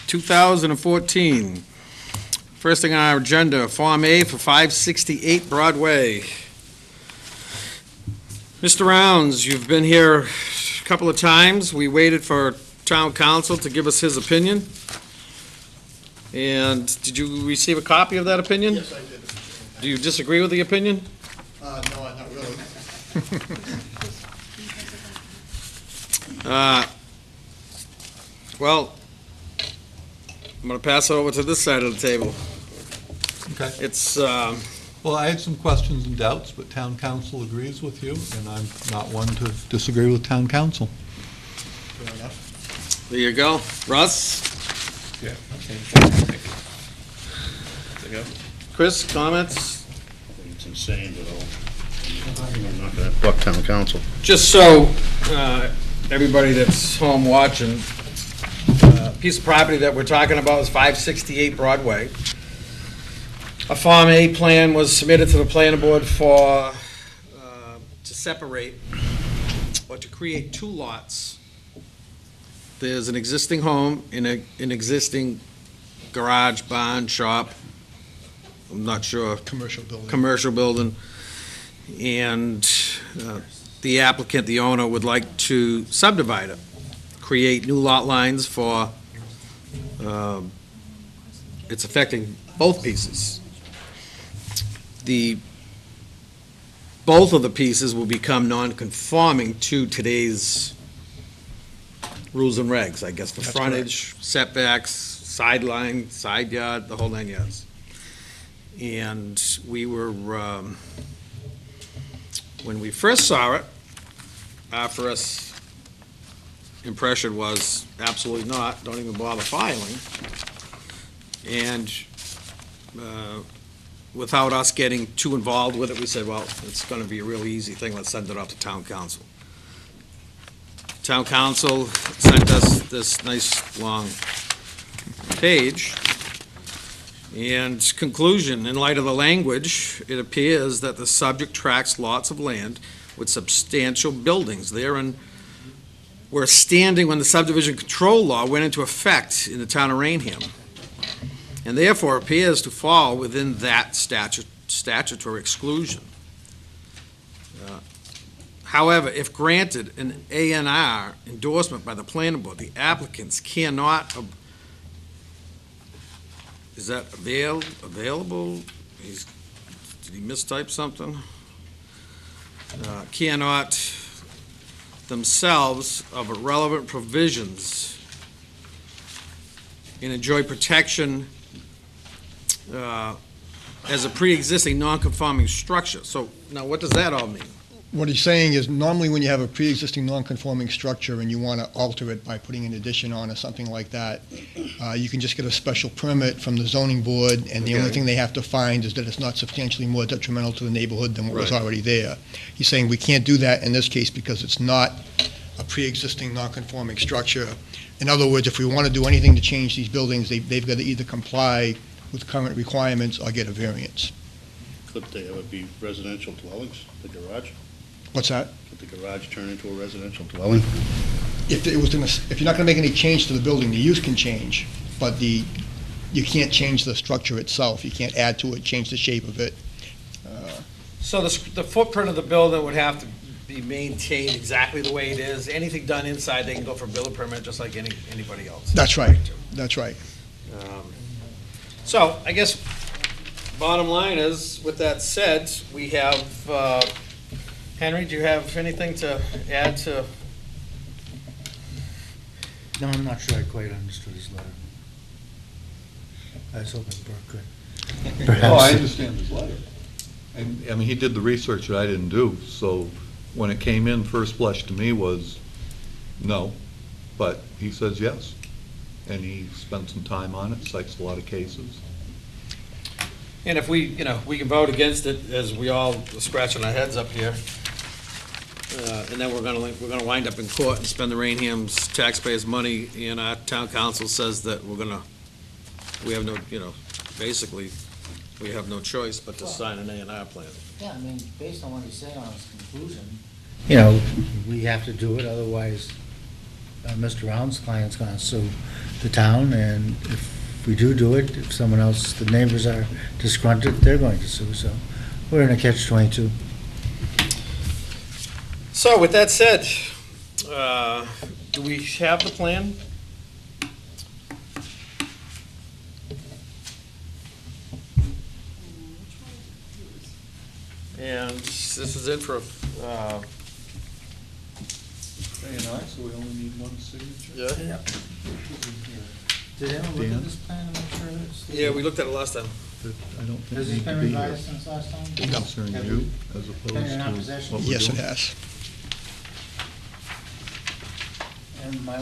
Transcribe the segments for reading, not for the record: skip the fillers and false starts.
2014. First thing on our agenda, Form A for 568 Broadway. Mr. Rounds, you've been here a couple of times. We waited for town council to give us his opinion. And did you receive a copy of that opinion? Yes, I did. Do you disagree with the opinion? No, not really. Well, I'm going to pass it over to this side of the table. Okay. It's, Well, I had some questions and doubts, but town council agrees with you, and I'm not one to disagree with town council. Fair enough. there you go. Russ? Yeah, okay. There you go. Chris, comments? It's insane, but I'm not gonna buck town council. Just so everybody that's home watching, piece of property that we're talking about is 568 Broadway. A Form A plan was submitted to the planning board for, to separate or to create two lots. There's an existing home in an existing garage, barn, shop, I'm not sure, Commercial building. commercial building, and the applicant, the owner, would like to subdivide it, create new lot lines for, it's affecting both pieces. Both of the pieces will become non-conforming to today's rules and regs, I guess, for That's frontage, setbacks, sideline, side yard, the whole 9 yards. And we were, when we first saw it, our first impression was absolutely not, don't even bother filing. And without us getting too involved with it, we said, well, it's going to be a really easy thing, let's send it up to town council. Town council sent us this nice long page. And conclusion, in light of the language, it appears that the subject tracts lots of land with substantial buildings therein were standing when the subdivision control law went into effect in the town of Raynham, and therefore appears to fall within that statutory exclusion. However, if granted an A&R endorsement by the planning board, the applicants cannot, is that available? Did he mistype something? Cannot themselves of relevant provisions and enjoy protection as a pre-existing non-conforming structure. So now what does that all mean? What he's saying is normally when you have a pre-existing non-conforming structure and you want to alter it by putting an addition on or something like that, you can just get a special permit from the zoning board, and the only Okay. thing they have to find is that it's not substantially more detrimental to the neighborhood than what was Right. already there. He's saying we can't do that in this case because it's not a pre-existing non-conforming structure. In other words, if we want to do anything to change these buildings, they've got to either comply with current requirements or get a variance. Could they ever be residential dwellings, the garage? What's that? Could the garage turn into a residential dwelling? If you're not going to make any change to the building, the use can change, but you can't change the structure itself. You can't add to it, change the shape of it. So the footprint of the building would have to be maintained exactly the way it is. Anything done inside, they can go for a building permit just like anybody else. That's right. That's right. So I guess bottom line is, with that said, we have, Henry, do you have anything to add to? No, I'm not sure I quite understood his letter. I was hoping Burke could. Oh, I understand his letter. And, I mean, he did the research that I didn't do, so when it came in, first blush to me was no, but he says yes. And he spent some time on it, cites a lot of cases. And if we can vote against it, as we all are scratching our heads up here, and then we're gonna wind up in court and spend the Raynham's taxpayers' money, and our town council says that we have no, basically, we have no choice but to sign an A&R plan. Yeah, I mean, based on what he's saying on his conclusion, you know, we have to do it, otherwise Mr. Round's client's gonna sue the town, and if we do it, if someone else, the neighbors are disgruntled, they're going to sue, so we're in a catch-22. So with that said, do we have the plan? And this is in for, So we only need one signature? yeah, Did anyone look Dan? at this plan to make sure it's? yeah, we looked at it last time. That I don't think Has it need to been be here. revised since last time? Concern Have you we- as Been opposed in to opposition? what we're Yes, it doing. has. And my,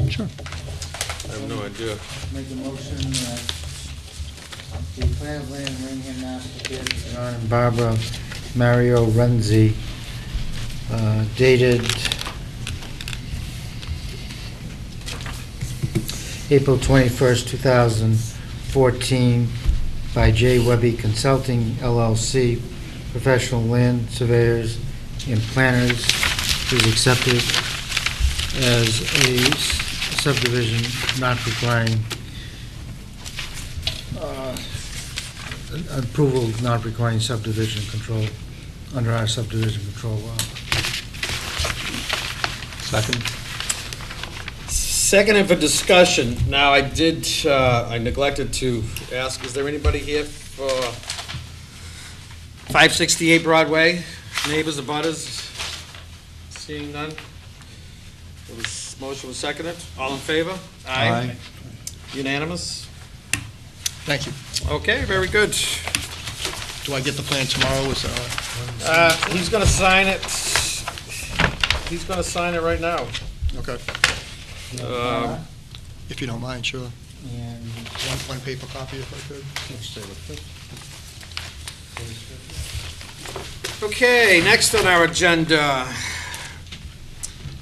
Sure. I have no idea. make a motion that the plan of land Raynham Master John and Barbara Mario Renzi, dated April 21st, 2014, by J. Webby Consulting LLC, professional land surveyors and planners, is accepted as a subdivision not requiring approval, not requiring subdivision control, under our subdivision control law. Second? Second and for discussion. Now, I neglected to ask, is there anybody here for 568 Broadway? Neighbors, abutters? Seeing none? This motion was seconded. All in favor? Aye. Unanimous? Thank you. Okay, very good. Do I get the plan tomorrow? He's gonna sign it. He's gonna sign it right now. Okay, if you don't mind, sure. And One paper copy if I could. Okay, next on our agenda,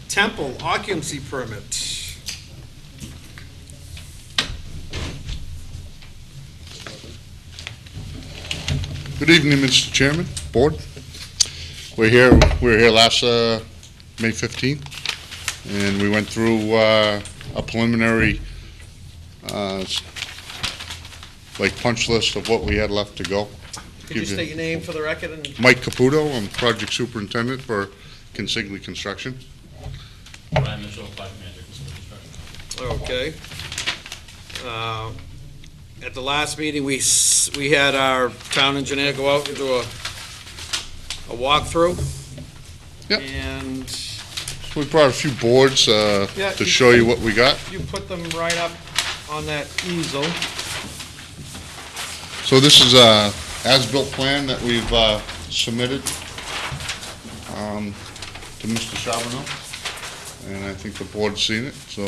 temple occupancy permit. Good evening, Mr. Chairman, Board. We were here last May 15th, and we went through a preliminary punch list of what we had left to go. Could you state your name for the record? And Mike Caputo, I'm project superintendent for Consigli Construction. Ryan Mitchell, project manager, Consumer Construction. Okay. At the last meeting, we had our town engineer go out and do a walkthrough. Yep. And We brought a few boards Yeah, to show you what we got. you put them right up on that easel. So this is a as-built plan that we've submitted to Mr. Charbonneau, and I think the board's seen it. So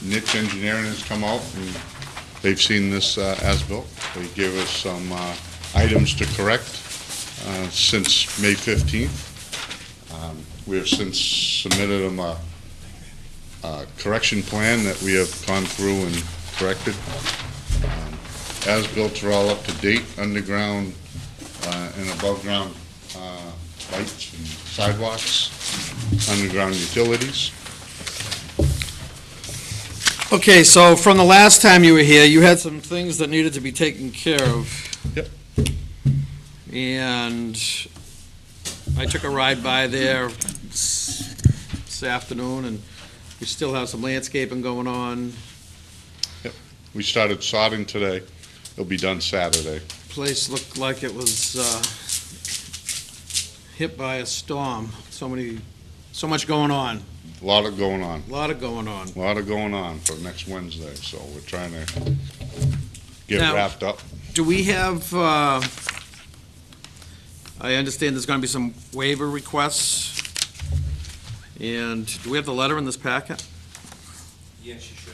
Niche Engineering has come out, and they've seen this as-built. They gave us some items to correct since May 15th. We have since submitted them a correction plan that we have gone through and corrected. As-built are all up to date, underground and above-ground lights and sidewalks, underground utilities. Okay, so from the last time you were here, you had some things that needed to be taken care of. Yep. And I took a ride by there this afternoon, and we still have some landscaping going on. We started sodding today. It'll be done Saturday. Place looked like it was hit by a storm. So much going on, A lot of going on. a lot of going on. A lot of going on for next Wednesday, so we're trying to get Now- wrapped up. Do we have, I understand there's gonna be some waiver requests. And do we have the letter in this packet? Yes, you should.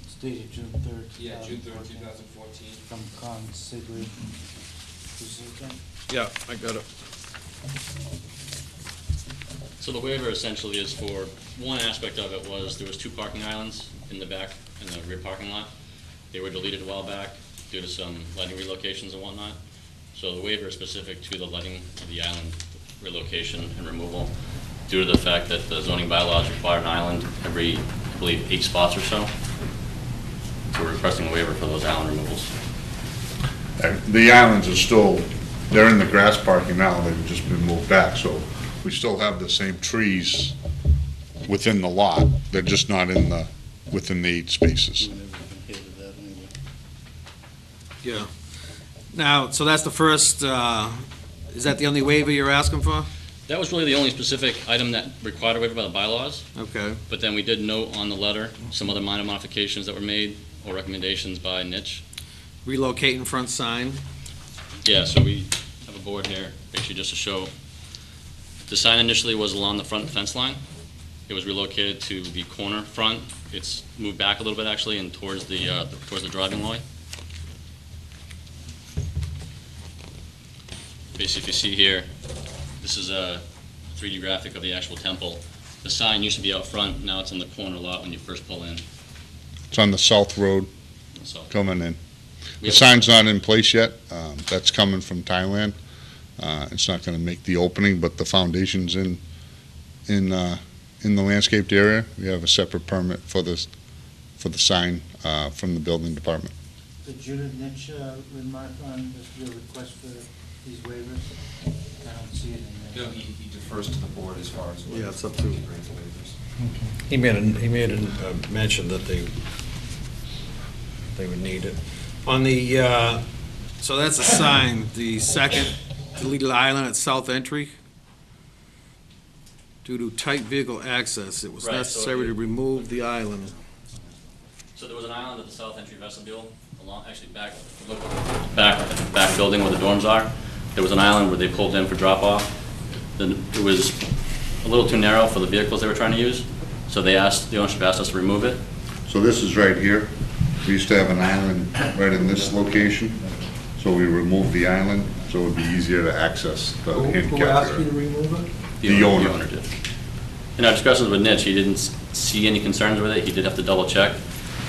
It's dated June 3rd. Yeah, June 3rd, 2014. From Consigli. see it, Ken? Yeah, I got it. So the waiver essentially is for, one aspect of it was there was 2 parking islands in the back, in the rear parking lot. They were deleted a while back due to some lighting relocations and whatnot. So the waiver is specific to the lighting of the island relocation and removal due to the fact that the zoning bylaws require an island every, I believe, 8 spots or so. So we're requesting a waiver for those island removals. The islands are still, they're in the grass parking now, they've just been moved back, so we still have the same trees within the lot, they're just not in the, within the 8 spaces. We never hated that anyway. Yeah. Now, so that's the first, is that the only waiver you're asking for? That was really the only specific item that required a waiver by the bylaws. Okay. But then we did note on the letter some other minor modifications that were made or recommendations by Nitch. Relocating front sign. Yeah, so we have a board here, actually just to show. The sign initially was along the front fence line. It was relocated to the corner front. It's moved back a little bit actually and towards the driving lane. Basically, if you see here, this is a 3D graphic of the actual temple. The sign used to be out front, now it's on the corner lot when you first pull in. It's on the south road So coming in. we The have- sign's not in place yet, that's coming from Thailand. It's not gonna make the opening, but the foundation's in the landscaped area. We have a separate permit for the sign, from the building department. Did Judith Nitch remark on your request for these waivers? I don't see it in there. No, he defers to the board as far as. Yeah, it's up to- whether he grants waivers. He made a mention that they would need it. On the, so that's a sign, the second deleted island at south entry. Due to tight vehicle access, it was Right, so necessary to remove the island. So there was an island at the south entry vestibule, along, actually back, if you look at the back building where the dorms are. There was an island where they pulled in for drop-off. Then it was a little too narrow for the vehicles they were trying to use, so the ownership asked us to remove it. So this is right here. We used to have an island right in this location, so we removed the island, so it would be easier to access the handicap area. remove it? The owner. The owner did. In our discussions with Nitch, he didn't see any concerns with it. He did have to double-check,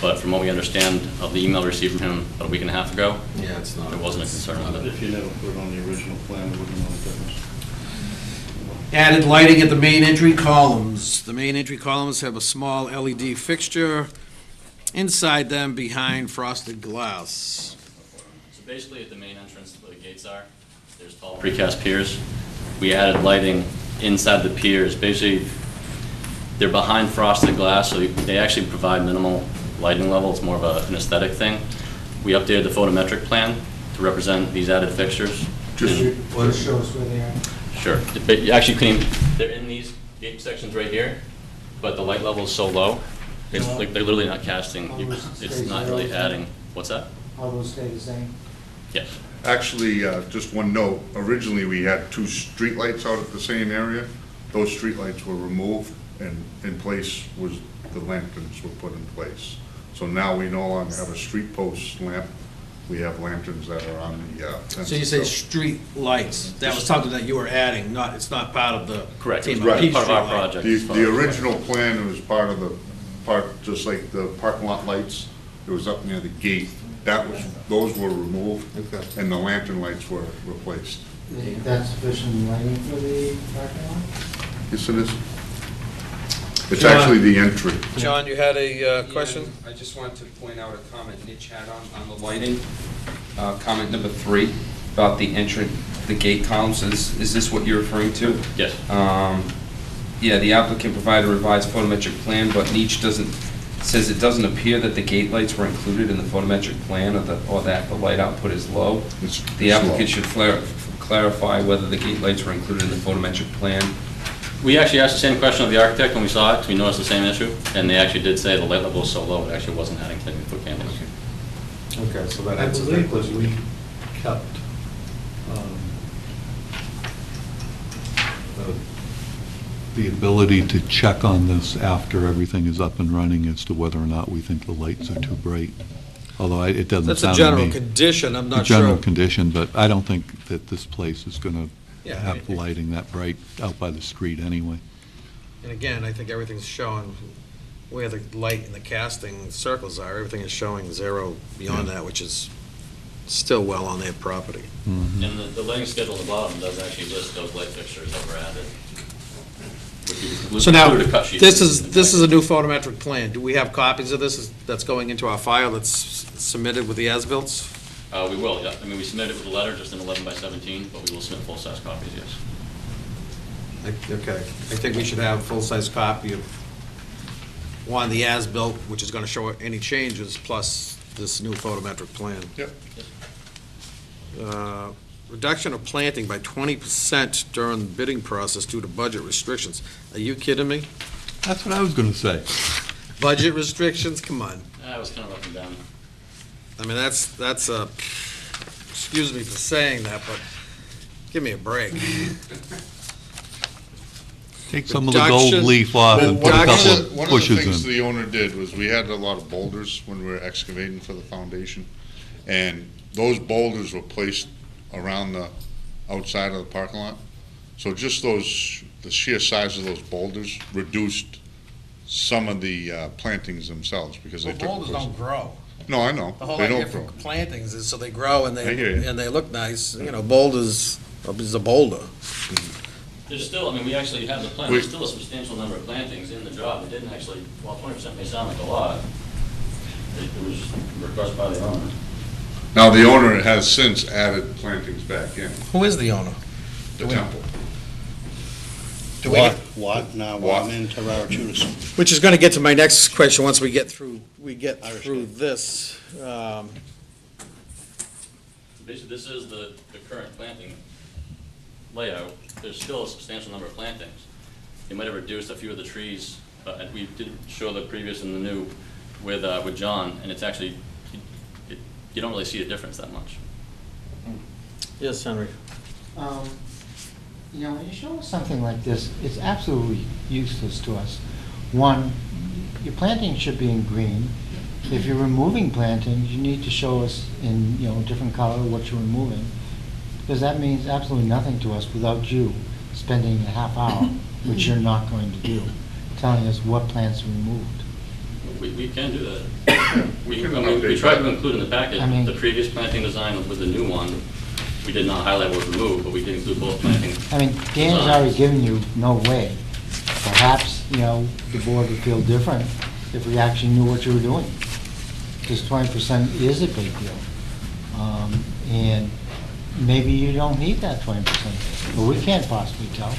but from what we understand of the email we received from him about a week and a half ago, Yeah, it's not. there wasn't a concern with it. If you never put it on the original plan, it wouldn't make a difference. Added lighting at the main entry columns. The main entry columns have a small LED fixture inside them behind frosted glass. So basically, at the main entrance where the gates are, there's tall precast piers. We added lighting inside the piers. Basically, they're behind frosted glass, so they actually provide minimal lighting level. It's more of an aesthetic thing. We updated the photometric plan to represent these added fixtures. Just, Show us where they are. Sure. But you actually couldn't even, they're in these gate sections right here, but the light level is so low, it's like they're literally not casting. It's not really adding. What's that? All those stay the same? Yes. actually, just one note, originally we had 2 streetlights out at the same area. Those streetlights were removed and in place was, the lanterns were put in place. So now we no longer have a street post lamp, we have lanterns that are on the fence. So you say itself. street lights, that was something that you were adding, not, it's not part of the. Correct. It's TMP part of our streetlight. project. The original plan was part of the, just like the parking lot lights, it was up near the gate. Those were removed, Okay. and the lantern lights were replaced. Is that sufficient lighting for the parking lot? Yes, it is. It's John? actually the entry. John, you had a question? Yeah, I just wanted to point out a comment Nitch had on the lighting. Comment number 3, about the entrance, the gate columns. Is this what you're referring to? Yes. Yeah, the applicant provided a revised photometric plan, but Nitch says it doesn't appear that the gate lights were included in the photometric plan, or that the light output is low. The applicant should clarify whether the gate lights were included in the photometric plan. We actually asked the same question of the architect when we saw it, because we noticed the same issue, and they actually did say the light level was so low, it actually wasn't adding 10-foot candles. Okay, so that I answers that believe that question. we kept The ability to check on this after everything is up and running as to whether or not we think the lights are too bright. although it doesn't That's a sound to general me. condition, I'm A not general sure. condition, but I don't think that this place is going to Yeah, I have mean, lighting that bright out by the street anyway. and again, I think everything's showing where the light and the casting circles are, everything is showing zero beyond that, which is still well on their property. Mhm. And the lighting schedule at the bottom does actually list those light fixtures that were added. So now, Include a cut sheet. this is a new photometric plan. Do we have copies of this that's going into our file that's submitted with the as-bills? We will, yeah. I mean, we submitted it with a letter, just an 11 by 17, but we will submit full-size copies, yes. Okay, I think we should have a full-size copy of, one, the as-built, which is gonna show any changes, plus this new photometric plan. Yep. Reduction of planting by 20% during the bidding process due to budget restrictions. Are you kidding me? That's what I was going to say. Budget restrictions, come on. That was kind of up and down. I mean, that's a, excuse me for saying that, but give me a break. Take some of the gold Reduction- leaf off and put a reduction- couple of One of the bushes things in. the owner did was, we had a lot of boulders when we were excavating for the foundation, and those boulders were placed around the outside of the parking lot. So just those, the sheer size of those boulders reduced some of the plantings themselves, because they Well, took. boulders don't grow. No, I know, The whole they idea don't grow. for plantings is so they grow and I hear you. they look nice. You know, boulders is a boulder. There's still, I mean, we actually have the plan, We- there's still a substantial number of plantings in the job. It didn't actually, while 20% may sound like a lot, it was requested by the owner. Now, the owner has since added plantings back in, Who is the owner? the temple. What, now, I'm in Terrara Judas. Which is gonna get to my next question, once we get through Understand. this. Basically, this is the current planting layout. There's still a substantial number of plantings. They might have reduced a few of the trees, and we did show the previous and the new with John, and it's actually, you don't really see a difference that much. Yes, Henry. You know, when you show us something like this, it's absolutely useless to us. One, your planting should be in green. If you're removing plantings, you need to show us in, you know, a different color what you're removing. Because that means absolutely nothing to us without you spending a half hour, which you're not going to do, telling us what plants are removed. We can do that. We can I mean, we update tried that. to include in the packet, I mean- the previous planting design with the new one. We did not highlight what was removed, but we did include both planting. I mean, Dan has already given you no way. Perhaps, you know, the board would feel different if we actually knew what you were doing. Because 20% is a big deal. And maybe you don't need that 20%, but we can't possibly tell.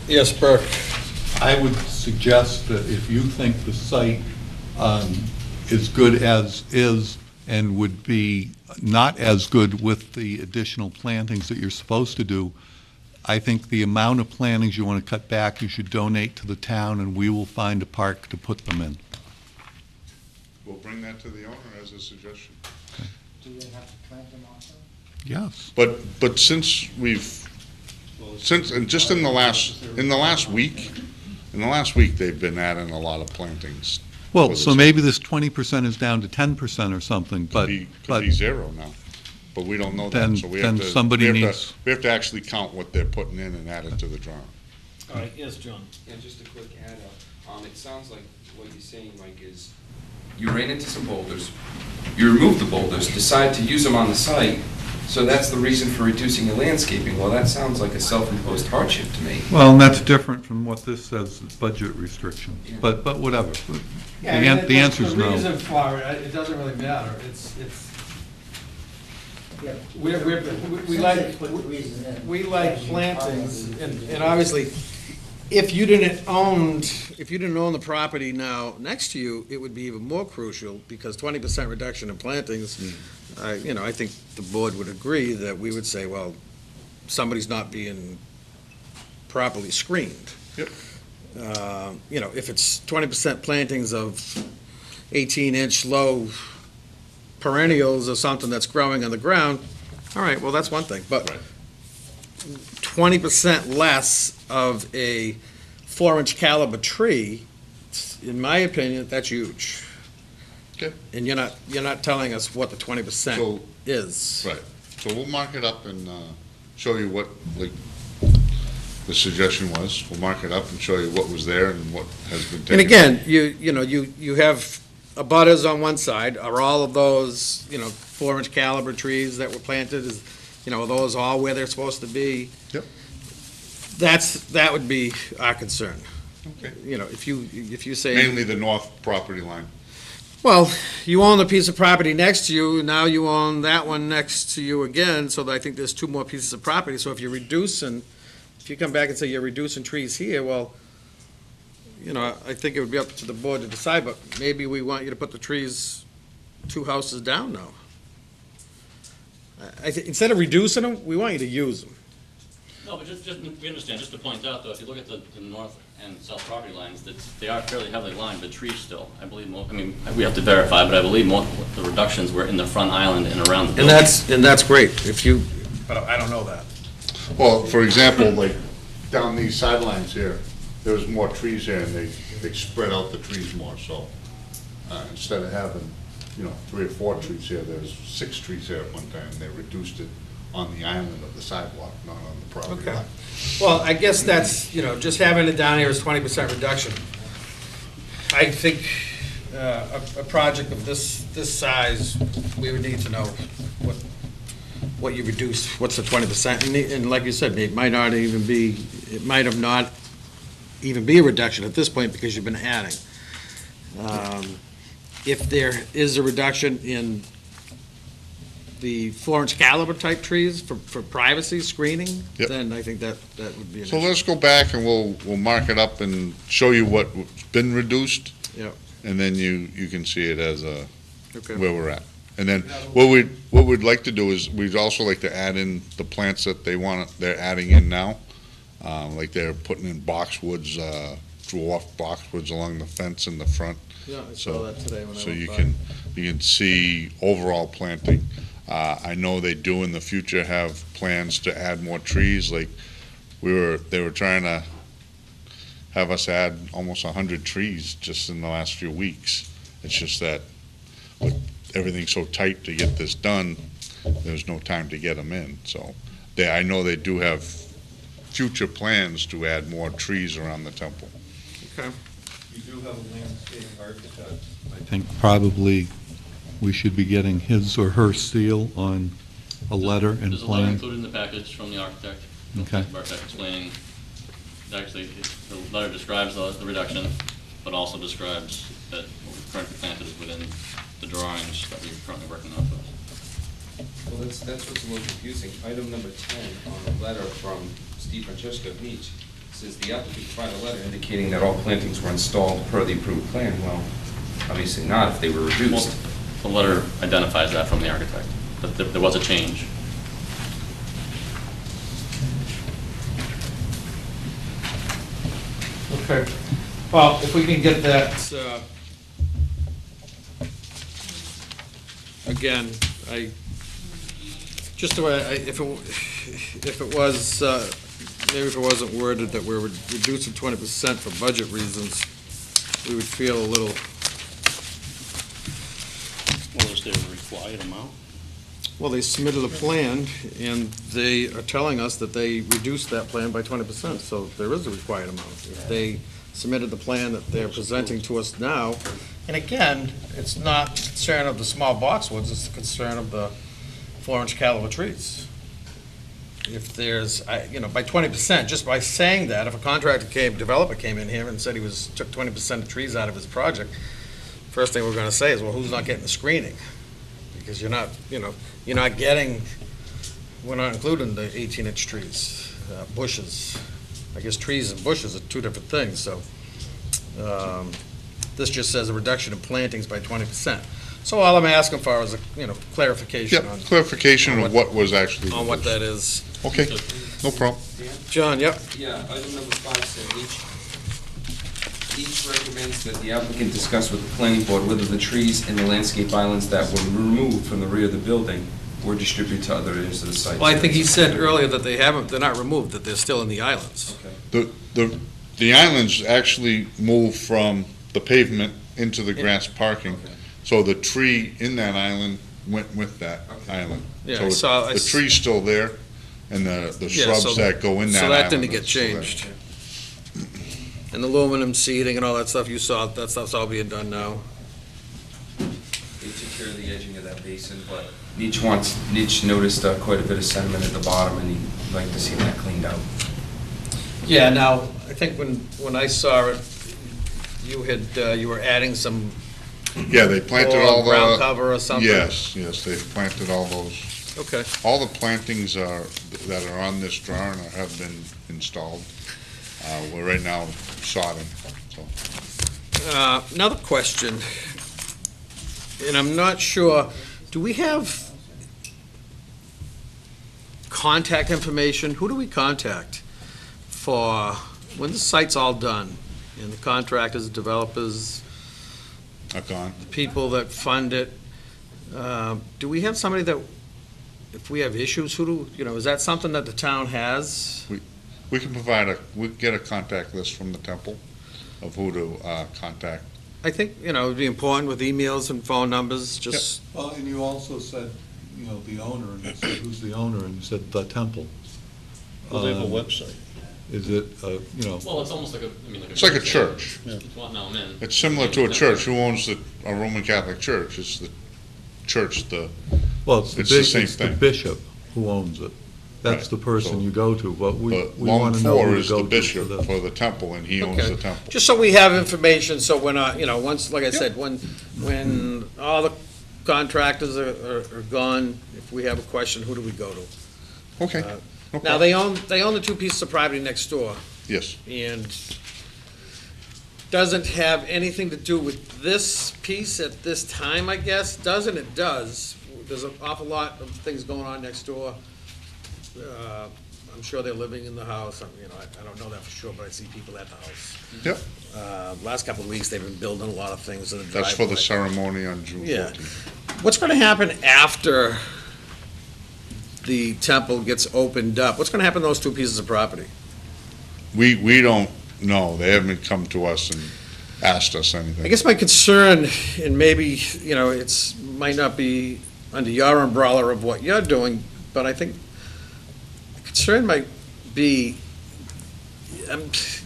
Yes, Burke. I would suggest that if you think the site is good as is and would be not as good with the additional plantings that you're supposed to do, I think the amount of plantings you want to cut back, you should donate to the town, and we will find a park to put them in. We'll bring that to the owner as a suggestion. Do they have to plant them also? Yes. But since and just in the last week, they've been adding a lot of plantings. Well, so maybe this 20% is down to 10% or something, but, Could be zero now, but we don't know Then- that, so we have then to. somebody we have to- needs- We have to actually count what they're putting in and add it to the drawing. All right, yes, John. Yeah, just a quick add, it sounds like what you're saying, Mike, is You ran into some boulders, you remove the boulders, decide to use them on the site, so that's the reason for reducing your landscaping. Well, that sounds like a self-imposed hardship to me. well, and that's different from what this says, budget restrictions, but whatever. The answer's The no. reason for it, it doesn't really matter. It's, we like plantings, and obviously, if you didn't own the property now next to you, it would be even more crucial, because 20% reduction in plantings, I think the board would agree that we would say, well, somebody's not being properly screened. Yep. If it's 20% plantings of 18-inch low perennials or something that's growing on the ground, all right, well, that's one thing, but 20% less of a 4-inch caliber tree, in my opinion, that's huge. Okay. And you're not telling us what the 20% So, is. right, so we'll mark it up and show you what, like, the suggestion was. We'll mark it up and show you what was there and what has been taken. And again, you have abutters on one side. Are all of those, 4-inch caliber trees that were planted, are those all where they're supposed to be? Yep. That would be our concern. Okay. If you say. Mainly the north property line. Well, you own the piece of property next to you, now you own that one next to you again, so I think there's 2 more pieces of property. So if you come back and say you're reducing trees here, well, I think it would be up to the board to decide, but maybe we want you to put the trees 2 houses down now. Instead of reducing them, we want you to use them. No, but we understand, just to point out, though, if you look at the north and south property lines, they are fairly heavily lined with trees still. I believe, we have to verify, but I believe most of the reductions were in the front island and around the building. And that's great, but I don't know that. Well, for example, like down these sidelines here, there was more trees here and they spread out the trees more, so instead of having, 3 or 4 trees here, there's 6 trees here at one time. They reduced it on the island of the sidewalk, not on the property Okay. line. Well, I guess that's, just having it down here is 20% reduction. I think a project of this size, we would need to know what you reduced, what's the 20%, and like you said, it might have not even be a reduction at this point because you've been adding. If there is a reduction in the 4-inch caliber type trees for privacy screening, Yep. then I think that would be an So issue. let's go back and we'll mark it up and show you what's been reduced. Yep. And then you can see it as Okay. where we're at. And then what we'd like to do is, we'd also like to add in the plants that they're adding in now. Like they're putting in boxwoods, dwarf boxwoods along the fence in the front. Yeah, I So- saw that today when I So went you by. can see overall planting. I know they do in the future have plans to add more trees, like they were trying to have us add almost 100 trees just in the last few weeks. It's just that with everything so tight to get this done, there's no time to get them in. So I know they do have future plans to add more trees around the temple. Okay. You do have a landscape architect. I think probably we should be getting his or her seal on a letter and There's a letter plan. included in the package from the architect. Okay. The architect explaining, actually, the letter describes the reduction, but also describes that what we've currently planted is within the drawings that we're currently working off of. Well, that's what's a little confusing. Item number 10 on the letter from Steve Francesco of Nietzsche says the applicant provided a letter indicating that all plantings were installed per the approved plan. Well, obviously not if they were reduced. The letter identifies that from the architect, that there was a change. Okay. Well, if we can get that, again, just the way, if it was, maybe if it wasn't worded that we're reducing 20% for budget reasons, we would feel a little, Well, is there a required amount? well, they submitted a plan, and they are telling us that they reduced that plan by 20%, so there is a required amount. If they submitted the plan that they're presenting to us now, and again, it's not the concern of the small boxwoods, it's the concern of the 4-inch caliber trees. If there's, by 20%, just by saying that, if a developer came in here and said took 20% of trees out of his project, first thing we're gonna say is, well, who's not getting the screening? Because you're not getting, we're not including the 18-inch trees, bushes. I guess trees and bushes are 2 different things, so this just says a reduction in plantings by 20%. So all I'm asking for is a, clarification Yeah, on clarification on of what was actually. what that is. Okay, no problem. John, yep. Yeah, item number 5 said each recommends that the applicant discuss with the planning board whether the trees in the landscape islands that were removed from the rear of the building were distributed to other areas of the site. Well, I think he said earlier that they're not removed, that they're still in the islands. Okay. The islands actually moved from the pavement into the grass parking. Okay. So the tree in that island went with that island. Yeah, So I the saw, tree's still there, and the Yeah, shrubs so- that go in that so island. that didn't get are still there. changed. And aluminum seating and all that stuff you saw, that stuff's all being done now. They took care of the edging of that basin, but Nietzsche noticed quite a bit of sediment at the bottom, and he'd like to see that cleaned out. Yeah, now, I think when I saw it, you were adding some Yeah, they planted more all ground the, cover or something? yes, they planted all those. Okay. All the plantings that are on this drawing have been installed. We're right now sodding, so. Another question, and I'm not sure, do we have contact information? Who do we contact for, when the site's all done, and the contractors, developers, Are gone. people that fund it, do we have somebody that, if we have issues, is that something that the town has? We can we get a contact list from the temple of who to contact. I think, it'd be important with emails and phone numbers, just, Well, and you also said, the owner, and you said, who's the owner, and you said the temple. Well, they have a website. Is it, Well, it's almost like It's like a church. It's what now I'm in. It's similar to a church. Who owns a Roman Catholic church? It's the church, well, It's the same it's the thing. bishop who owns it. That's Right. the person So- you go to, but we but want Lone to know Four who to is go the to. bishop for the temple, and he owns Okay. the temple. just so we have information, so we're not, once, like I said, when all the contractors are gone, if we have a question, who do we go to? Okay. Uh, No Now, problem. they own the two pieces of property next door, Yes. and doesn't have anything to do with this piece at this time, I guess. Doesn't it? Does. There's an awful lot of things going on next door. I'm sure they're living in the house. I don't know that for sure, but I see people at the house. Yep. Last couple of weeks, they've been building a lot of things in the driveway. That's for the ceremony on June Yeah. 14th. What's gonna happen after the temple gets opened up? What's gonna happen to those two pieces of property? We don't know. They haven't come to us and asked us anything. I guess my concern, and maybe, might not be under your umbrella of what you're doing, but I think the concern might be,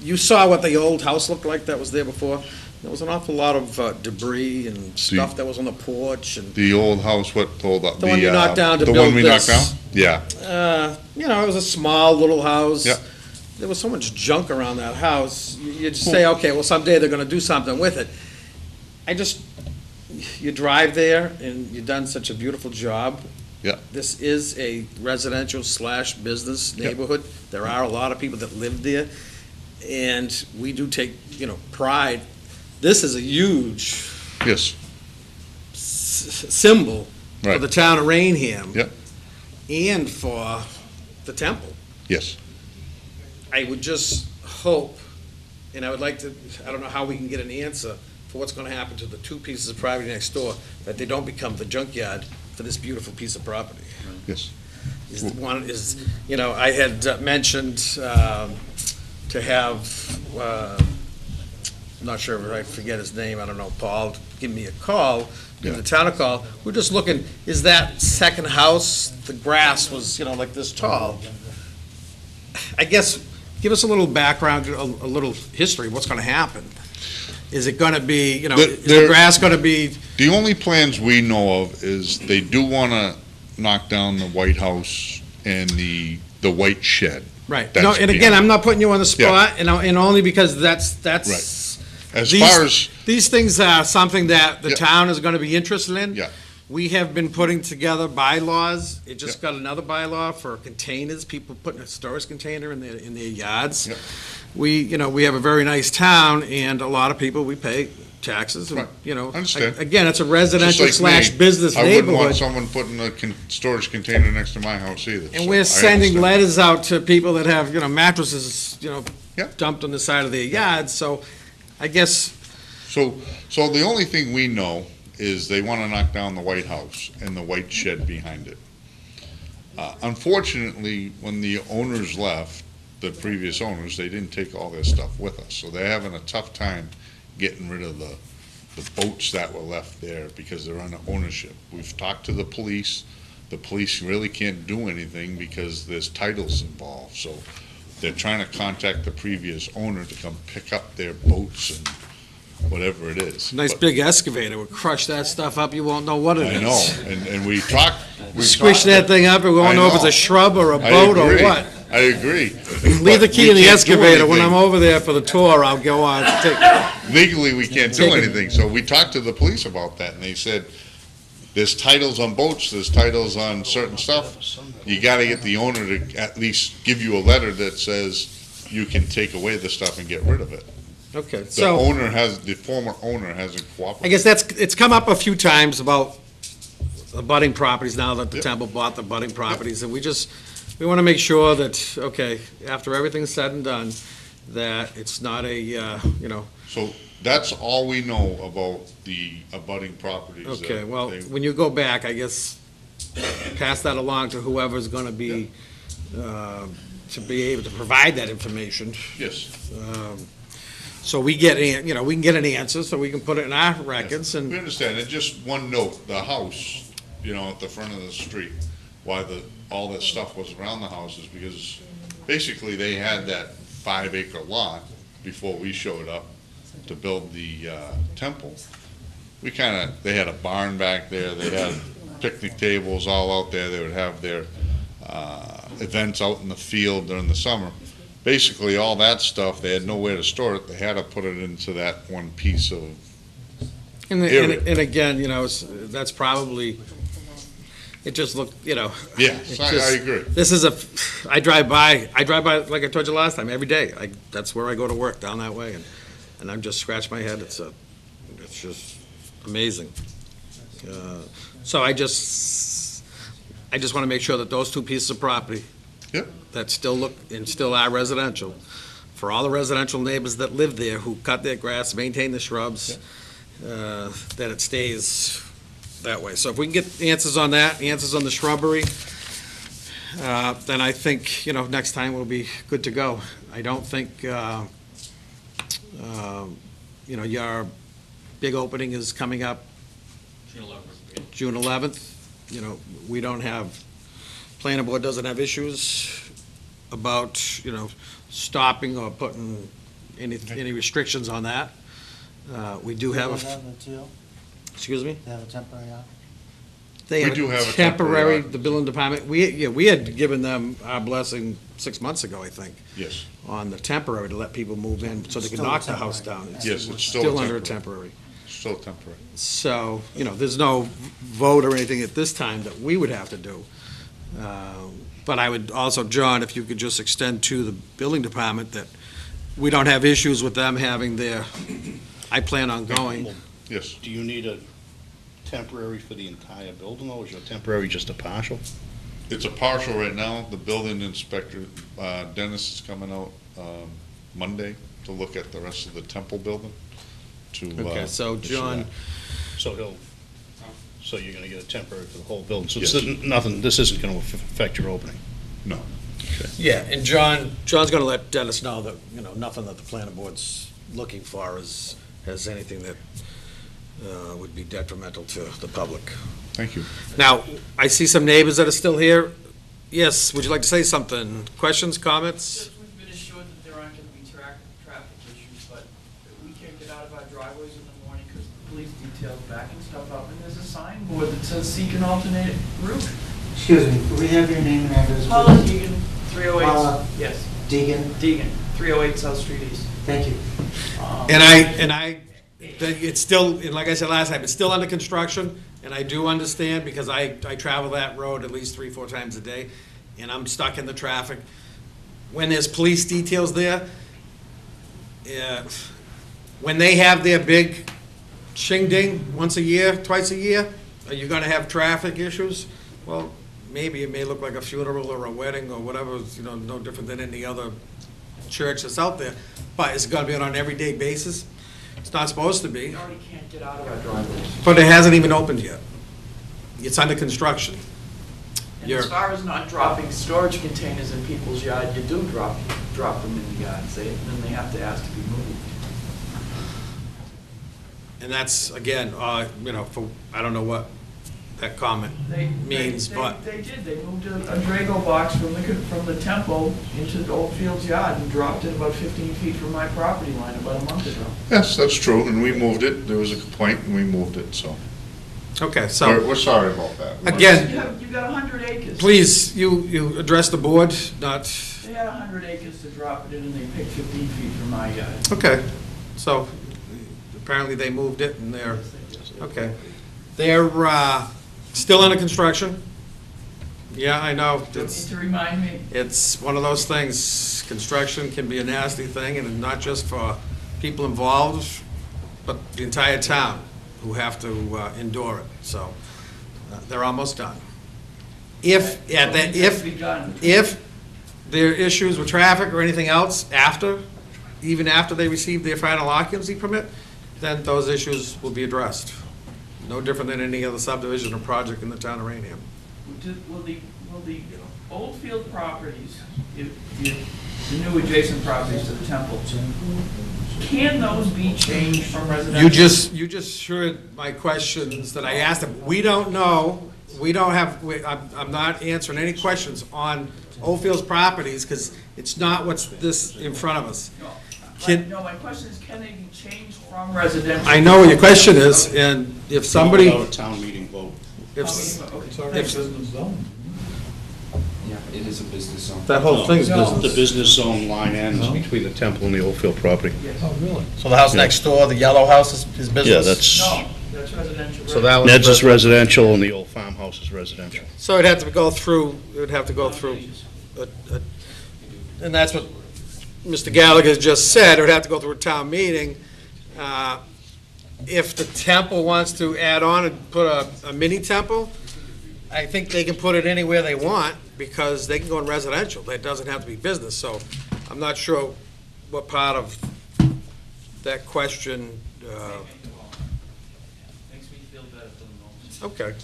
you saw what the old house looked like that was there before? There was an awful lot of debris and stuff that was on the porch, and, The old house, what, the one you knocked down to the build one we knocked this. down? Yeah. it was a small little house. Yeah. There was so much junk around that house, you'd say, okay, well, someday they're gonna do something with it. You drive there, and you've done such a beautiful job. Yeah. This is a residential/business neighborhood. There are a lot of people that live there, and we do take, pride. This is a huge Yes. symbol for Right. the town of Raynham. Yep. And for the temple. Yes. I would just hope, and I would like to, I don't know how we can get an answer for what's gonna happen to the two pieces of property next door, that they don't become the junkyard for this beautiful piece of property. Yes. I had mentioned to have, I'm not sure if I forget his name, I don't know, Paul, give me a call, give the town a call. We're just looking, is that second house, the grass was, like this tall? I guess, give us a little background, a little history, what's gonna happen? Is it gonna be, is the There- grass gonna be, The only plans we know of is they do want to knock down the White House and the white shed. right? That's No, and again, behind. I'm not putting you on the spot, and only because that's, As These- far as, these things are something that the Yeah. town is gonna be interested in. Yeah. We have been putting together bylaws. It just got another bylaw for containers, people putting a storage container in their yards. Yeah. We have a very nice town, and a lot of people, we pay taxes, and, Right. Understand. again, it's a just residential like slash me, business I wouldn't want neighborhood. someone putting a storage container next to my house either. And so we're I sending understand. letters out to people that have, mattresses, Yeah. dumped on the side of their yards, so I guess, So the only thing we know is they want to knock down the White House and the white shed behind it. Unfortunately, when the owners left, the previous owners, they didn't take all their stuff with us, so they're having a tough time getting rid of the boats that were left there because they're under ownership. We've talked to the police. The police really can't do anything because there's titles involved, so they're trying to contact the previous owner to come pick up their boats and whatever it is. Nice But- big excavator would crush that stuff up, you won't know what it is. I know, and we talked. Squish that thing up, and we won't know if it's I a know. shrub or a I boat or agree. what. I agree. Leave the But key we in the can't do excavator. When I'm anything. over there for the tour, I'll go on. Legally, we can't do Take it. anything, so we talked to the police about that, and they said, there's titles on boats, there's titles on certain stuff. You gotta get the owner to at least give you a letter that says you can take away the stuff and get rid of it. Okay, The so, the former owner hasn't I cooperated. guess it's come up a few times about the budding properties now that the Yep. temple bought the budding properties, and we want to make sure that, okay, after everything's said and done, that it's not a, So that's all we know about the abutting properties. that okay, well, they- when you go back, I guess, pass that along to whoever's going to be, to be able to provide that information. Yes, So we get, we can get an answer, so we can put it in our records, we and, understand, and just one note, the house, at the front of the street, why all that stuff was around the house is because basically they had that 5-acre lot before we showed up to build the temple. They had a barn back there, they had picnic tables all out there, they would have their events out in the field during the summer. Basically, all that stuff, they had nowhere to store it, they had to put it into that one piece of, area. and again, that's probably, it just looked, yeah, It's I just- agree. this is I drive by, like I told you last time, every day. That's where I go to work, down that way, and I'm just scratch my head. It's just amazing. So I just want to make sure that those two pieces of property Yep. that still are residential, for all the residential neighbors that live there who cut their grass, maintain the shrubs, that it stays that way. So if we can get answers on that, answers on the shrubbery, then I think, next time we'll be good to go. I don't think, your big opening is coming up June 11th. We don't have, planning board doesn't have issues about, stopping or putting any restrictions on that. We do have, excuse me? They have a temporary op? They We do have a temporary temporary, occupancy. the building department, we had given them our blessing 6 months ago, I think, Yes, on the temporary to let people move in so they could Still knock the temporary. house down. It's yes, it's still under a temporary. Still temporary. So, there's no vote or anything at this time that we would have to do. But I would also, John, if you could just extend to the building department that we don't have issues with them having their, I plan on going. Yes, Do you need a temporary for the entire building, or is your temporary just a partial? it's a partial right now. The building inspector, Dennis, is coming out Monday to look at the rest of the temple building. Okay, so issue John, that. So you're gonna get a temporary for the whole building, so Yes. this isn't gonna affect your opening? No. yeah, and John's gonna let Dennis know that, nothing that the planning board's looking for has anything that would be detrimental to the public. Thank you. Now, I see some neighbors that are still here. Yes, would you like to say something? Questions, comments? Just we've been assured that there aren't going to be traffic issues, but we can't get out of our driveways in the morning because the police detail's backing stuff up, and there's a signboard that says seek an alternate route. Excuse me, could we have your name and address? Paula please? Deegan, 308, Paula. yes, Deegan, Deegan, 308 South Street East. thank you. It's still, and like I said last time, it's still under construction, and I do understand, because I travel that road at least 3-4 times a day, and I'm stuck in the traffic. When there's police details there, when they have their big shing-ding once a year, twice a year, are you gonna have traffic issues? Well, maybe it may look like a funeral or a wedding or whatever, no different than any other church that's out there, but is it gonna be on an everyday basis? It's not supposed to be, We already can't get out of our driveways. but it hasn't even opened yet. It's under construction. And as far as not dropping storage containers in people's yard, you do drop them in the yards, and then they have to ask to be moved. And that's, again, for, I don't know what that comment means, but, They did, they moved a Drago box from the temple into the Old Fields yard and dropped it about 15 feet from my property line about a month ago. Yes, that's true, and we moved it. There was a complaint, and we moved it, so. okay, so, We're sorry about that. again, You've got 100 acres. please, you address the board, not, They had 100 acres to drop it in, and they picked 15 feet from my yard. okay. So, apparently they moved it, and they're, okay. They're still under construction. Yeah, I know. Don't need to remind me. It's one of those things, construction can be a nasty thing, and not just for people involved, but the entire town who have to endure it, so they're almost done. If there are issues with traffic or anything else even after they receive their final occupancy permit, then those issues will be addressed. No different than any other subdivision or project in the town of Raynham. Will the Oldfield properties, the new adjacent properties to the temple, can those be changed from residential? You just heard my questions that I asked them. We don't know, I'm not answering any questions on Oldfield's properties, because it's not what's this in front of us. No, my question is, can they be changed from residential? I know what your question is, and if somebody, Without a town meeting vote. if, Yeah, it is a business zone. that whole thing's The business. business zone line ends between the temple and the Oldfield property. So the house next door, the yellow house is business? Yeah, that's, No, that's residential. So that was. Ned's is residential and the old farmhouse is residential. So it'd have to go through, and that's what Mr. Gallagher just said, it would have to go through a town meeting. If the temple wants to add on and put a mini temple, I think they can put it anywhere they want, because they can go in residential. It doesn't have to be business, so I'm not sure what part of that question, Makes me feel better for the moment. okay.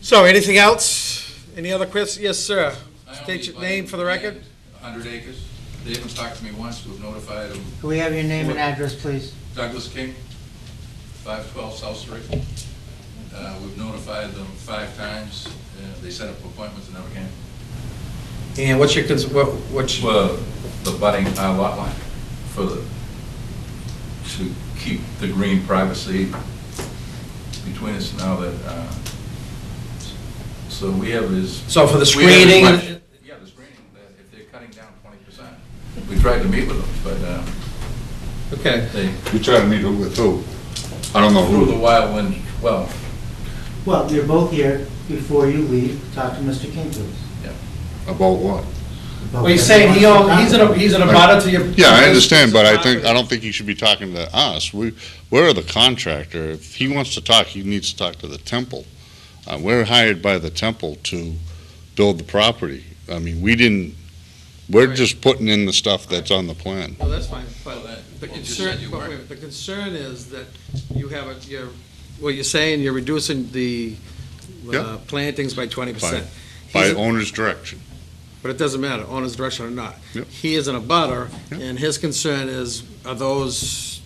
So, anything else? Any other questions? Yes, sir. State your name for the record. 100 acres. They haven't talked to me once. We've notified them. Can we have your name and address, please? Douglas King, 512 South Street. We've notified them 5 times. They set up appointments and never came. And what's your, what's your? Well, the budding lot line to keep the green privacy between us now that, so we have this. So for the we have as screening? much- Yeah, the screening, that if they're cutting down 20%. We tried to meet with them, but Okay. they, You try to meet with who? I don't know through the who. wild wind, well, Well, you're both here. Before you leave, talk to Mr. King, please. About what? About Well, you're whether saying he wants to talk. he's in a butter to your. Yeah, I understand, but I don't think he should be talking to us. We're the contractor. If he wants to talk, he needs to talk to the temple. We're hired by the temple to build the property. I mean, we're Right. just putting in the stuff that's on the plan. Well, that's fine, but Well, the you just concern, said you but weren't. wait, the concern is that you have what you're saying, you're reducing the Yeah. plantings by 20%. By owner's direction. But it doesn't matter, owner's direction or not. Yep. He is in a butter, Yep. and his concern is, are those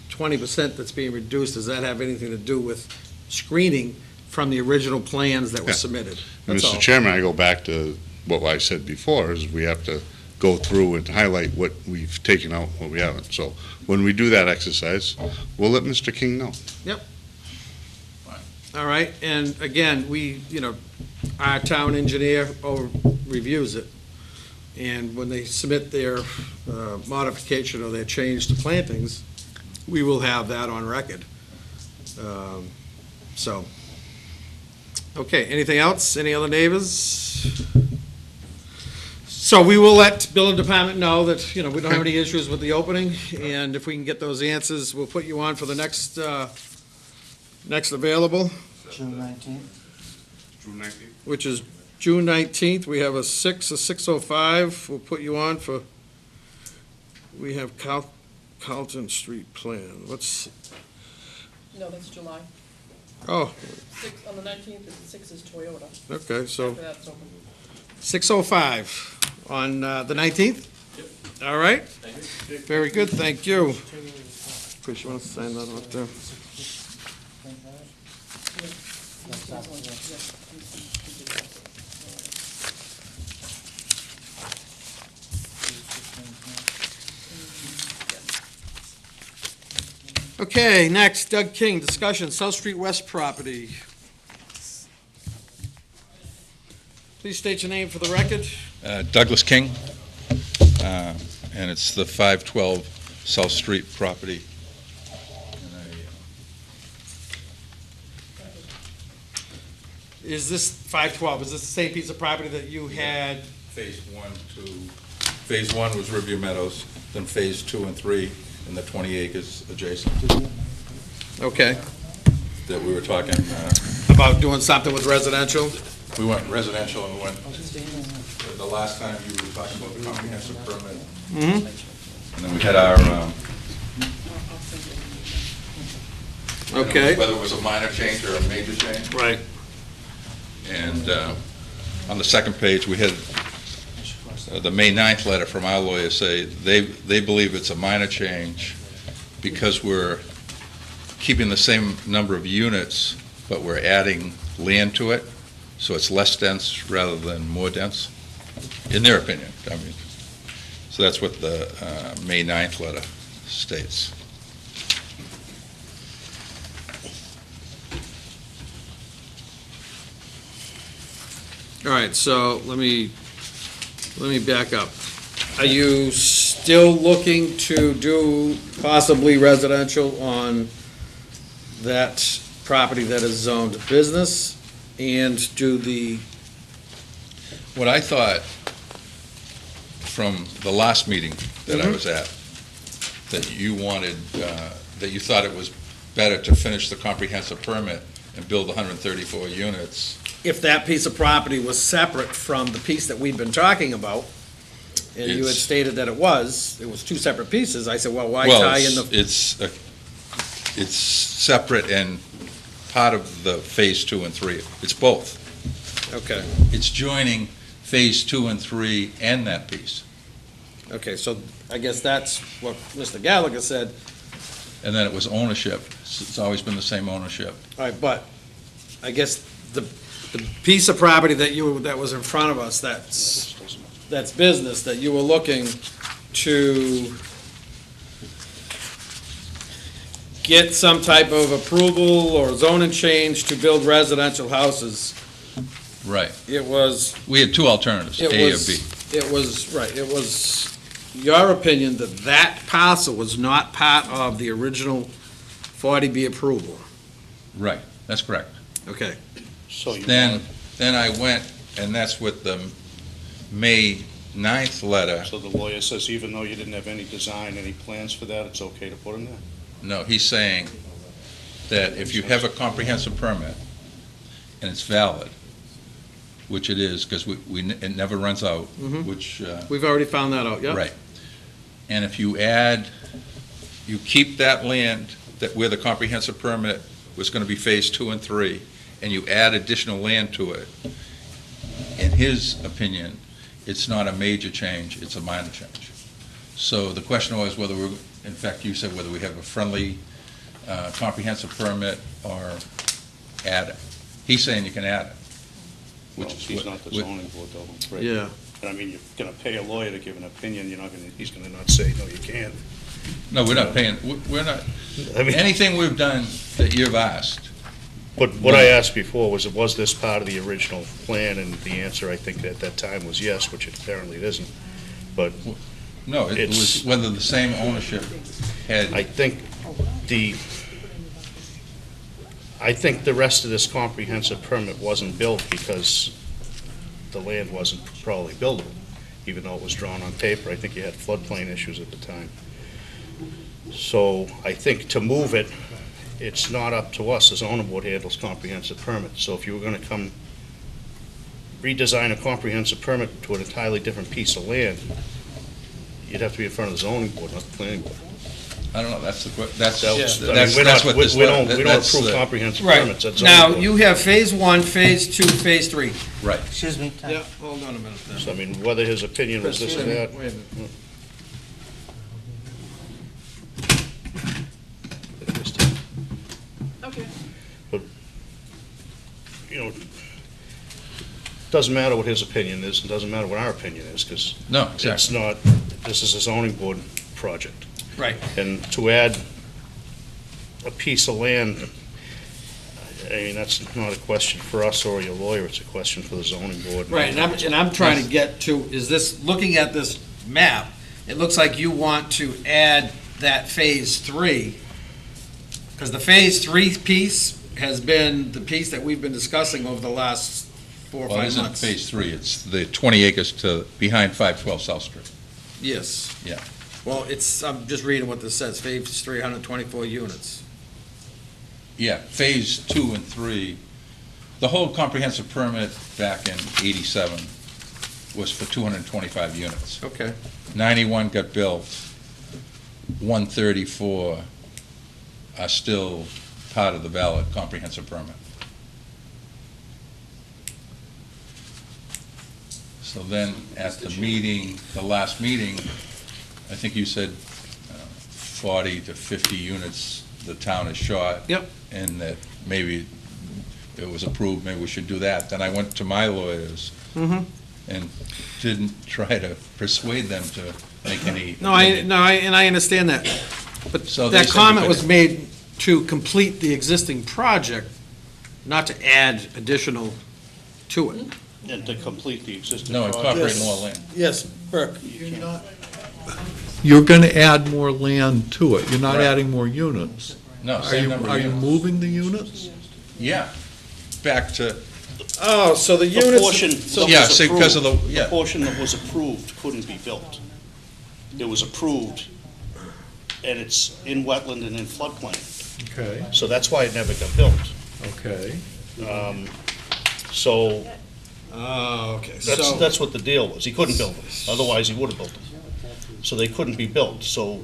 20% that's being reduced, does that have anything to do with screening from the original plans that were Yeah. submitted? That's all. Mr. Chairman, I go back to what I said before, is we have to go through and highlight what we've taken out, what we haven't. So when we do that exercise, we'll let Mr. King know. All right, and again, our town engineer reviews it, and when they submit their modification or their change to plantings, we will have that on record. So, okay, anything else? Any other neighbors? So we will let building department know that, we don't have any issues with the opening, and if we can get those answers, we'll put you on for the next available, June 19th. June 19th? which is June 19th. We have a 6:05. We'll put you on for, we have Carlton Street plan. No, that's July. Oh, On the 19th, the 6th is Toyota. okay, so After that's open. 6:05 on the 19th? Yep. All right. Very good, thank you. Chris, you want to sign that off there? Okay, next, Doug King, discussion, South Street West property. Please state your name for the record. Douglas King, and it's the 512 South Street property. Is this 512, is this the same piece of property that you had? Phase 1 was Riverview Meadows, then Phase 2 and 3, and the 20 acres adjacent Okay. that we were talking. About doing something with residential? We went residential and we went, the last time you were talking about the comprehensive permit. Mm-hmm. And then we had our, Okay. whether it was a minor change or a major change. Right. And on the second page, we had the May 9th letter from our lawyer say they believe it's a minor change because we're keeping the same number of units, but we're adding land to it, so it's less dense rather than more dense, in their opinion. I mean, so that's what the May 9th letter states. All right, so let me back up. Are you still looking to do possibly residential on that property that is zoned business and do the? What I thought from the last meeting that I was at, that you wanted, that you thought it was better to finish the comprehensive permit and build 134 units. If that piece of property was separate from the piece that we've been talking about, and you had It's- stated that it was two separate pieces, I said, well, why tie in the? It's separate and part of the Phase 2 and 3. It's both. Okay, It's joining Phase 2 and 3 and that piece. okay, so I guess that's what Mr. Gallagher said. And then it was ownership. It's always been the same ownership. All right, but I guess the piece of property that was in front of us, that's business, that you were looking to get some type of approval or zoning change to build residential houses. Right. It was. We had two alternatives, A or B. It was your opinion that that parcel was not part of the original 40B approval. Right, that's correct. Okay. So you Then I went, and that's what the May 9th letter, So the lawyer says even though you didn't have any design, any plans for that, it's okay to put in there? no, he's saying that if you have a comprehensive permit and it's valid, which it is, because it never runs out, Mhm. which. We've already found that out, yeah? Right. And if you keep that land where the comprehensive permit was going to be Phase 2 and 3, and you add additional land to it, in his opinion, it's not a major change, it's a minor change. So the question was whether in fact, you said whether we have a friendly comprehensive permit or add it. He's saying you can add it. Well, he's not the zoning board though, right? Yeah. And I mean, you're gonna pay a lawyer to give an opinion, he's gonna not say, no, you can't. No, we're not paying, we're not, I mean, anything we've done that you've asked. but what I asked before was this part of the original plan? And the answer, I think, at that time was yes, which it apparently isn't. But No, it was whether the same ownership had. I think the rest of this comprehensive permit wasn't built because the land wasn't probably buildable, even though it was drawn on paper. I think you had floodplain issues at the time. So I think to move it, it's not up to us. The zoning board handles comprehensive permits. So if you were gonna come redesign a comprehensive permit to an entirely different piece of land, you'd have to be in front of the zoning board, not the planning board. I don't know, that's We what don't this. approve comprehensive Right. permits. That's zoning Now, board. you have Phase 1, Phase 2, Phase 3. Right. Excuse me, Tom. Yeah, hold on a minute then. So, I mean, whether his opinion was this or that. Wait a minute. Okay. You know, doesn't matter what his opinion is, it doesn't matter what our opinion is, because No, it's exactly. not, this is a zoning board project. Right. And to add a piece of land, I mean, that's not a question for us or your lawyer, it's a question for the zoning board. Right, and I'm trying to get to, is this, looking at this map, it looks like you want to add that Phase 3, because the Phase 3 piece has been the piece that we've been discussing over the last 4 or Well, it 5 isn't months. Phase 3, it's the 20 acres to, behind 512 South Street. Yes. Yeah. Well, it's, I'm just reading what this says, Phase 324 units. Yeah, Phase 2 and 3, the whole comprehensive permit back in 87 was for 225 units. Okay. 91 got built, 134 are still part of the valid comprehensive permit. So then, at the meeting, the last meeting, I think you said 40 to 50 units the town is short. Yep. And that maybe it was approved, maybe we should do that. Then I went to my lawyers Mm-hmm. and didn't try to persuade them to make any. And I understand that. But So they that said comment we was could- made to complete the existing project, not to add additional to it. And to complete the existing No, project. incorporate more land. Yes, Burke. You're gonna add more land to it, you're not Right. adding more units. No, Are same you, number of are you units. moving the units? Yeah, back to, Oh, so the The units. portion so- that yeah, was see, because of approved, the, yeah. the portion that was approved couldn't be built. It was approved, and it's in wetland and in floodplain, Okay, so that's why it never got built. okay. So Oh, okay. So, that's what the deal was. He couldn't build them, otherwise he would have built them. So they couldn't be built, so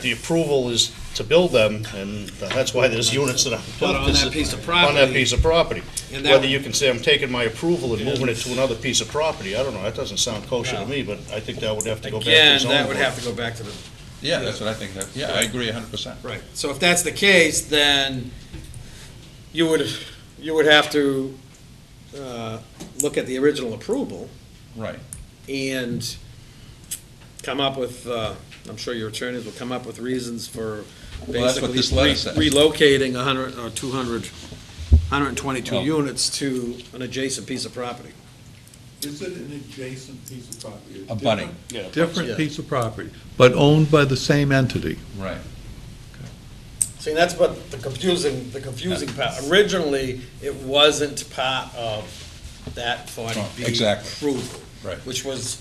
the approval is to build them, and that's why there's units that are But built. on that piece of property. On that piece of property. And that- Whether you can say, I'm taking my approval and moving it to another piece of property, I don't know, that doesn't sound kosher to No. me, but I think that would have to go back to the Again, zoning that would board. have to go back to the. Yeah, that's what I think, yeah, I agree 100%. Right. So if that's the case, then you would have to look at the original approval Right. and come up with, I'm sure your attorneys will come up with reasons for Well, that's what basically this letter says. relocating 100 or 200, 122 Well- units to an adjacent piece of property. Is it an adjacent piece of property? A budding, Yeah. Different Yeah. piece of property, but owned by the same entity. right. See, that's what the confusing part. Originally, it wasn't part of that 40B Exactly. approval. Right. Which was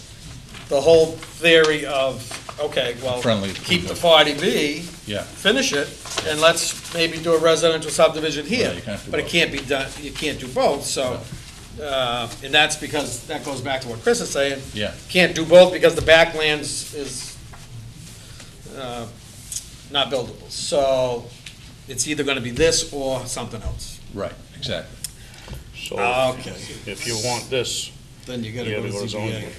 the whole theory of, okay, well, Friendly keep the approval. 40B, Yeah. finish it, and let's maybe do a residential subdivision here. Well, you can't do But it both. can't be done, you can't do both, so, and that's because, that goes back to what Chris is saying. Yeah. Can't do both because the backlands is not buildable. So it's either gonna be this or something else. Right, exactly. So Okay. if you want this, Then you gotta You go gotta to go to zoning ZBA. board.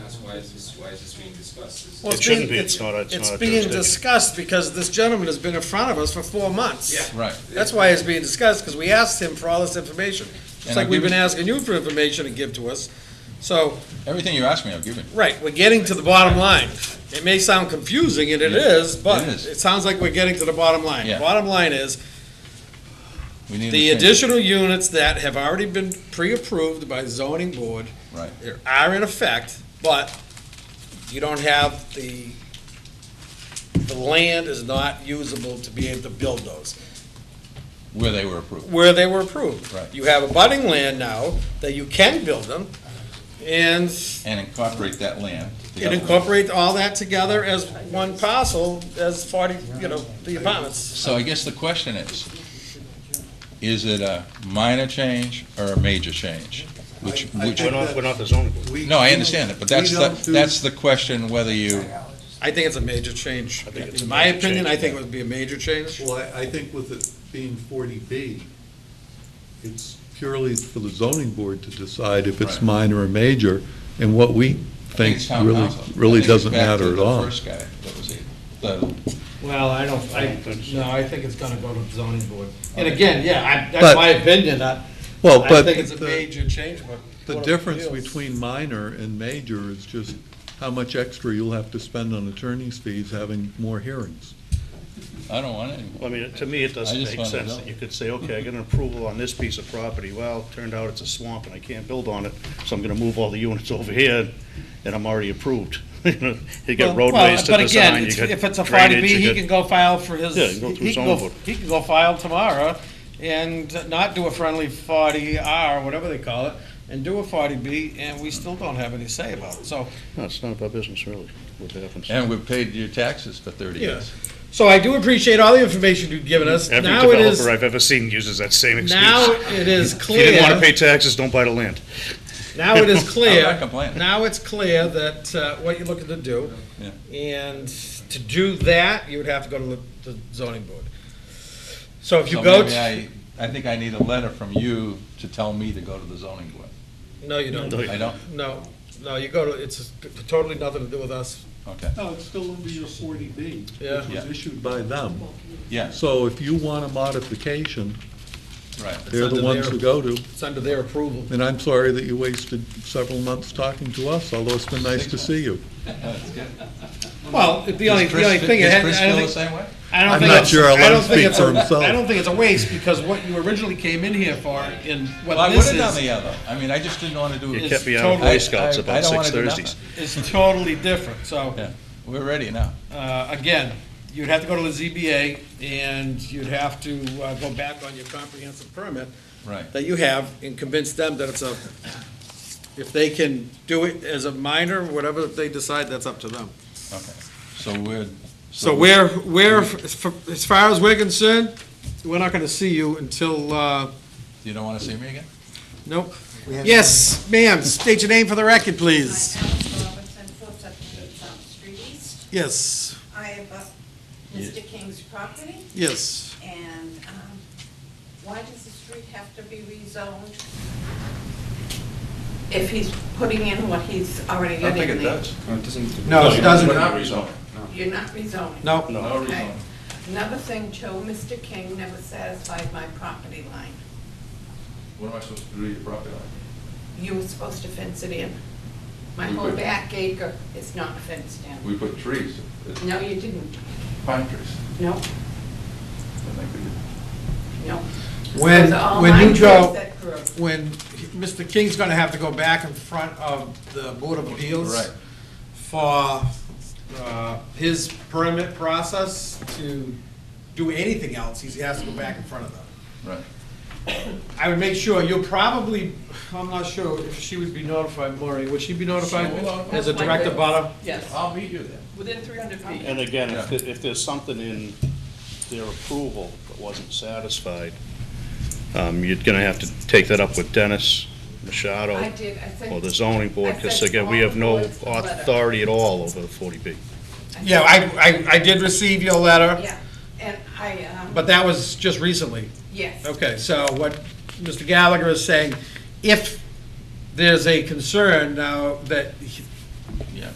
That's why is this being discussed? Well, It it's shouldn't being- be. It's not a It's being jurisdiction. discussed because this gentleman has been in front of us for 4 months. Yeah. Right. That's why it's being discussed, because we asked him for all this information. Just And like I've we've been given- asking you for information to give to us. So, Everything you asked me, I've given you. right, we're getting to the bottom line. It may sound confusing, and it Yeah, is, but it is. it sounds like we're getting to the bottom line. Yeah. Bottom line is, We need to the change it. additional units that have already been pre-approved by the zoning board Right. are in effect, but you don't have the land is not usable to be able to build those, Where they were approved. where they were approved. Right. You have abutting land now that you can build them, and And incorporate that land. the other one. incorporate all that together as one parcel, as 40, the apartments. So I guess the question is it a minor change or a major change? Which, We're not the zoning board. no, I understand that, but that's We the, don't do- that's the question, whether you, I think it's a major change. I think it's a In my major opinion, I change, think it yeah. would be a major change. Well, I think with it being 40B, it's purely for the zoning board to decide if it's Right. minor or major, and what we I think think it's town really, council. I really think it's doesn't back to matter at the all. first guy that was here, the Well, I don't think it's gonna go to the zoning board. And again, But- that's my opinion, Well, I but think it's a major change, but. the Board of difference Appeals- between minor and major is just how much extra you'll have to spend on attorney's fees having more hearings. I don't want any. I mean, to me, it doesn't I just make wanna sense know. that you could say, okay, I got an approval on this piece of property. Well, it turned out it's a swamp and I can't build on it, so I'm gonna move all the units over here, and I'm already approved. You got roadways to But again, design, you got if it's a drainage, 40B, you he got- can go file for his, Yeah, he can go through he zoning can board. he can go file tomorrow and not do a friendly 40R, whatever they call it, and do a 40B, and we still don't have any say about it, so. No, it's none of our business, really, what happens. And we've paid your taxes for 30 years. So I do appreciate all the information you've given us. Every Now it is, developer I've ever seen uses that same excuse. now it is If you didn't wanna pay clear, taxes, don't buy the land. now it is I'm clear, not complaining. now it's clear that, what you're looking to do. And to do that, you would have to go to the zoning board. So if you So go, maybe I think I need a letter from you to tell me to go to the zoning board. no, you don't. No, I don't? No, you go to, it's totally nothing to do with us. Okay. No, it's still under your 40B, Yeah. which was issued by them. Yeah, So if you want a modification, right. they're the ones to go to. It's under their approval. And I'm sorry that you wasted several months talking to us, although it's been nice to see you. That's good. Well, the only thing, Is I Chris feel the don't same way? I'm think not it's, sure I'll I let don't him think speak it's for a, himself. I don't think it's a waste, because what you originally came in here for, and Well, I what would this have done is, the other. I mean, I just didn't want to do You it. kept me out of totally- Boy Scouts I about don't wanna 6 do Thursdays. is totally different, so. Yeah, we're ready now. Again, you'd have to go to the ZBA, and you'd have to go back on your comprehensive permit Right. that you have, and convince them that it's a, if they can do it as a minor, whatever they decide, that's up to them. Okay. So we're. So we're, as far as we're concerned, we're not gonna see you until, You don't want to see me again? nope. Yes, ma'am, state your name for the record, please. Alice Robinson, 478 South Street East. Yes, I have Mr. King's property, yes. and why does the street have to be rezoned? If he's putting in what he's already I don't got think in it there. does. No, it doesn't. No, it doesn't. We're not rezoning. You're not rezoning? No. No. Okay. Another thing, too, Mr. King never satisfied my property line. What am I supposed to do to your property line? You were supposed to fence it in. My We whole put- back acre is not fenced in. We put trees, No, you didn't. pine trees. No, I think we did. no. When, Those are all when my you trees go, that grew. when Mr. King's gonna have to go back in front of the Board of Appeals Right. for his permit process to do anything else, he has to go back in front of them. Right. I would make sure, you'll probably, I'm not sure if she would be notified, Maureen, would she be notified She will notify. as a direct abutter? Yes, I'll meet you there. within 300 feet. And again, if there's something in their approval that wasn't satisfied, you're gonna have to take that up with Dennis Machado I did, I sent. or the zoning board, I because sent again, we all have no boards a letter. authority at all over the 40B. Yeah, I did receive your letter, Yeah, and I, but that was just recently. yes. Okay, so what Mr. Gallagher is saying, if there's a concern now that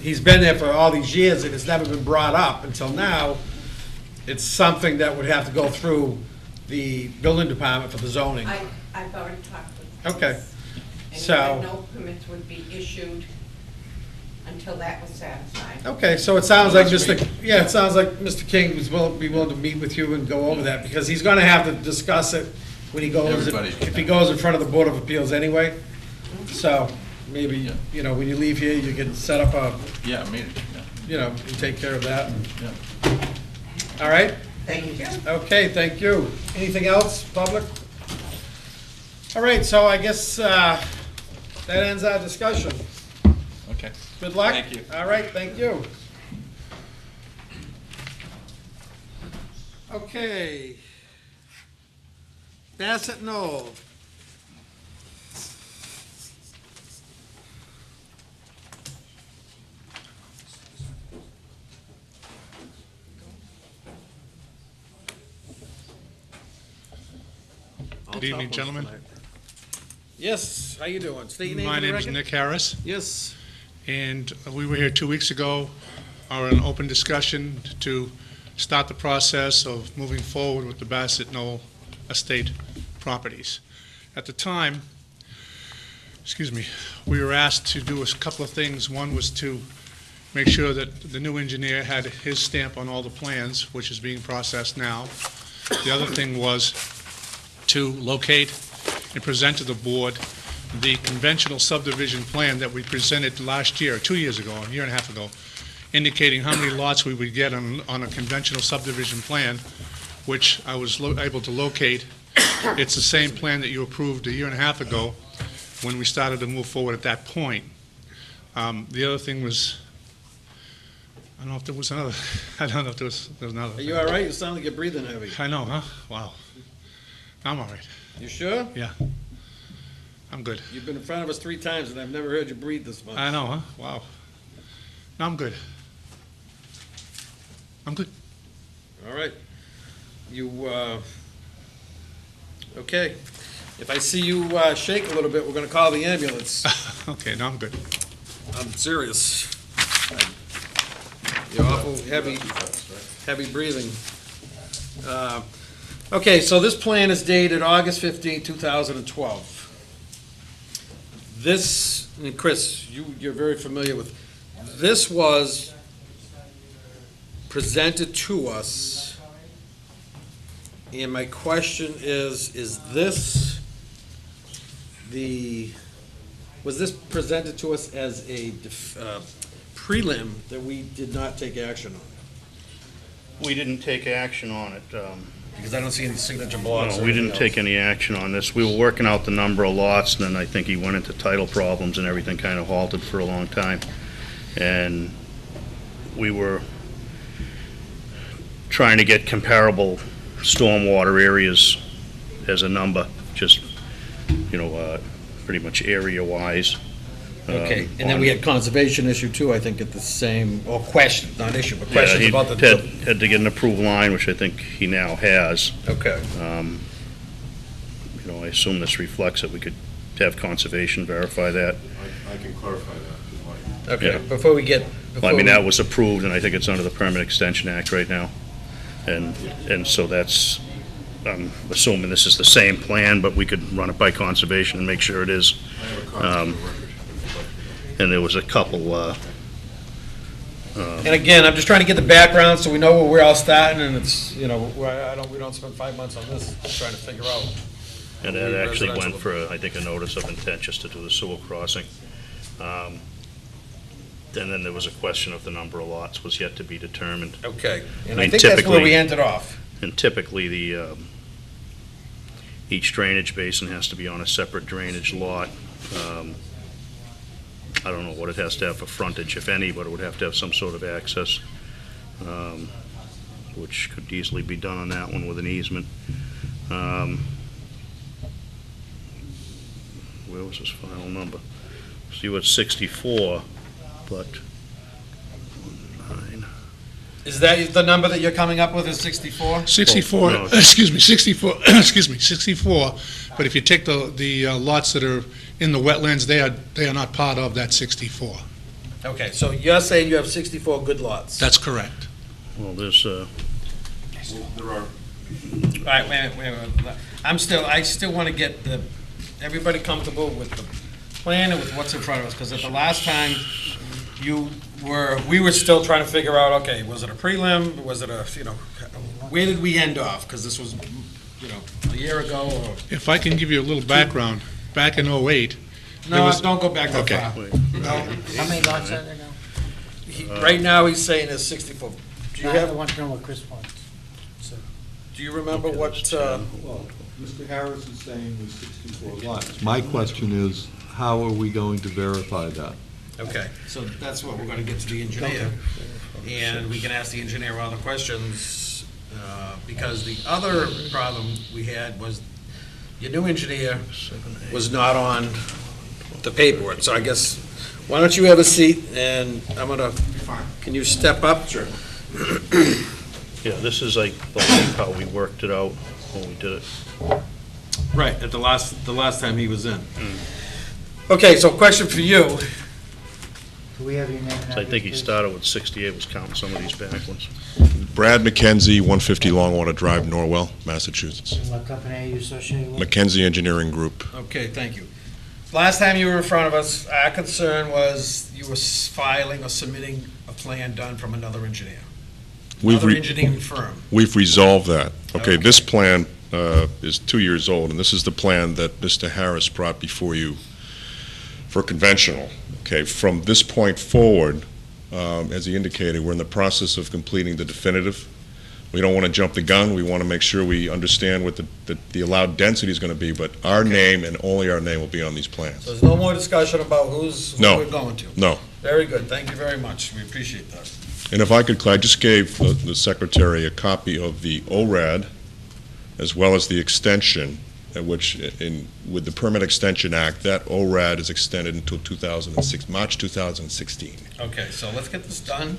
he's been there for all these years and it's never been brought up until now, it's something that would have to go through the building department for the zoning. I've already talked with. Okay. Dennis, And he So- said no permits would be issued until that was satisfied. Okay, so it sounds like it sounds like Mr. King was be willing to meet with you and go over that, because he's gonna have to discuss it when he goes, Everybody's if he goes in front of the Board of Appeals anyway. So, maybe, when you leave here, you can set up a, Yeah, meeting, yeah. and take care of that. Yeah. All right? Thank you. Okay, thank you. Anything else, public? All right, so I guess that ends our discussion. Okay. Good luck. Thank you. All right, thank you. Okay. Bassett Knoll. Good evening, gentlemen. Yes, how you doing? State your name My for the name is record. Nick Harris, Yes, and we were here 2 weeks ago, on an open discussion to start the process of moving forward with the Bassett Knoll Estate properties. At the time, we were asked to do a couple of things. One was to make sure that the new engineer had his stamp on all the plans, which is being processed now. The other thing was to locate and present to the board the conventional subdivision plan that we presented last year, 2 years ago, a year and a half ago, indicating how many lots we would get on a conventional subdivision plan, which I was able to locate. It's the same plan that you approved a year and a half ago when we started to move forward at that point. The other thing was, I don't know if there was another, I don't know if there was another. Are you all right? You sound like you're breathing heavy. I know, huh? Wow. I'm all right. You sure? Yeah. I'm good. You've been in front of us 3 times, and I've never heard you breathe this much. I know, huh? Wow. No, I'm good. I'm good. All right. You, okay. If I see you shake a little bit, we're gonna call the ambulance. Okay, no, I'm good. I'm serious. You're awful heavy breathing. Okay, so this plan is dated August 15, 2012. This, and Chris, you're very familiar with, this was presented to us, and my question is this was this presented to us as a prelim that we did not take action on? We didn't take action on it. Because I don't see any signature blocks. No, we didn't take any action on this. We were working out the number of lots, and then I think he went into title problems and everything kind of halted for a long time. And we were trying to get comparable stormwater areas as a number, just, pretty much area-wise. Okay, and then we had conservation issue too, I think, at the same, or question, not issue, but questions Yeah, about he the. had to get an approved line, which I think he now has. Okay. I assume this reflects it. We could have conservation verify that. I can clarify that if you'd like. Okay, before we get. That was approved, and I think it's under the Permit Extension Act right now. And so that's, I'm assuming this is the same plan, but we could run it by conservation and make sure it is. I have a copy of the record. And there was a couple, And again, I'm just trying to get the background so we know where we're all starting, and it's, we don't spend 5 months on this trying to figure out. and that actually went for, I think, a notice of intent just to do the sewer crossing. And then there was a question of the number of lots was yet to be determined. Okay, and I I mean, think that's where typically- we ended off. And typically, each drainage basin has to be on a separate drainage lot. I don't know what it has to have for frontage, if any, but it would have to have some sort of access, which could easily be done on that one with an easement. Where was his final number? So you were at 64, but 9. Is that the number that you're coming up with, is 64? 64, no. 64, 64, but if you take the lots that are in the wetlands, they are not part of that 64. Okay, so you're saying you have 64 good lots? That's correct. Well, there's, There are, All right, wait. I still want to get everybody comfortable with the plan and with what's in front of us, because at the last time, we were still trying to figure out, okay, was it a prelim, was it where did we end off? Because this was, a year ago, or... If I can give you a little background, back in '08, No, don't go back that Okay. far. How many lots are there now? Right now, he's saying there's 64. Do you I want to know what Chris wants. Do you remember what, Well, Mr. Harris is saying there's 64 lots. My question is, how are we going to verify that? okay, so that's what we're gonna get to the engineer. And we can ask the engineer all the questions, because the other problem we had was your new engineer was not on the paperwork. So I guess, why don't you have a seat, and I'm gonna, can you step up? Sure. yeah, this is like how we worked it out when we did it. Right, at the last time he was in. Okay, so question for you. Could we have your name and So I address, think he please? started with 68, was counting some of these back ones. Brad McKenzie, 150 Longwater Drive, Norwell, Massachusetts. And what company are you associated with? McKenzie Engineering Group. Okay, thank you. Last time you were in front of us, our concern was you were filing or submitting a plan done from another engineer. Another engineering firm. We've resolved that. Okay, Okay. this plan is 2 years old, and this is the plan that Mr. Harris brought before you for conventional. Okay, from this point forward, as he indicated, we're in the process of completing the definitive. We don't want to jump the gun. We want to make sure we understand what the allowed density is going to be, but our name and only our name will be on these plans. So there's no more discussion about who No. we're going to? No. Very good, thank you very much, we appreciate that. And if I could, I just gave the secretary a copy of the ORAD as well as the extension, which with the Permit Extension Act, that ORAD is extended until March 2016. Okay, so let's get this done.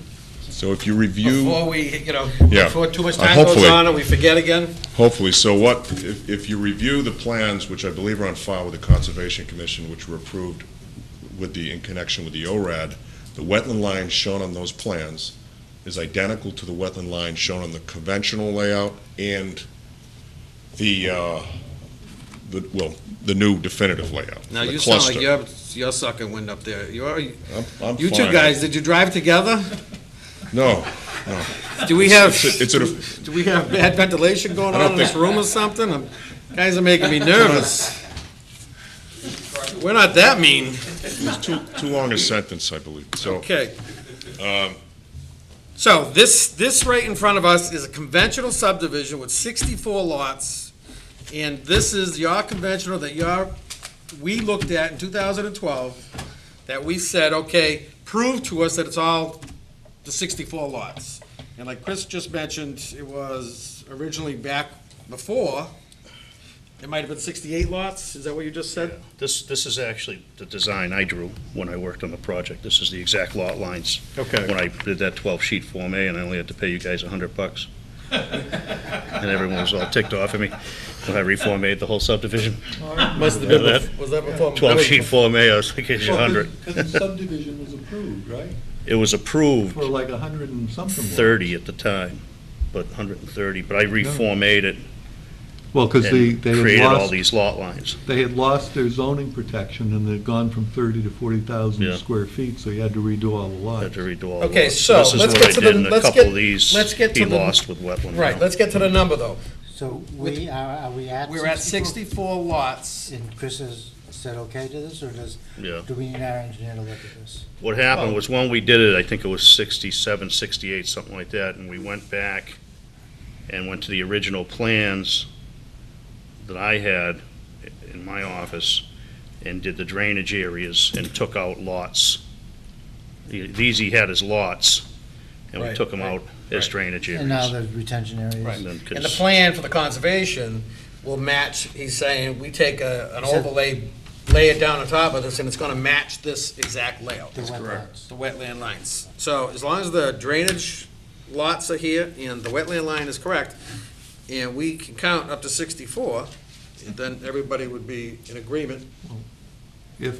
So if you review. Before we, Yeah. before too much time goes Hopefully. on and we forget again. Hopefully. So if you review the plans, which I believe are on file with the Conservation Commission, which were approved in connection with the ORAD, the wetland line shown on those plans is identical to the wetland line shown on the conventional layout and the new definitive layout. Now, the you sound cluster. like you're sucking wind up there. I'm You two fine. guys, did you drive together? No. Do we have, It's do we have bad ventilation going on in this room or something? Guys are making me nervous. We're not that mean. It's too long a sentence, I believe. So, Okay. So this right in front of us is a conventional subdivision with 64 lots, and this is your conventional that we looked at in 2012, that we said, okay, prove to us that it's all the 64 lots. And like Chris just mentioned, it was originally back before, it might have been 68 lots, is that what you just said? This is actually the design I drew when I worked on the project. This is the exact lot lines. Okay. When I did that 12-sheet Form A, and I only had to pay you guys $100. And everyone was all ticked off at me when I Reform A'd the whole subdivision. Must have been, Remember that? was that before? 12-sheet Form A, I was like, here's your 100. Because the subdivision was approved, right? It was approved For like 100 and something. 30 at the time, but 130, but I Reform A'd it Well, because and they had created all lost, these lot lines. they had lost their zoning protection and they'd gone from 30 to 40,000 Yeah. square feet, so you had to redo all the lots. Had to redo all the Okay, lots. so This is let's what get I to did, the- and a let's couple get- of these, let's get he to the- lost with wetland. Right, now. let's get to the number, though. So are we at? We're at 64 lots. And Chris has said okay to this, or Yeah. do we need our engineer to look at this? What happened was when we did it, I think it was 67, 68, something like that, and we went back and went to the original plans that I had in my office and did the drainage areas and took out lots. These he had as lots, and we Right, took them out as right. drainage areas. And now the retention areas? Right. And then And the 'cause- plan for the conservation will match, he's saying, we take an He said- overlay, lay it down on top of this, and it's gonna match this exact layout. The wetlands. The wetland lines. So as long as the drainage lots are here and the wetland line is correct, and we can count up to 64, then everybody would be in agreement. If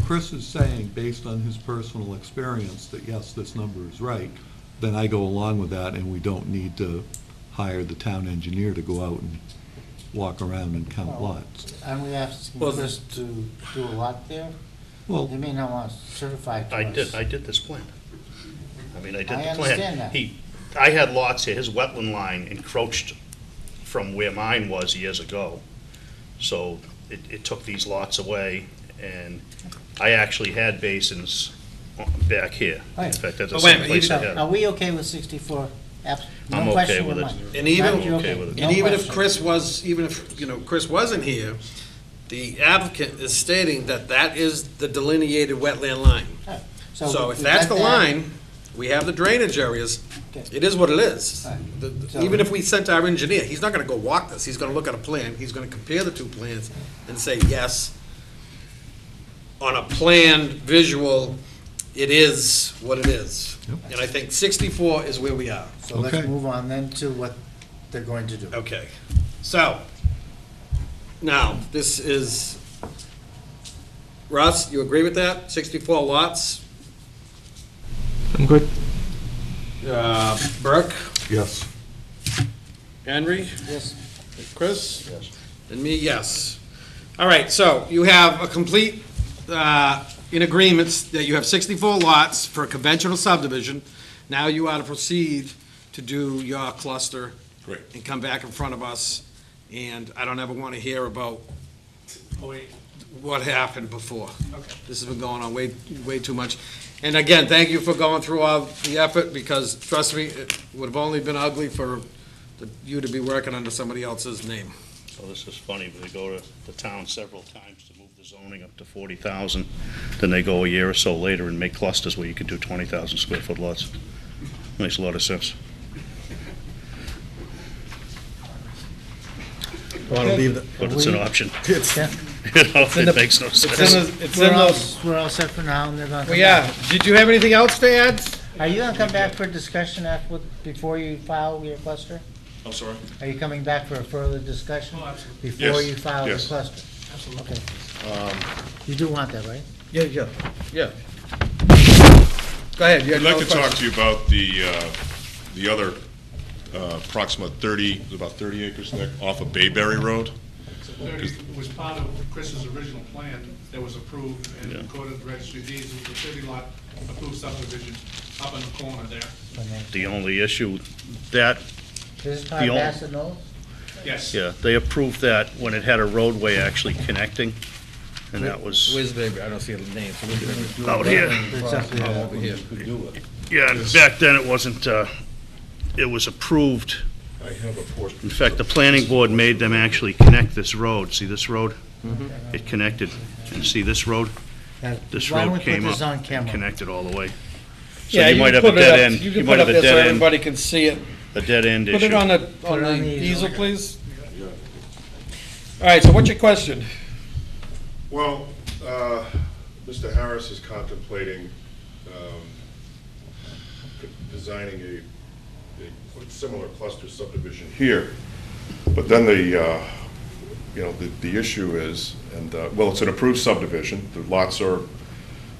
Chris is saying, based on his personal experience, that yes, this number is right, then I go along with that, and we don't need to hire the town engineer to go out and walk around and count lots. Aren't we asking Well, Chris to do a lot there? Well, They may not want certified to us. I did this plan. I mean, I did I the plan. understand that. I had lots here, his wetland line encroached from where mine was years ago. So it took these lots away, and I actually had basins back here. In Right. fact, that's the But wait a same minute, place I So had. are we okay with 64? No I'm okay question with in it. mind. And even, Right, you're okay with it. No and even if question. Chris wasn't here, the applicant is stating that that is the delineated wetland line. So if we've that's got the that. line, we have the drainage areas, Okay. it is what it is. Right. The- So- Even if we sent our engineer, he's not gonna go walk this, he's gonna look at a plan, he's gonna compare the two plans and say, yes, on a planned visual, it is what it is. And I think 64 is where we are. So let's Okay. move on then to what they're going to do. Okay, so, now, this is, Russ, you agree with that? 64 lots? I'm good. Burke? Yes. Henry? Yes. Chris? Yes. And me, yes. All right, so you have a complete, in agreements that you have 64 lots for a conventional subdivision. Now you ought to proceed to do your cluster. Great. And come back in front of us, and I don't ever want to hear about what happened before. Okay. This has been going on way too much. And again, thank you for going through all the effort, because trust me, it would have only been ugly for you to be working under somebody else's name. So this is funny, but they go to the town several times to move the zoning up to 40,000. Then they go a year or so later and make clusters where you can do 20,000 square foot lots. Makes a lot of sense. Want to leave the. But it's an option. It's, Yeah. You know, in the- it makes no it's in sense. the- it's in those. We're all set for now, and they're gonna come Well, yeah, back. did you have anything else to add? Are you gonna come back for discussion before you file your cluster? I'm sorry? Are you coming back for a further discussion? Oh, absolutely. Before Yes, you file the yes. cluster? Absolutely. Okay. You do want that, right? Yeah. Go ahead. You had I'd like another to talk question. to you about the other approximate 30, about 30 acres, Nick, off of Bayberry Road. It was part of Chris's original plan that was approved and recorded at the registry of deeds. It was a 30-lot approved subdivision up in the corner there. The only issue, that, This is part The of only- Bassett Knolls? Yes. yeah, they approved that when it had a roadway actually connecting, and that was Where's baby? I don't see the name. out here. It's up to Over here. Yeah, and back then it wasn't, it was approved. I have a portion. In fact, the planning board made them actually connect this road. See this road? It connected. And see this road? This Why don't we road put came this up on and camera? connected all the way. So Yeah, you might have a put it dead up- end. You You can might put have up a there so dead end, everybody can see it. a dead end Put it issue. on the Put it on the easel, easel. please. All right, so what's your question? Well, Mr. Harris is contemplating designing a similar cluster subdivision here, but then the issue is, well, it's an approved subdivision, the lots are,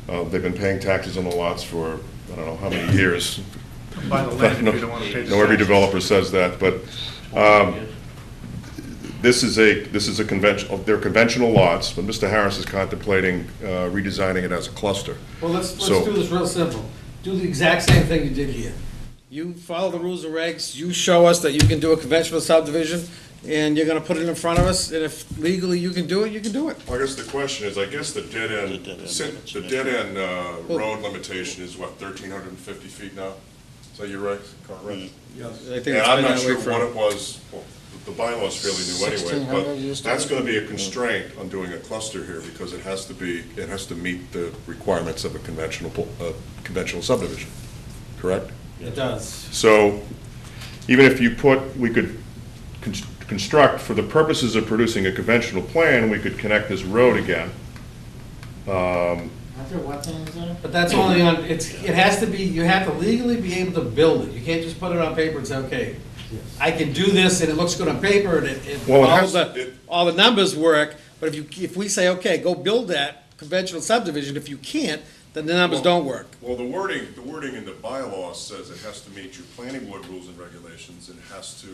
they've been paying taxes on the lots for, I don't know how many years. Buy the land if you don't want to pay the No, every taxes. developer says that, but this is a conventional, they're conventional lots, but Mr. Harris is contemplating redesigning it as a cluster. Well, let's So- do this real simple. Do the exact same thing you did here. You follow the rules and regs, you show us that you can do a conventional subdivision, and you're gonna put it in front of us, and if legally you can do it, you can do it. Well, I guess the question is, I guess the dead end road limitation is what, 1,350 feet now? Is that your right, correct? I think And it's I'm been not that sure way for- what it was, well, the bylaw's fairly new anyway, 1600 used but to that's be. gonna be a constraint on doing a cluster here, because it has to meet the requirements of a conventional subdivision, correct? It does. So, even if we could construct, for the purposes of producing a conventional plan, we could connect this road again. After what things there? But that's only on, it has to be, you have to legally be able to build it. You can't just put it on paper and say, okay, I can do this, and it looks good on paper, and Well, it all has- all the numbers work, but if we say, okay, go build that conventional subdivision, if you can't, then the numbers don't work. Well, the wording in the bylaw says it has to meet your planning board rules and regulations, and it has to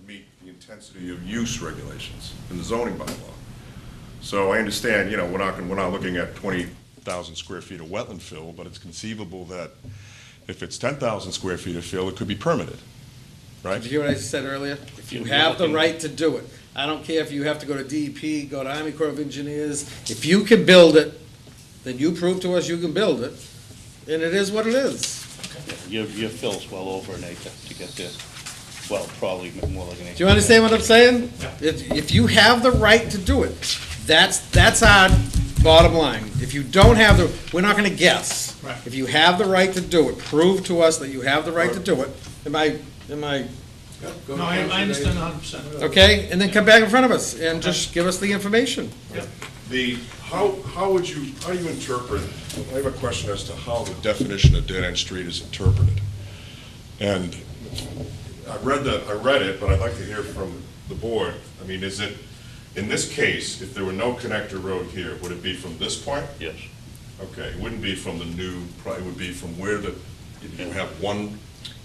meet the intensity of use regulations in the zoning bylaw. So I understand, we're not looking at 20,000 square feet of wetland fill, but it's conceivable that if it's 10,000 square feet of fill, it could be permitted, right? Did you hear what I said earlier? If you have the right to do it, I don't care if you have to go to DEP, go to Army Corps of Engineers, if you can build it, then you prove to us you can build it, and it is what it is. Your fill's well over an acre to get there. Well, probably more like an acre. Do you understand what I'm saying? If you have the right to do it, that's our bottom line. If you don't have we're not gonna guess. Right. If you have the right to do it, prove to us that you have the right to do it. Am I? No, I understand 100%. Okay, and then come back in front of us and just give us the information. How do you interpret, I have a question as to how the definition of dead-end street is interpreted. And I read it, but I'd like to hear from the board. I mean, is it, in this case, if there were no connector road here, would it be from this point? Yes. Okay, it wouldn't be from the new, probably would be from where the You have one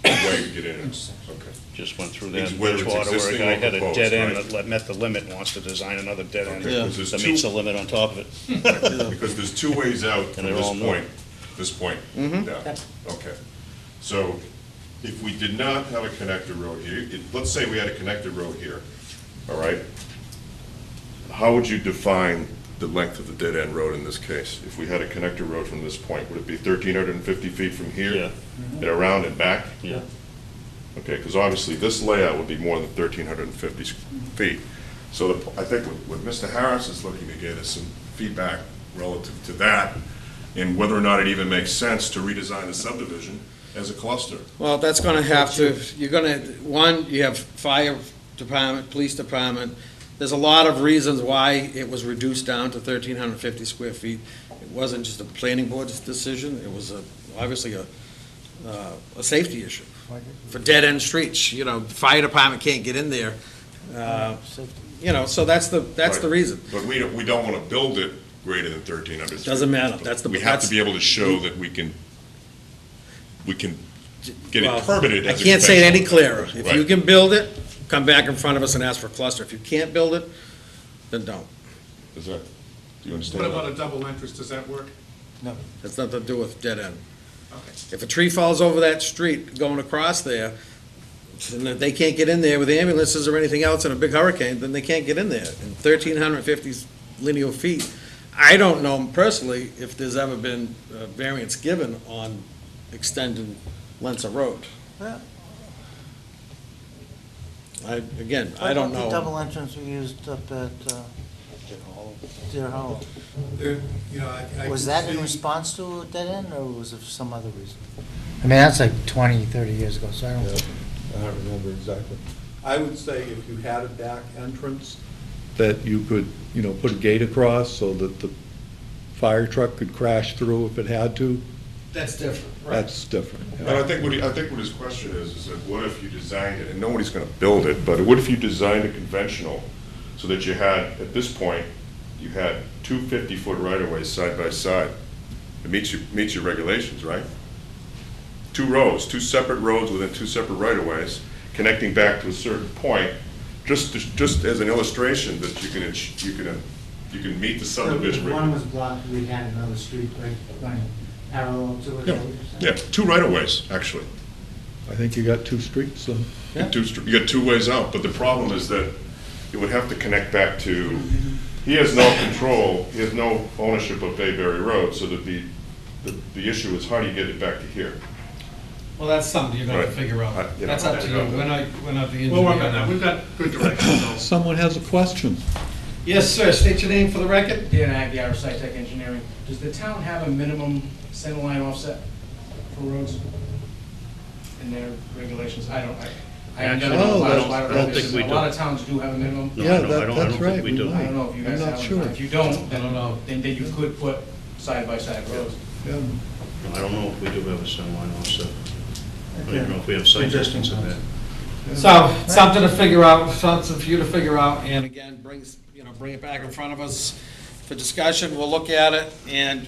way to get in. Okay. Just went through that Whether it's Bridgewater where a existing guy or had a proposed, dead end right? that met the limit and wants to design another dead end Okay, 'cause there's that two- meets the limit on top of it. Because there's two ways out from they're this all new. point, down. Okay. So if we did not have a connector road here, let's say we had a connector road here, all right? How would you define the length of the dead-end road in this case? If we had a connector road from this point, would it be 1,350 feet from here? Yeah. And around and back? Yeah. Okay, because obviously this layout would be more than 1,350 feet. So I think what Mr. Harris is looking to get is some feedback relative to that, and whether or not it even makes sense to redesign the subdivision as a cluster. Well, that's gonna have to, you're gonna, one, you have fire department, police department. There's a lot of reasons why it was reduced down to 1,350 square feet. It wasn't just a planning board's decision, it was obviously a safety issue. For dead-end streets, the fire department can't get in there. So that's the Right. reason. But we don't want to build it greater than 1,300. Doesn't matter. We have to be able to show that we can get it permitted I as a can't say it any conventional clearer. subdivision. If you Right. can build it, come back in front of us and ask for a cluster. If you can't build it, then don't. Is that, do you understand? What about that? a double entrance, does that work? That's nothing to do with dead end. Okay. If a tree falls over that street going across there, and if they can't get in there with ambulances or anything else in a big hurricane, then they can't get in there. And 1,350 linear feet, I don't know personally if there's ever been a variance given on extending lengths of road. Yeah. I don't What about know. the double entrance we used up at Deer Hollow? Was that in response to a dead end, or was it for some other reason? I mean, that's like 20, 30 years ago, so I don't. I don't remember exactly. I would say if you had a back entrance, that you could, put a gate across so that the fire truck could crash through if it had to. That's different, That's different. yeah. And I think what his question is that what if you designed it, and nobody's gonna build it, but what if you designed it conventional, so that you had, at this point, you had two 50-foot right-of-ways side by side? It meets your regulations, right? Two roads, two separate roads within two separate right-of-ways, connecting back to a certain point, just as an illustration that you can meet the subdivision. If one was blocked, we had another street running parallel to it. Yeah, two right-of-ways, actually. I think you got two streets, then. You got two ways out, but the problem is that it would have to connect back to, he has no control, he has no ownership of Bayberry Road, so that the issue is how do you get it back to here? Well, that's something you're gonna Right. figure out. You know, That's up to you. We're not the engineer. We'll work on that, we've got good direction, so. Someone has a question. Yes, sir. State your name for the record. Dan Aguirre, SciTech Engineering. Does the town have a minimum center line offset for roads in their regulations? I haven't done it in a Oh, while, I don't think we A do. lot of towns do have a minimum. No, Yeah, I don't that's think right, we we do. I don't know if you guys I'm have not one. sure. If you don't, I don't know. then you could put side-by-side roads. Yeah. No, I don't know if we do have a center line offset. I don't even know if we have site distance of that. So, something to figure out, something for you to figure out, and again, bring it back in front of us for discussion. We'll look at it, and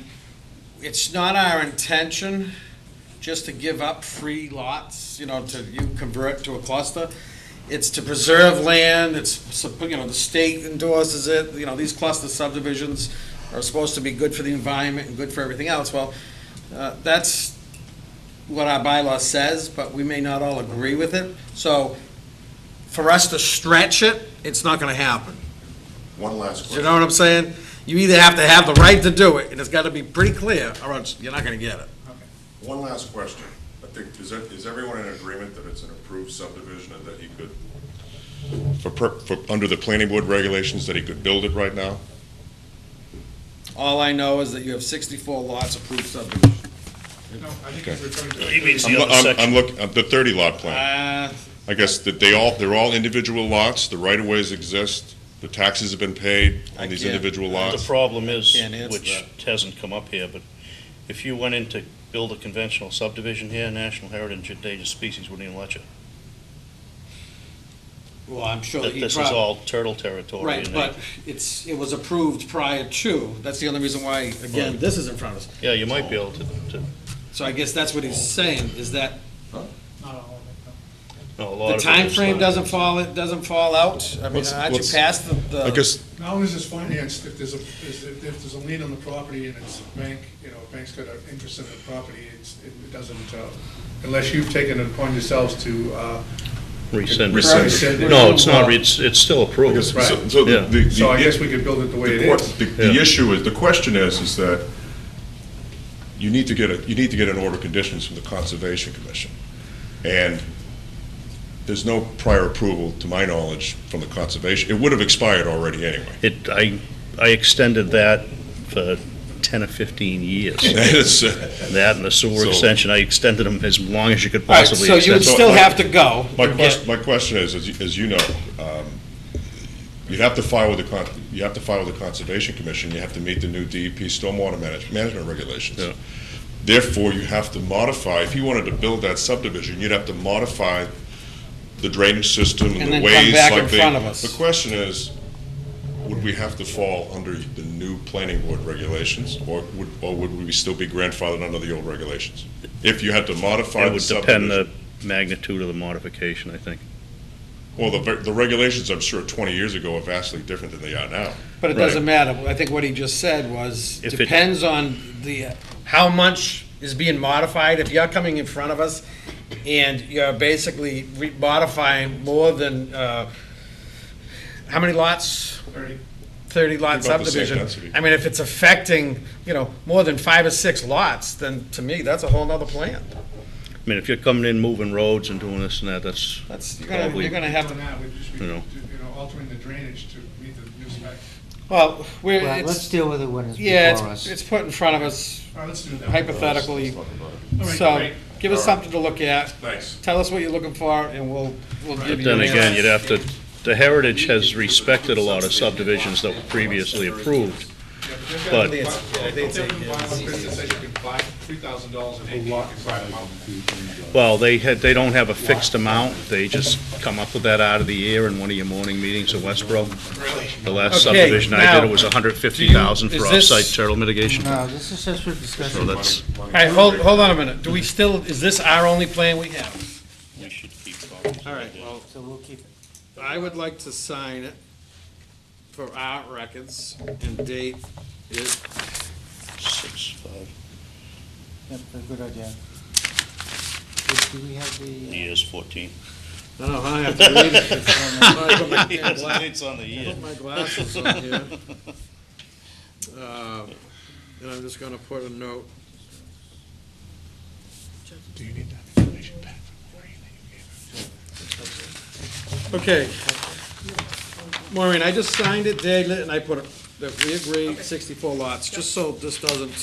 it's not our intention just to give up free lots, you convert to a cluster. It's to preserve land, the state endorses it, these cluster subdivisions are supposed to be good for the environment and good for everything else. Well, that's what our bylaw says, but we may not all agree with it. So, for us to stretch it, it's not gonna happen. One last You question. know what I'm saying? You either have to have the right to do it, and it's gotta be pretty clear, or else you're not gonna get it. One last question. I think, is everyone in agreement that it's an approved subdivision and that he could, under the planning board regulations, that he could build it right now? All I know is that you have 64 lots approved subdivision. No, I think he's referring to. He means the I'm other section. I'm looking, the 30 lot plan. I guess that they're all individual lots, the right-of-ways exist, the taxes have been paid on these can't- individual The lots. problem is, Can't answer which that. hasn't come up here, but if you went in to build a conventional subdivision here, National Heritage Endangered Species wouldn't even let you. Well, I'm sure That he this is probably. all turtle territory. Right, and but it was approved prior to, that's the only reason why, again, this is in front of us. Yeah, you might be able to So I guess that's what he's saying, is that Not all No, a the lot of it time is frame not. doesn't fall out? I mean, aren't you past the? I guess, Not only is this financed, if there's a lien on the property and it's a bank, a bank's got an interest in the property, it doesn't, unless you've taken it upon yourselves to, Rescind. Rescind. No, it's not, it's still approved. I guess, Right. so Yeah. so I guess we could build it the way it is. The issue is, the question is that you need to get an order of conditions from the Conservation Commission. And there's no prior approval, to my knowledge, from the Conservation. It would have expired already anyway. I extended that for 10 or 15 years. It's, That and the sewer So- extension, I extended them as long as you could All right, possibly so you would extend. still have to go. My question is, as you know, you have to file with the Conservation Commission, you have to meet the new DEP stormwater management regulations. Yeah. Therefore, you have to modify, if you wanted to build that subdivision, you'd have to modify the drainage system And and the then come ways back like in front of us. The question is, would we have to fall under the new planning board regulations, or would we still be grandfathered under the old regulations? If you had to modify It the would depend subdivision. the magnitude of the modification, I think. Well, the regulations, I'm sure, 20 years ago are vastly different than they are now. But it Right. doesn't matter. I think what he just said was, If it- depends on how much is being modified. If you're coming in front of us and you're basically modifying more than, how many lots? 30 lot About the same subdivision. density. I mean, if it's affecting, more than 5 or 6 lots, then to me, that's a whole nother plan. I mean, if you're coming in, moving roads and doing this and that, that's You're probably, gonna have to, On that, we'd just be, you know. altering the drainage to meet the new spec. well, Well, let's deal with it when it's yeah, before us. it's put in front of us All right, let's do that. hypothetically. All right, So, great. give us something to look at. Thanks. Tell us what you're looking for, and we'll give you. then an again, answer. you'd have to, the Heritage has respected a lot of subdivisions that were previously approved. But- I think it's a business that you can buy $3,000 an acre, you can buy them out. Well, they don't have a fixed amount, they just come up with that out of the air in one of your morning meetings in Westboro. The last Okay, subdivision I did, it was 150,000 for is this- offsite turtle mitigation. No, this is just for discussion. So that's, All right, hold on a minute. Do we still, is this our only plan we have? we should keep copies. All right, well, So we'll keep it. I would like to sign it for our records and date it. 6/5. That's a good idea. Do we have the? Years 14. I don't know how I have to read it. I put my It's on the year. put my glasses on here. And I'm just gonna put a note. Do you need that information back? Okay. Maureen, I just signed it, dated it, and I put it, that we agree, 64 lots, just so this doesn't,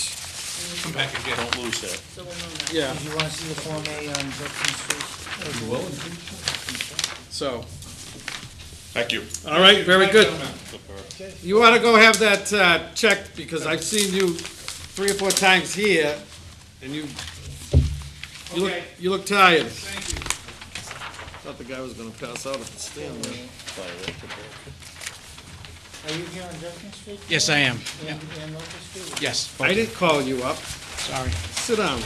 Come back and get it. Don't lose that. So we'll know that. yeah, Do you want to see the Form A on Jefferson Street? so. Thank you. All right, very good. Gentlemen. You ought to go have that checked, because I've seen you 3 or 4 times here, and you Okay. look tired. Thank you. Thought the guy was gonna pass out at the stand there. Are you here on Jefferson Street? Yes, I am. And Locust Street? Yes. I didn't call you up. Sorry. Sit down.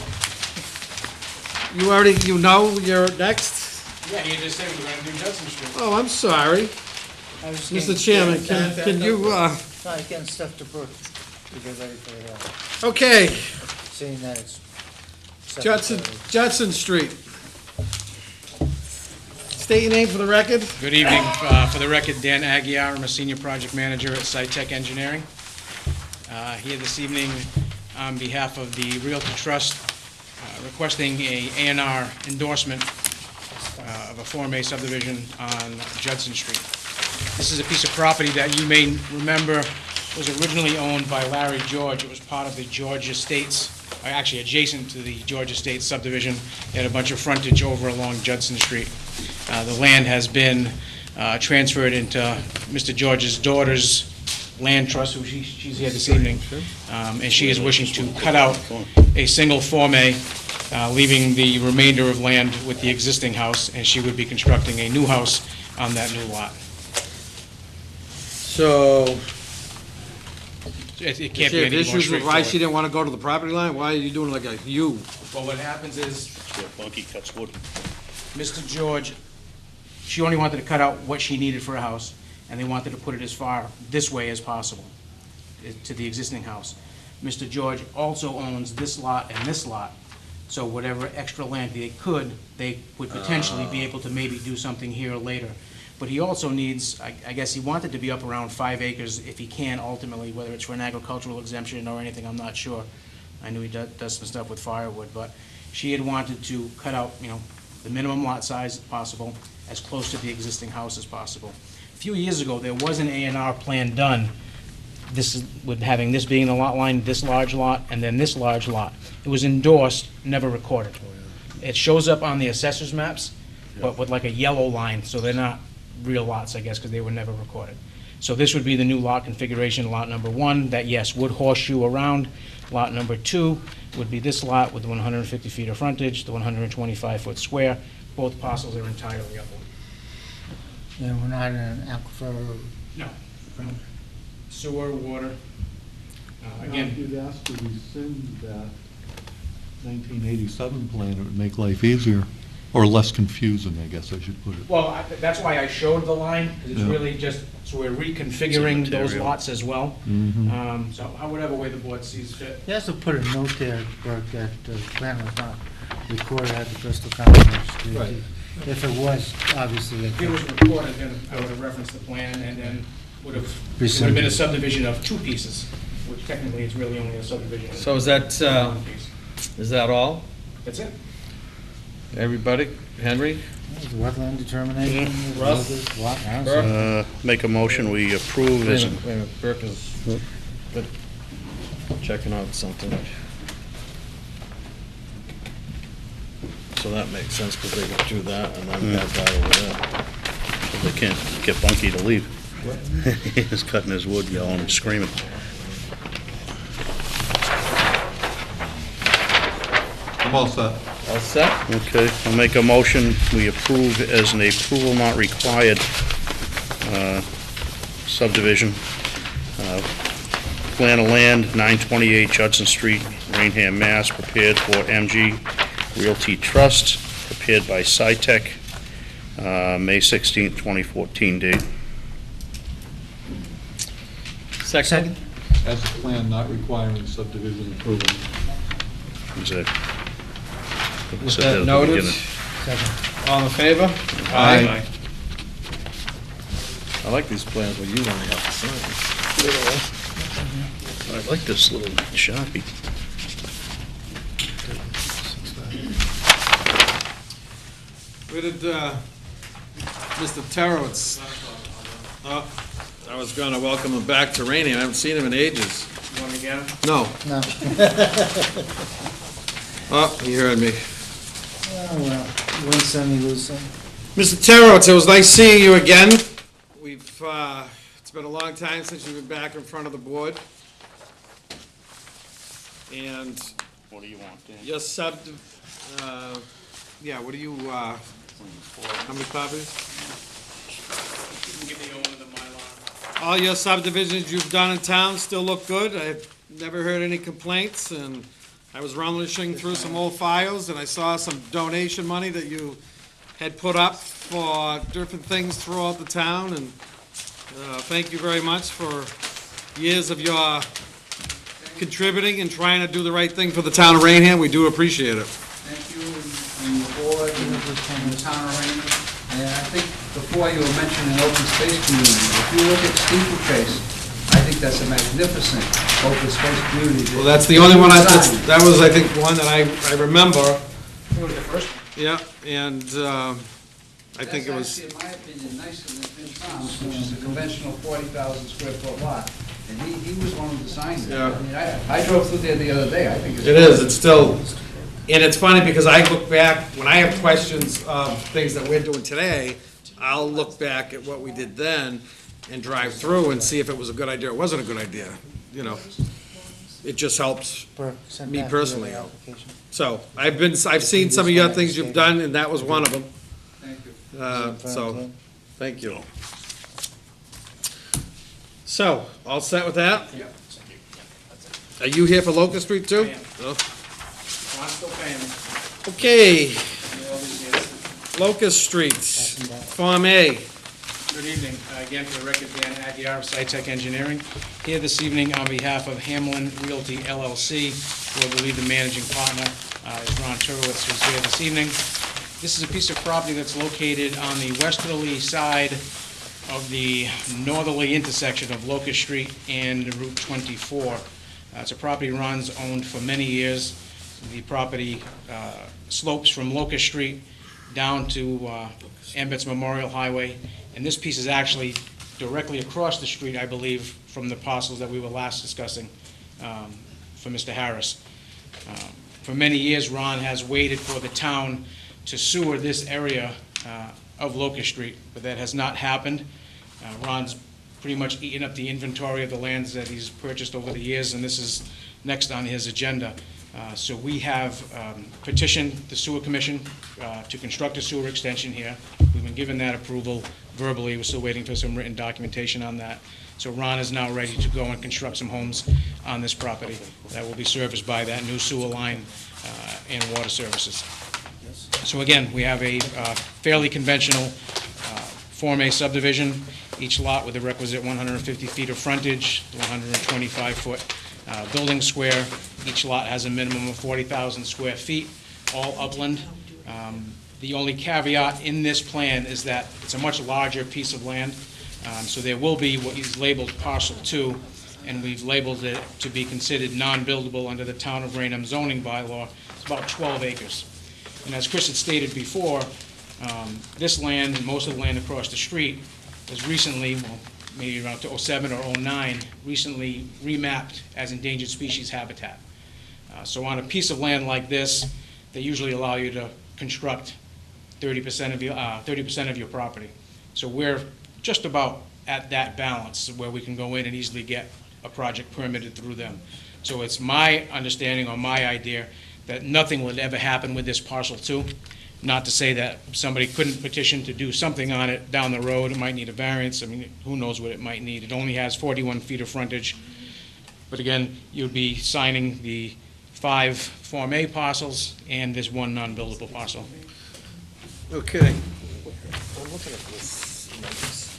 You know you're next? Yeah, you just said we were going to do Judson Street. Oh, I'm sorry. I was Mr. getting- Chairman, can you, No, I was getting stuff to put, to get ready for the, okay, seeing that it's. Judson Street. State your name for the record. Good evening. For the record, Dan Aguirre, I'm a senior project manager at SciTech Engineering. Here this evening on behalf of the Realty Trust, requesting a A&R endorsement of a Form A subdivision on Judson Street. This is a piece of property that you may remember was originally owned by Larry George. It was part of the George Estates, or actually adjacent to the George Estates subdivision. It had a bunch of frontage over along Judson Street. The land has been transferred into Mr. George's daughter's land trust, who she's here this evening, and she is wishing to cut out a single Form A, leaving the remainder of land with the existing house, and she would be constructing a new house on that new lot. So, It She can't be had any more issues with straightforward. why she didn't want to go to the property line? Why are you doing like a U? Well, what happens is, Where Bunky cuts wood. Mr. George, she only wanted to cut out what she needed for a house, and they wanted to put it as far this way as possible, to the existing house. Mr. George also owns this lot and this lot, so whatever extra land they would potentially be able to maybe do something here later. But he also needs, I guess he wanted to be up around 5 acres if he can ultimately, whether it's for an agricultural exemption or anything, I'm not sure. I knew he does some stuff with firewood, but she had wanted to cut out, the minimum lot size possible, as close to the existing house as possible. A few years ago, there was an A&R plan done, with having this being the lot line, this large lot, and then this large lot. It was endorsed, never recorded. It shows up on the assessor's maps, but with like a yellow line, so they're not real lots, I guess, because they were never recorded. So this would be the new lot configuration, lot number 1, that, yes, would horseshoe around. Lot number 2 would be this lot with the 150 feet of frontage, the 125-foot square. Both parcels are entirely upland. Yeah, we're not in an aquifer. No. Sewer, water. Again, If you'd asked to rescind that 1987 plan, it would make life easier, or less confusing, I guess I should put it. well, that's why I showed the line, because it's Yeah. really just, so we're reconfiguring those material. lots as well. Mhm. So whatever way the board sees fit. You have to put a note there, Burke, that the plan was not recorded at the Bristol County Registry. Right. If it was, obviously, If it was recorded, then I would have referenced the plan, and then it would have been a subdivision of 2 pieces, which technically is really only a subdivision. of So is that, 1 piece. is that all? That's it. Everybody? Henry? wetland determination. Russ? What? I don't see. Make a motion, we approve Wait as, a minute, Burke is checking out something. So that makes sense, because they could do that and then add that over there. they can't get Bunky to leave. He's cutting his wood, yelling and screaming. I'm all set. All set? Okay, I'll make a motion, we approve as an approval not required subdivision. Plan of land, 928 Judson Street, Raynham, Mass., prepared for MG Realty Trust, prepared by SciTech, May 16th, 2014 date. Second? As a plan not requiring subdivision approval. Is that? With said that at the noted, beginning. all in favor? Aye. I like these plans where you only have to sign. I like this little Sharpie. Where did, Mr. Terowitz? I was gonna welcome him back to Raynham. I haven't seen him in ages. You want me to get him? No. No. Oh, he heard me. Oh, well, you win some, you lose some. Mr. Terowitz, it was nice seeing you again. It's been a long time since you've been back in front of the board. And What do you want, Dan? your yeah, what do you, how many copies? Give the owner the Mylar. All your subdivisions you've done in town still look good. I've never heard any complaints, and I was rummaging through some old files, and I saw some donation money that you had put up for different things throughout the town, and thank you very much for years of your contributing and trying to do the right thing for the town of Raynham. We do appreciate it. Thank you and the board and the town of Raynham. And I think before you were mentioning open space community, if you look at Steeplechase, I think that's a magnificent open space community. Well, that's the only one that was, I think, one that I remember. It was the first one. Yeah, and I think it was. That's actually, in my opinion, nicer than Finch Farms, which is a conventional 40,000 square foot lot. And he was one of the designers. Yeah. I mean, I drove through there the other day, I think it's. It is, it's still, and it's funny because I look back, when I have questions of things that we're doing today, I'll look back at what we did then and drive through and see if it was a good idea or wasn't a good idea, you know. It just helps me personally out. So, I've seen some of your things you've done, and that was one of them. Thank you. So, thank you. So, all set with that? Yep. Are you here for Locust Street too? I am. Oh. Ron's still paying me. Okay, Locust Street, Form A. Good evening. Again, for the record, Dan Aguirre of SciTech Engineering. Here this evening on behalf of Hamlin Realty LLC, who I believe the managing partner is Ron Turowitz, who's here this evening. This is a piece of property that's located on the westerly side of the northerly intersection of Locust Street and Route 24. It's a property Ron's owned for many years. The property slopes from Locust Street down to Ambets Memorial Highway, and this piece is actually directly across the street, I believe, from the parcels that we were last discussing for Mr. Harris. For many years, Ron has waited for the town to sewer this area of Locust Street, but that has not happened. Ron's pretty much eaten up the inventory of the lands that he's purchased over the years, and this is next on his agenda. So we have petitioned the Sewer Commission to construct a sewer extension here. We've been given that approval verbally. We're still waiting for some written documentation on that. So Ron is now ready to go and construct some homes on this property that will be serviced by that new sewer line and water services. So again, we have a fairly conventional Form A subdivision, each lot with the requisite 150 feet of frontage, 125-foot building square. Each lot has a minimum of 40,000 square feet, all upland. The only caveat in this plan is that it's a much larger piece of land, so there will be what is labeled parcel 2, and we've labeled it to be considered non-buildable under the Town of Raynham zoning bylaw. It's about 12 acres. And as Chris had stated before, this land and most of the land across the street was recently, well, maybe around 07 or 09, recently remapped as endangered species habitat. So on a piece of land like this, they usually allow you to construct 30% of your property. So we're just about at that balance where we can go in and easily get a project permitted through them. So it's my understanding or my idea that nothing would ever happen with this parcel 2. Not to say that somebody couldn't petition to do something on it down the road. It might need a variance. I mean, who knows what it might need. It only has 41 feet of frontage. But again, you'd be signing the 5 Form A parcels and this 1 non-buildable parcel. Okay. I'm looking at this.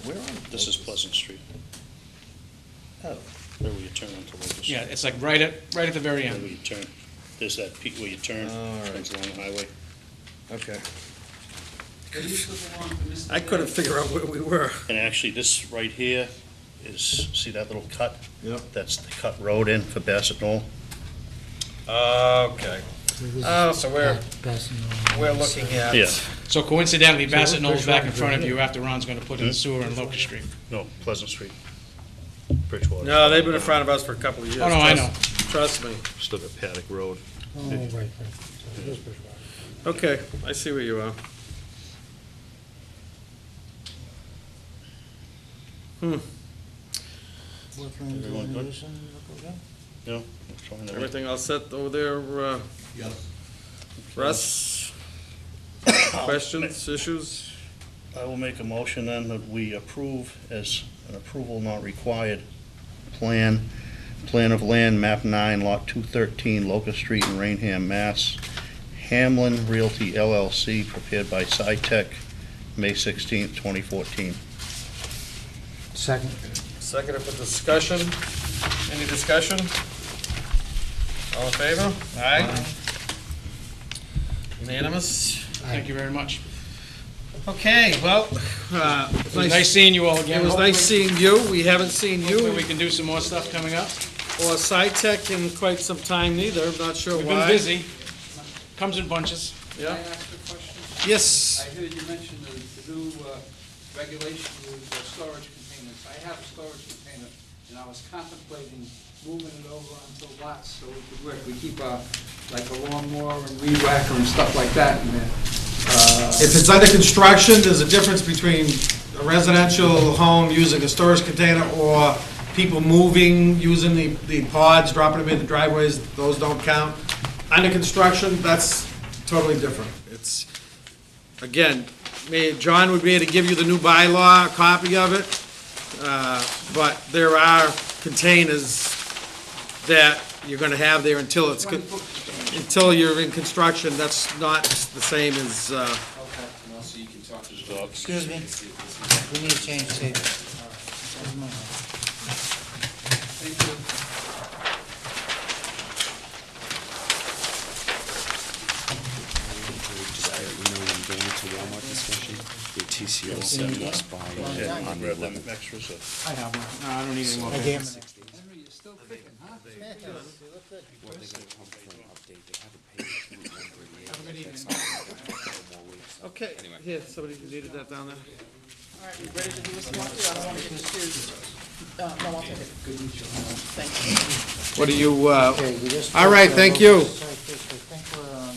Where on? This is Pleasant Street. Oh. There where you turn onto Locust. Yeah, it's like right at the very There end. where you turn. There's that peak where you turn, turns along the highway. Okay. Can you flip along to Mr. I couldn't figure out where we were. And actually, this right here is, see that little cut? Yep. That's the cut road in for Bassett Knoll. Okay. Oh, so we're looking at. Yeah. So coincidentally, Bassett Knoll's back in front of you after Ron's going to put in the sewer in Locust Street. No, Pleasant Street. Bridgewater. No, they've been in front of us for a couple of years. Oh, no, I know. Trust me. Still got Paddock Road. Oh, right. Okay, I see where you are. Everyone good? No, I'm trying to. Everything all set over there, Russ? Questions, issues? I will make a motion then that we approve as an approval not required plan of land, map 9, lot 213, Locust Street in Raynham, Mass. Hamlin Realty LLC, prepared by SciTech, May 16th, 2014. Second. Second for discussion. Any discussion? All in favor? Aye. Unanimous? Thank you very much. Okay, well, It was nice seeing you all again. It was nice seeing you. We haven't seen Hopefully we you can do some more stuff coming up. or SciTech in quite some time neither. I'm not sure We've why. been busy. Comes in bunches. Can I ask a question? Yes. I heard you mention the new regulation with storage containers. I have a storage container, and I was contemplating moving it over onto lots so we could work. We keep like a lawnmower and weed whacker and stuff like that in there. If it's under construction, there's a difference between a residential home using a storage container or people moving, using the pods, dropping them in the driveways. Those don't count. Under construction, that's totally different. It's, again, John would be able to give you the new bylaw, a copy of it, but there are containers that you're gonna have there until it's, until you're in construction, that's not the same as, So you can talk to the dog. Excuse me, we need to change tape. Thank you. TCO sent us by on the 11th. I have one. No, I don't need any more. I gave him. Henry, you're still kicking, huh? You look good. Have a good evening. okay, here, somebody needed that down there. All right, we ready to do this one? I don't want to get confused. No, I'll take it. Thank you. What do you, Okay, we just. all right, thank you. I think we're on,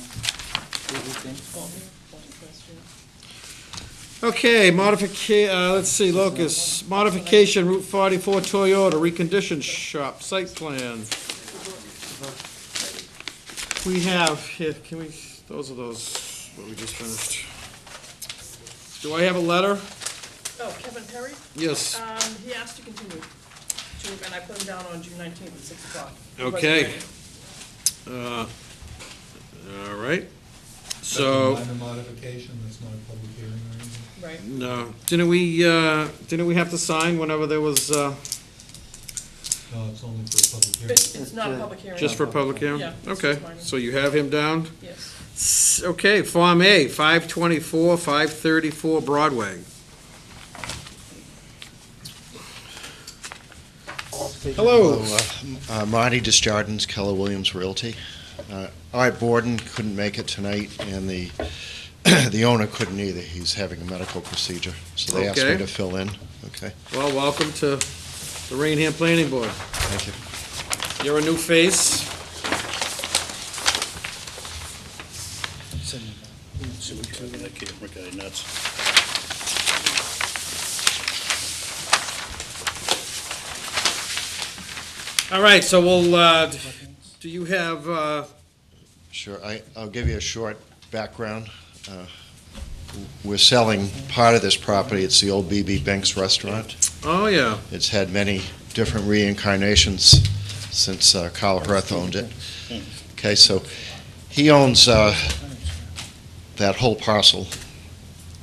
Okay, let's see, Locust, modification, Route 44 Toyota, reconditioned shop, site plan. We have, here, can we, those are those, what we just finished. Do I have a letter? Oh, Kevin Perry? Yes. He asked to continue to, and I put him down on June 19th at 6 o'clock. Okay. All right. So, Minor modification, that's not a public hearing or anything? Right. no, didn't we have to sign whenever there was, No, it's only for a public hearing. It's not a public hearing. just for public hearing? Yeah, it's Okay, just minor. so you have him down? Yes. Okay, Form A, 524, 534 Broadway. Hello. Marty Desjardins, Keller Williams Realty. Art Borden couldn't make it tonight, and the the owner couldn't either. He's having a medical procedure, so they asked me Okay. to fill in. Okay, Well, welcome to the Raynham Planning Board. thank you. You're a new face. That camera guy nuts. All right, so we'll, do you have, Sure, I'll give you a short background. We're selling part of this property. It's the old B.B. Banks restaurant. oh, yeah, It's had many different reincarnations since Carl Hirth owned it. Okay, so he owns that whole parcel,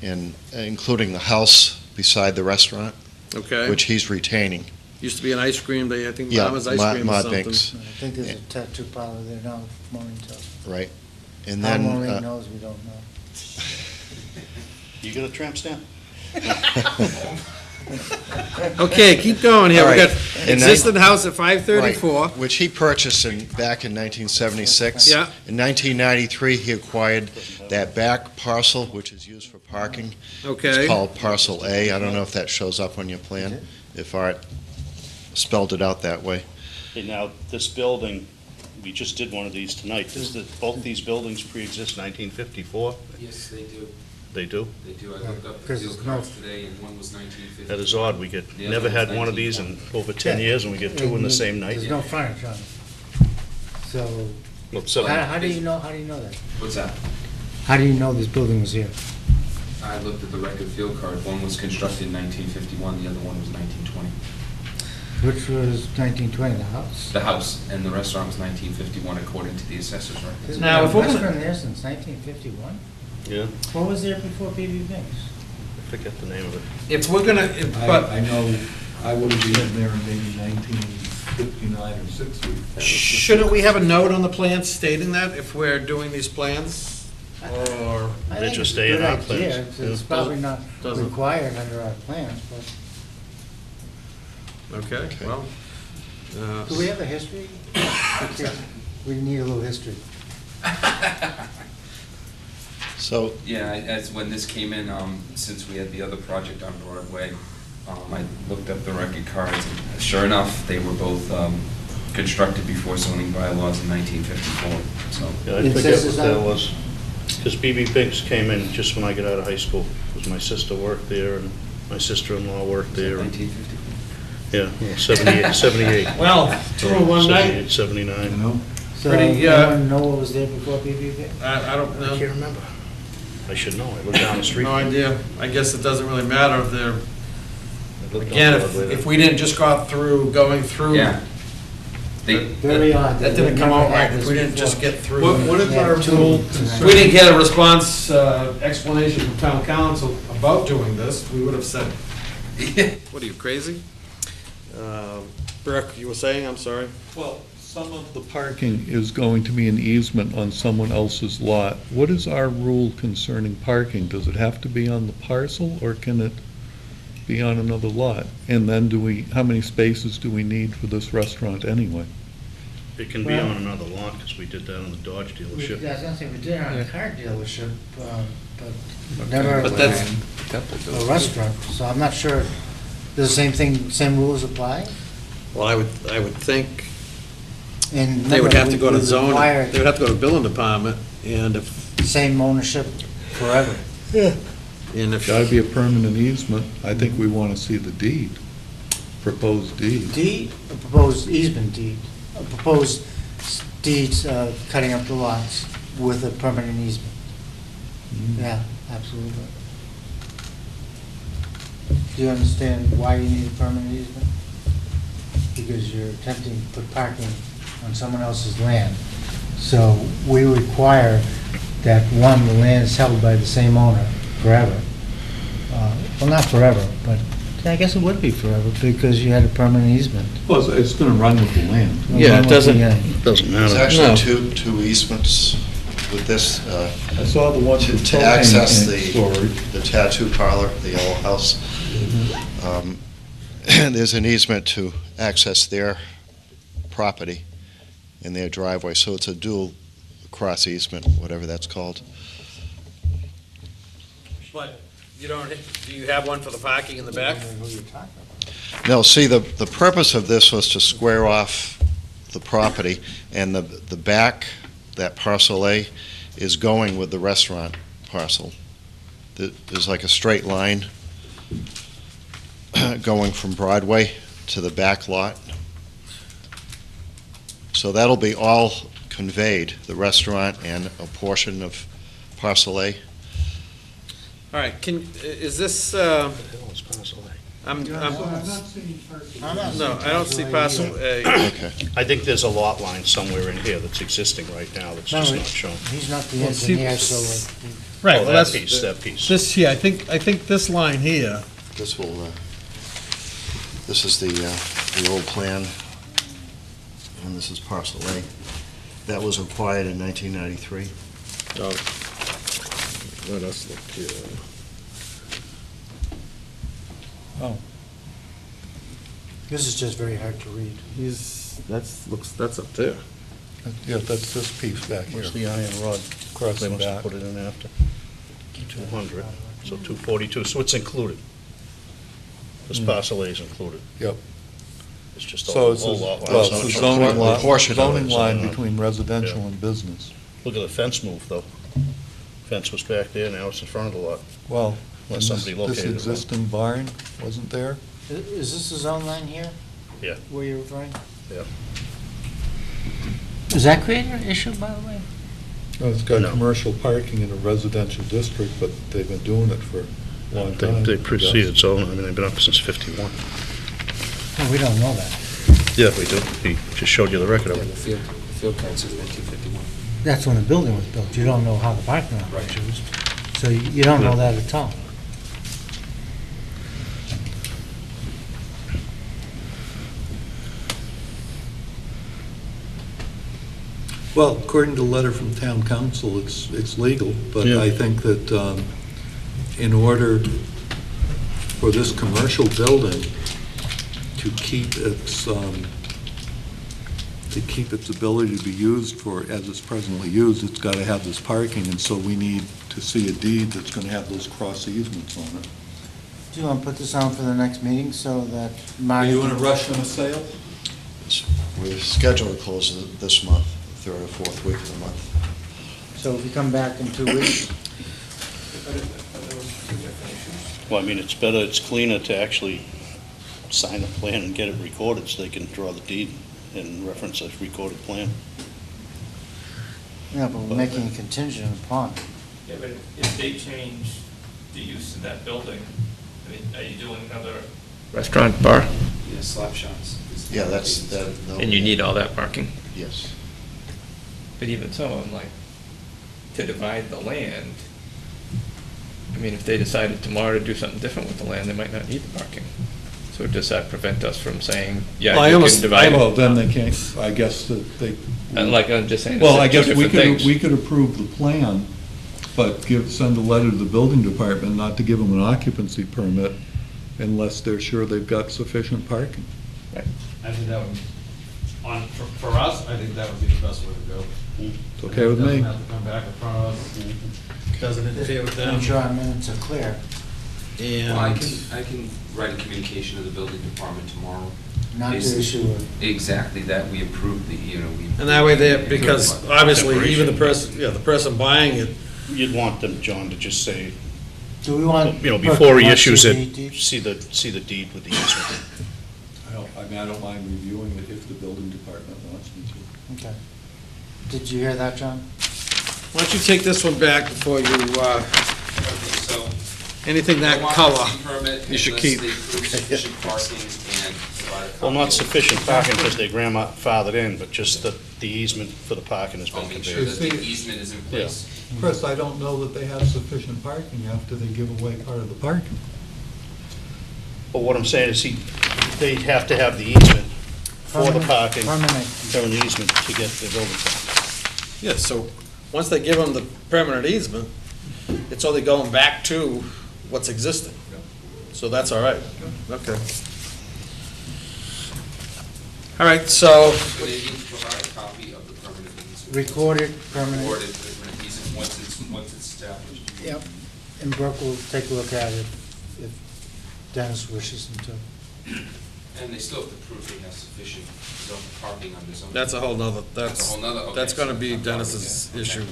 including the house beside the restaurant, okay. which he's retaining. Used to be an ice cream, I think Yeah, Mama's Ice Cream or Ma something. Binks, I think there's a tattoo parlor there now, Maureen tells me. right. And How then, Maureen knows, we don't know. You got a tramp stamp? Okay, keep going here. All We right. got And existing house at 534. right, which he purchased back in 1976. Yeah. In 1993, he acquired that back parcel, which is used for parking. Okay. It's called Parcel A. I don't know if that shows up on your plan, if Art spelled it out that way. Hey, now, this building, we just did one of these tonight. Both these buildings pre-exist 1954? Yes, they do. They do? They do. I looked up the Because deal it's cards today, and one was 1950. That is odd. We get, The other never one's had one of these in over 10 Yeah. years, and we get two in the same night. There's no frontage on it. So, Well, so- how do you know that? What's that? How do you know this building was here? I looked at the record field card. One was constructed in 1951, the other one was 1920. Which was 1920, the house? The house and the restaurant was 1951 according to the assessor's records. There's Now, been if a we're gonna- restaurant there since 1951? Yeah, What was there before B.B. Binks? I forget the name of it. If we're gonna, but I know, I would have been there in maybe 1959 or 60. shouldn't we have a note on the plan stating that if we're doing these plans? Or, I They think just it's a stay in good our idea. plans. It's Yeah. probably not Doesn't- required under our plans, but okay, well. do we have a history? We need a little history. So, Yeah, as when this came in, since we had the other project on Broadway, I looked up the record cards, and sure enough, they were both constructed before zoning bylaws in 1954, so. Yeah, I It forget says what it's that on- was. Because B.B. Binks came in just when I got out of high school, because my sister worked there, and my sister-in-law worked there. and- 1954? Yeah, well, 78. Well, 201 night. 78, 79. So, Pretty, anyone know what was there before B.B. Binks? I don't I know. can't remember. I should know, I lived down the street. No idea. I guess it doesn't really matter if they're, I lived on again, Broadway if then. we didn't just going through Yeah. Very odd. That didn't come out right, if we didn't just get through. What is our rule concerning? We didn't get a response, explanation from town council about doing this, we would have said, what are you, crazy? Burke, you were saying, I'm sorry? Well, some of the parking is going to be an easement on someone else's lot. What is our rule concerning parking? Does it have to be on the parcel, or can it be on another lot? And then how many spaces do we need for this restaurant anyway? It can be on another lot, because we did that on the Dodge dealership. Yeah, I was gonna say, we did it on a car dealership, but never But that's- a restaurant, so I'm not sure. Does the same thing, same rules apply? Well, I would think And they would have to go to we zoning, require they would have to go to building department, and if, Same ownership forever. and if. Gotta be a permanent easement. I think we want to see the deed, proposed deed. Deed, a proposed easement deed, a proposed deeds, cutting up the lots with a permanent easement. Yeah, absolutely. Do you understand why you need a permanent easement? Because you're attempting to put parking on someone else's land. So we require that, one, the land is held by the same owner forever. Well, not forever, but I guess it would be forever because you had a permanent easement. Well, it's going to run with the land. Yeah, it doesn't Doesn't There's matter. actually two easements with this, I saw the one for to access propane storage. the tattoo parlor, the Yellow House. There's an easement to access their property in their driveway, so it's a dual cross easement, whatever that's called. But you don't, do you have one for the parking in the back? No, see, the purpose of this was to square off the property, and the back, that parcel A, is going with the restaurant parcel. There's like a straight line going from Broadway to the back lot. So that'll be all conveyed, the restaurant and a portion of parcel A. All right, is this, I'm, no, I don't see parcel A. Okay. I think there's a lot line somewhere in here that's existing right now that's just not shown. He's not the Well, see- engineer, so. Right, Oh, well, that that's. piece, that piece. This here, I think this line here, This will, this is the old plan, and this is parcel A. That was acquired in 1993. let us look here. Oh. This is just very hard to read. That's up there. Yeah, that's this piece back here. What's the iron rod? Across They the must have back. put it in after. 200, so 242, so it's included. This parcel A is included. Yep. It's just So all it's, lot line. well, it's a zoning lot, portion of it zoning is line on. between residential Yeah. and business. Look at the fence move, though. Fence was back there, now it's in front of the lot. Well, Unless and somebody this located it. existing barn wasn't there? Is this the zone line here? Yeah. Where you're referring? Yeah. Does that create an issue, by the way? No, it's got No. commercial parking in a residential district, but they've been doing it for a long time. They I guess. preceded, so, I mean, they've been up since 51. Well, we don't know that. Yeah, we do. He just showed you the record of it. The field plan says 1951. That's when the building was built. You don't know how the parking lot was used. So you don't know that at all. Well, according to the letter from town council, it's legal, but Yeah. I think that in order for this commercial building to keep its ability to be used for, as it's presently used, it's got to have this parking, and so we need to see a deed that's going to have those cross easements on it. Do you want to put this on for the next meeting so that Marty? Are you in a rush on a sale? We're scheduled to close this month, third or fourth week of the month. So if you come back in 2 weeks, Well, I mean, it's better, it's cleaner to actually sign the plan and get it recorded so they can draw the deed and reference a recorded plan. yeah, but we're making a contingent upon. Yeah, but if they change the use of that building, I mean, are you doing another Restaurant, bar? Yeah, slap shots. Yeah, that's, And you need all that parking? Yes. But even so, I'm like, to divide the land, I mean, if they decided tomorrow to do something different with the land, they might not need the parking. So does that prevent us from saying, yeah, you can divide Well, it? then they can't, I guess that they. Like, I'm just saying, Well, I it's two guess we different things. we could approve the plan, but send a letter to the building department not to give them an occupancy permit unless they're sure they've got sufficient parking. I think that would, for us, I think that would be the best way to go. It's okay with me. Doesn't have to come back in front of us, doesn't interfere with them. I'm sure our minutes are clear. Well, I And, can write a communication to the building department tomorrow. Not to Basically- issue Exactly, that we approve the, and that way they, because obviously, even the person buying it, You'd want them, John, to just say, Do we want? you know, before he Mark, issues see it, the deed? see the deed with the easement. I don't mind reviewing it if the building department wants me to. Okay. Did you hear that, John? why don't you take this one back before you, So, anything that color, you should keep. Sufficient parking and provide a copy Well, not of- sufficient parking because they grandfathered in, but just that the easement for the parking has I'll been make sure conveyed. that the easement is in place. Chris, I don't know that they have sufficient parking after they give away part of the parking. But what I'm saying is they have to have the easement for the parking, Permanent. permanent easement to get the building permit. Yeah, so, once they give them the permanent easement, it's only going back to what's existing. So that's all right. Okay. All right, so, So they need to provide a copy of the permanent easement. Recorded, permanent. Recorded permanent easement once it's established. Yep. And Brooke will take a look at it if Dennis wishes him to. And they still have to prove they have sufficient parking on the zone. that's a whole nother, That's a whole nother, okay. that's gonna be Dennis's issue.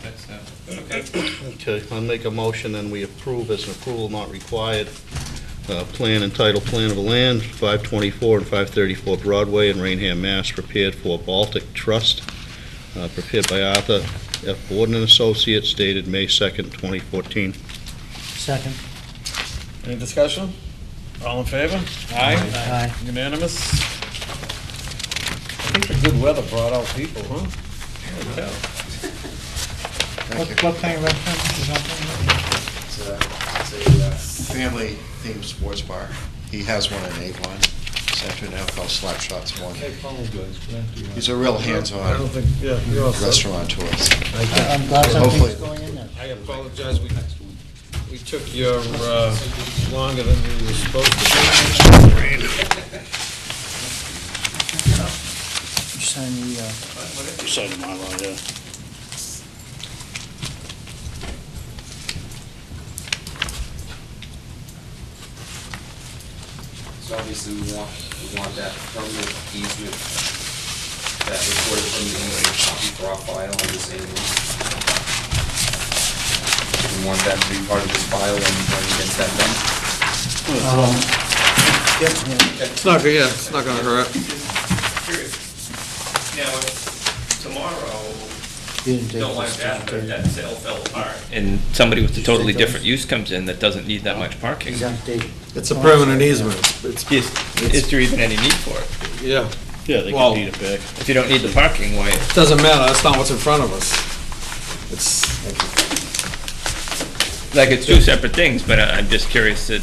Okay, I'll make a motion, and we approve as an approval not required, plan and title plan of the land, 524 and 534 Broadway in Raynham, Mass., prepared for Baltic Trust, prepared by Arthur F. Borden and Associates, dated May 2nd, 2014. Second. Any discussion? All in favor? Aye. Aye. Unanimous? I think the good weather brought out people, huh? Yeah. What kind of restaurant is that? It's a family-themed sports bar. He has one in Avon this afternoon called Slap Shots One. I apologize, Frank. He's a real I hands-on don't think, yeah, you're all set. restaurateur. I'm glad Hopefully- something's going in there. I apologize, we took your, longer than we were supposed to. You sign the, You signed my law, yeah. So obviously, we want that permanent easement, that recorded from the easement copy for our file on this ambulance. We want that to be part of this file when he gets that done. It's not, yeah, it's not gonna hurt. Now, if tomorrow, you didn't take don't like this that, but to- that sale fell apart, and somebody with a totally different use comes in that doesn't need that much parking, Exact date. It's a permanent easement. It's, is there even any need for it? yeah, Yeah, they Well- can deed it back. If you don't need the parking, why? doesn't matter, that's not what's in front of us. It's, Like, it's two separate things, but I'm just curious that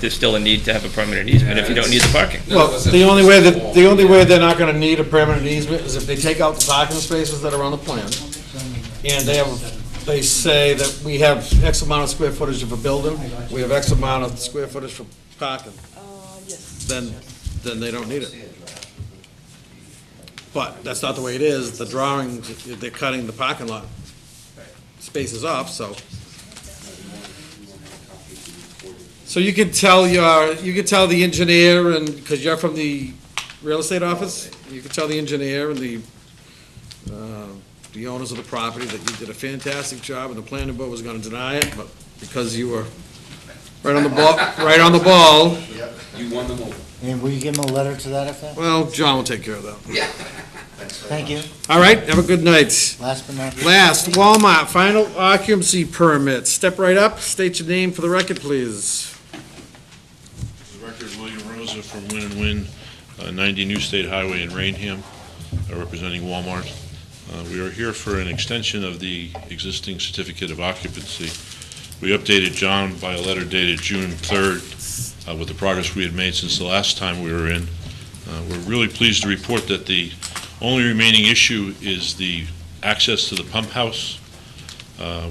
there's still a need to have a permanent easement if you don't need the parking. well, the only way they're not gonna need a permanent easement is if they take out the parking spaces that are on the plan, and they say that we have X amount of square footage of a building, we have X amount of square footage for parking, then they don't need it. But that's not the way it is. The drawings, they're cutting the parking lot spaces off, so. So you can tell the engineer, and, because you're from the real estate office, you can tell the engineer and the owners of the property that you did a fantastic job, and the planning board was gonna deny it, but because you were right on the ball. You won them over. And will you give him a letter to that effect? Well, John will take care of that. Yeah. Thank you. All right, have a good night. Last but not least. Last, Walmart, final occupancy permit. Step right up, state your name for the record, please. record, William Rosa from Win and Win, 90 New State Highway in Raynham, representing Walmart. We are here for an extension of the existing certificate of occupancy. We updated John by a letter dated June 3rd with the progress we had made since the last time we were in. We're really pleased to report that the only remaining issue is the access to the pump house.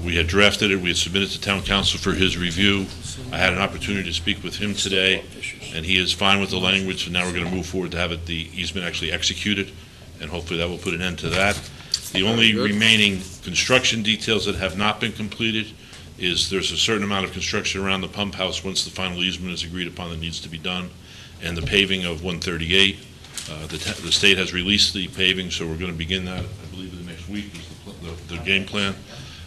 We had drafted it, we had submitted to town council for his review. I had an opportunity to speak with him today, and he is fine with the language, so now we're going to move forward to have the easement actually executed, and hopefully that will put an end to that. The only remaining construction details that have not been completed is there's a certain amount of construction around the pump house once the final easement is agreed upon that needs to be done, and the paving of 138. The state has released the paving, so we're going to begin that, I believe, in the next week is the game plan.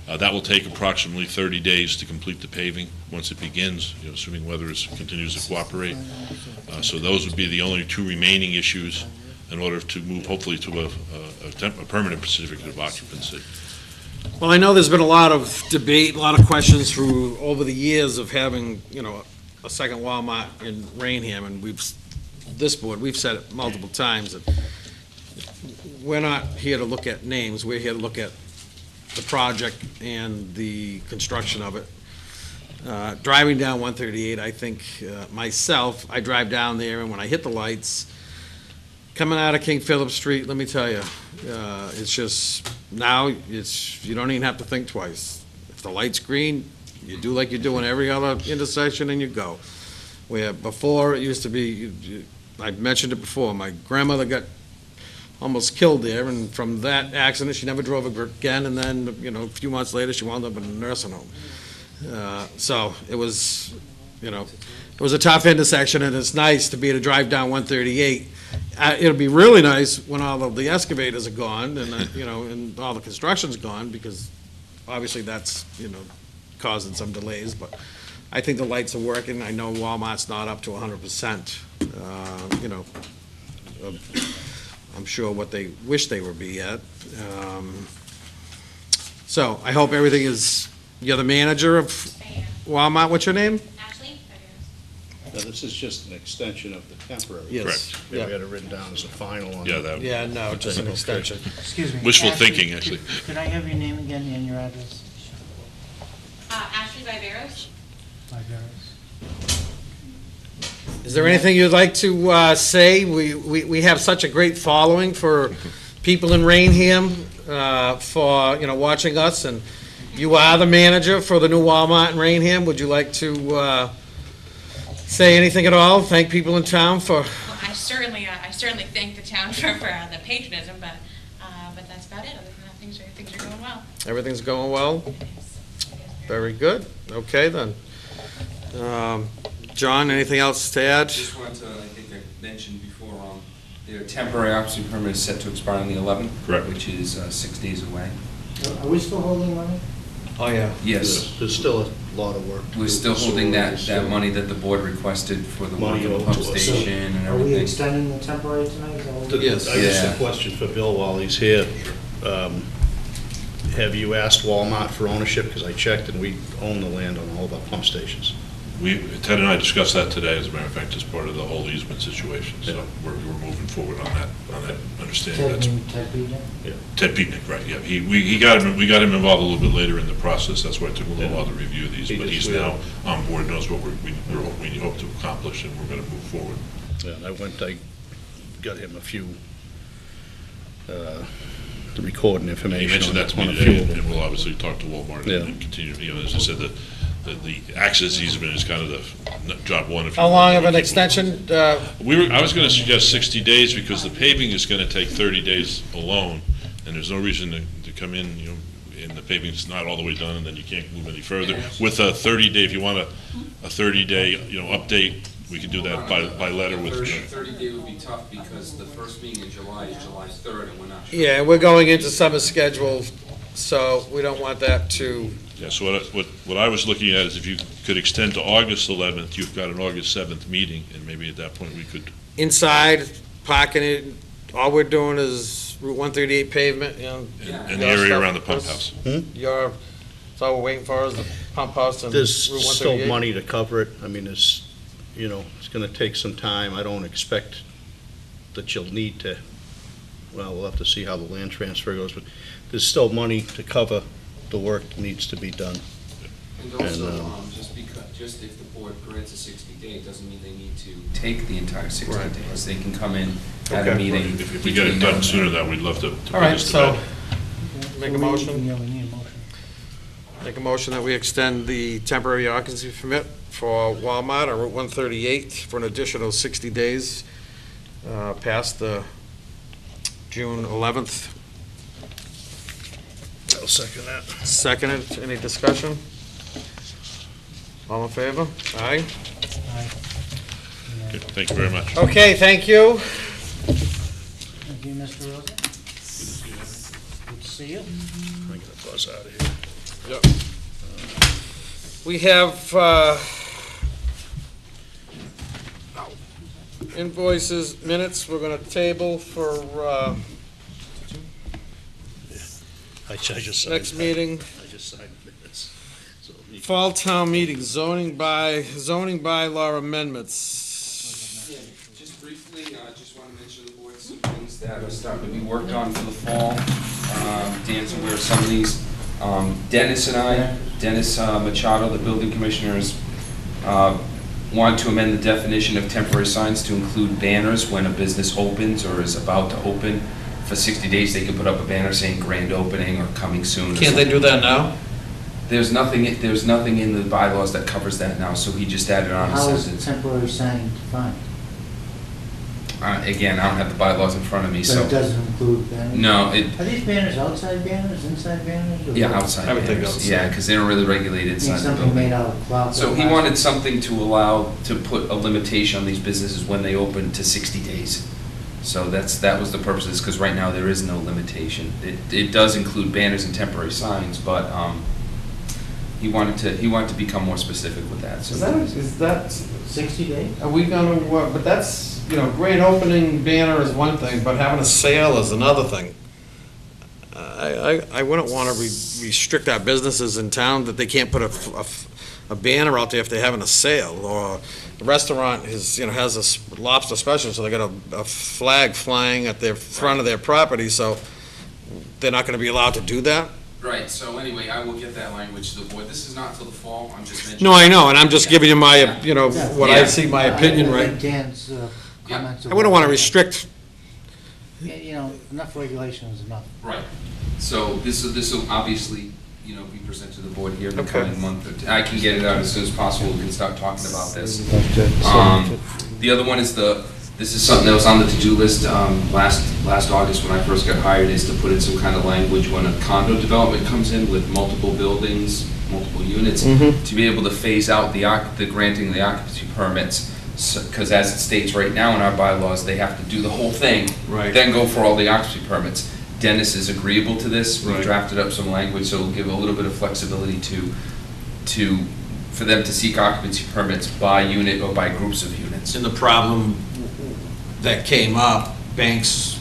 That will take approximately 30 days to complete the paving once it begins, assuming weather continues to cooperate. So those would be the only two remaining issues in order to move, hopefully, to a permanent certificate of occupancy. Well, I know there's been a lot of debate, a lot of questions through, over the years of having, a second Walmart in Raynham, and this board, we've said it multiple times, that we're not here to look at names, we're here to look at the project and the construction of it. Driving down 138, I think, myself, I drive down there, and when I hit the lights, coming out of King Philip Street, let me tell you, it's just, now, you don't even have to think twice. If the light's green, you do like you do in every other intersection and you go. Where before, it used to be, I mentioned it before, my grandmother got almost killed there, and from that accident, she never drove again, and then, a few months later, she wound up in a nursing home. So it was, it was a tough intersection, and it's nice to be able to drive down 138. It'll be really nice when all of the excavators are gone, and, and all the construction's gone, because obviously that's, causing some delays, but I think the lights are working. I know Walmart's not up to 100%, I'm sure what they wish they would be at. So I hope everything is, you're the manager of Walmart, what's your name? Now, this is just an extension of the temporary. Yes. Correct. Yeah, we had it written down as a final on Yeah, it. that. Yeah, no, just an extension. Excuse me. Wishful Ashley, thinking, actually. Could I have your name again and your address? Ashley Viveros. Is there anything you'd like to say? We have such a great following for people in Raynham, for, watching us, and you are the manager for the new Walmart in Raynham. Would you like to say anything at all? Thank people in town for... Well, I certainly thank the town for the patronism, but that's about it. Other than that, things are going well. Everything's going well? Very good. Okay, then. John, anything else to add? Just wanted to, I think I mentioned before, their temporary occupancy permit is set to expire on the 11th. Correct. Which is 6 days away. Are we still holding money? Oh, yeah. Yes. There's still a lot of work. We're still holding that money that the board requested for the work of the pump station and Are we everything. extending the temporary tonight? Is that what we- Yes. I just have a question for Bill while he's here. Have you asked Walmart for ownership? Because I checked and we own the land on all of our pump stations. Ted and I discussed that today, as a matter of fact, as part of the whole easement situation, so we're moving forward on that understanding. Ted Beatty? Yeah. Ted Beatnick, right, yeah. We got him involved a little bit later in the process, that's why it took a little while to review these, but he's now on board, knows what we hope to accomplish, and we're gonna move forward. Yeah, and I got him a few, the recording information. He mentioned that to me today, and we'll obviously talk to Walmart and continue, as I said, the access easement is kind of the job one. How long of an extension? I was going to suggest 60 days because the paving is going to take 30 days alone, and there's no reason to come in, and the paving's not all the way done, and then you can't move any further. With a 30-day, if you want a 30-day, update, we can do that by letter with. 30-day would be tough because the first meeting in July is July 3rd, and we're not sure. Yeah, we're going into summer schedule, so we don't want that to... Yeah, so what I was looking at is if you could extend to August 11th, you've got an August 7th meeting, and maybe at that point we could... Inside, parking it, all we're doing is Route 138 pavement, in the area around the pump house. That's all we're waiting for is the pump house and Route 138? There's still money to cover it. I mean, you know, it's gonna take some time. I don't expect that you'll need to, well, we'll have to see how the land transfer goes, but there's still money to cover the work that needs to be done. And also, And, just if the board grants a 60-day, doesn't mean they need to take the entire 60 Right. days. They can come in at a Okay. meeting. If we get it done sooner, then we'd love to put All right, this to so, bed. make a motion? Yeah, we need a motion. Make a motion that we extend the temporary occupancy permit for Walmart on Route 138 for an additional 60 days, past the June 11th. I'll second that. Seconded, any discussion? All in favor? Aye? Okay, thank you very much. Okay, thank you. Thank you, Mr. Rosa. Good to see you. I'm gonna buzz out of here. Yep. We have invoices, minutes, we're gonna table for I just signed next that. meeting. I just signed minutes. So you- Fall town meeting, zoning bylaw amendments. Yeah, just briefly, I just want to mention to the board some things that are starting to be worked on for the fall. Dan's aware of some of these. Dennis Machado, the building commissioners, want to amend the definition of temporary signs to include banners when a business opens or is about to open. For 60 days, they can put up a banner saying grand opening or coming soon. or Can't they do that now? There's nothing in the bylaws that covers that now, so he just added on a How is sentence. temporary sign defined? Again, I don't have the bylaws in front of me, But so. it doesn't include banners? No, Are these banners outside banners, inside banners? or yeah, what? outside I would think banners. outside. Yeah, because they don't really regulate Need inside the something made building. out of cloth. So he wanted something to allow, to put a limitation on these businesses when they open to 60 days. So that was the purpose of this, because right now there is no limitation. It does include banners and temporary signs, but he wanted to become more specific with that. So Is that, 60 days? are we gonna, but that's, grand opening banner is one thing, but having a sale is another thing. I wouldn't wanna restrict our businesses in town that they can't put a banner out there if they're having a sale, or the restaurant has a lobster special, so they got a flag flying at their front of their property, so they're not gonna be allowed to do that? Right, so anyway, I will get that language to the board. This is not till the fall, I'm just mentioning. No, I know, and I'm just Yeah. giving you my, Yeah. what I Yeah. see, my opinion, I right? think Dan's comments. I wouldn't wanna restrict. Enough regulation is enough. Right. So this will obviously, be presented to the board here in the Okay. coming month. I can get it out as soon as possible. We can start talking about this. Um, The other one is this is something that was on the to-do list last August when I first got hired, is to put in some kind of language when a condo development comes in with multiple buildings, multiple units, Mhm. to be able to phase out the granting the occupancy permits. Because as it states right now in our bylaws, they have to do the whole thing, Right. then go for all the occupancy permits. Dennis is agreeable to this. We Right. drafted up some language, so we'll give a little bit of flexibility for them to seek occupancy permits by unit or by groups of units. And the problem that came up, banks,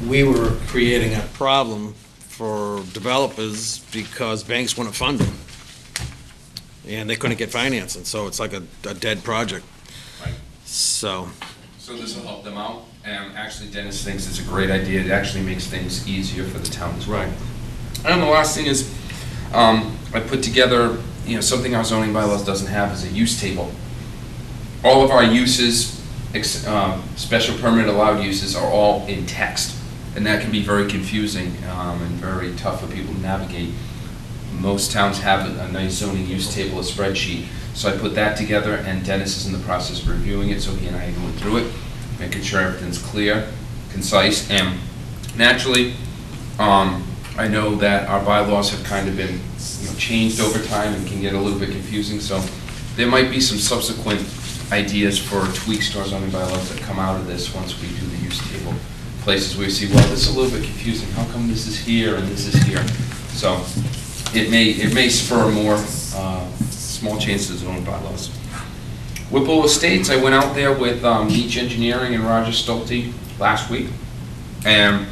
we were creating a problem for developers because banks wouldn't fund them. And they couldn't get financing, so it's like a dead project. Right. So, So this will help them out, and actually Dennis thinks it's a great idea. It actually makes things easier for the town as well. Right. And the last thing is, I put together, something our zoning bylaws doesn't have is a use table. All of our uses, special permit allowed uses are all in text, and that can be very confusing and very tough for people to navigate. Most towns have a nice zoning use table, a spreadsheet. So I put that together, and Dennis is in the process of reviewing it, so he and I are going through it, making sure everything's clear, concise, and naturally, I know that our bylaws have kind of been changed over time and can get a little bit confusing, so there might be some subsequent ideas for tweaks to our zoning bylaws that come out of this once we do the use table. Places where we see, well, this is a little bit confusing, how come this is here and this is here? So it may spur more small changes to the zoning bylaws. Whipple Estates, I went out there with Beach Engineering and Roger Stolte last week, and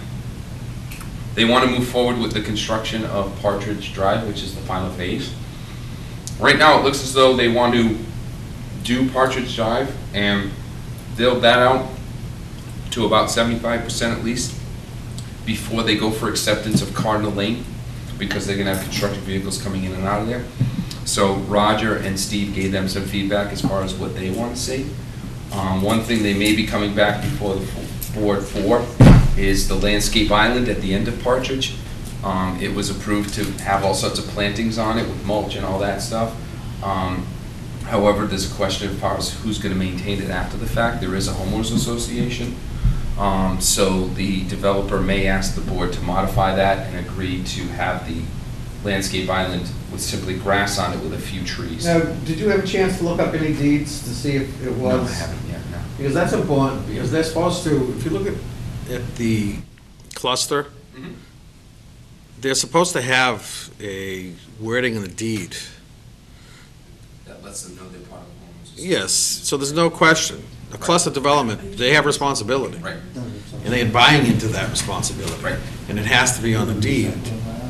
they want to move forward with the construction of Partridge Drive, which is the final phase. Right now, it looks as though they want to do Partridge Drive and build that out to about 75% at least before they go for acceptance of Cardinal Lane, because they're gonna have constructed vehicles coming in and out of there. So Roger and Steve gave them some feedback as far as what they want to see. One thing they may be coming back before the board for is the landscape island at the end of Partridge. It was approved to have all sorts of plantings on it with mulch and all that stuff. However, there's a question as far as who's gonna maintain it after the fact. There is a homeowners association. So the developer may ask the board to modify that and agree to have the landscape island with simply grass on it with a few trees. Now, did you have a chance to look up any deeds to see if it was? No, I haven't yet, no. Because that's important, because they're supposed to, if you look at the cluster, Mhm. they're supposed to have a wording in the deed. That lets them know they're part of the homeowners association. Yes, so there's no question. A cluster development, they have responsibility. Right. And they're buying into that responsibility. Right. And it has to be on the deed.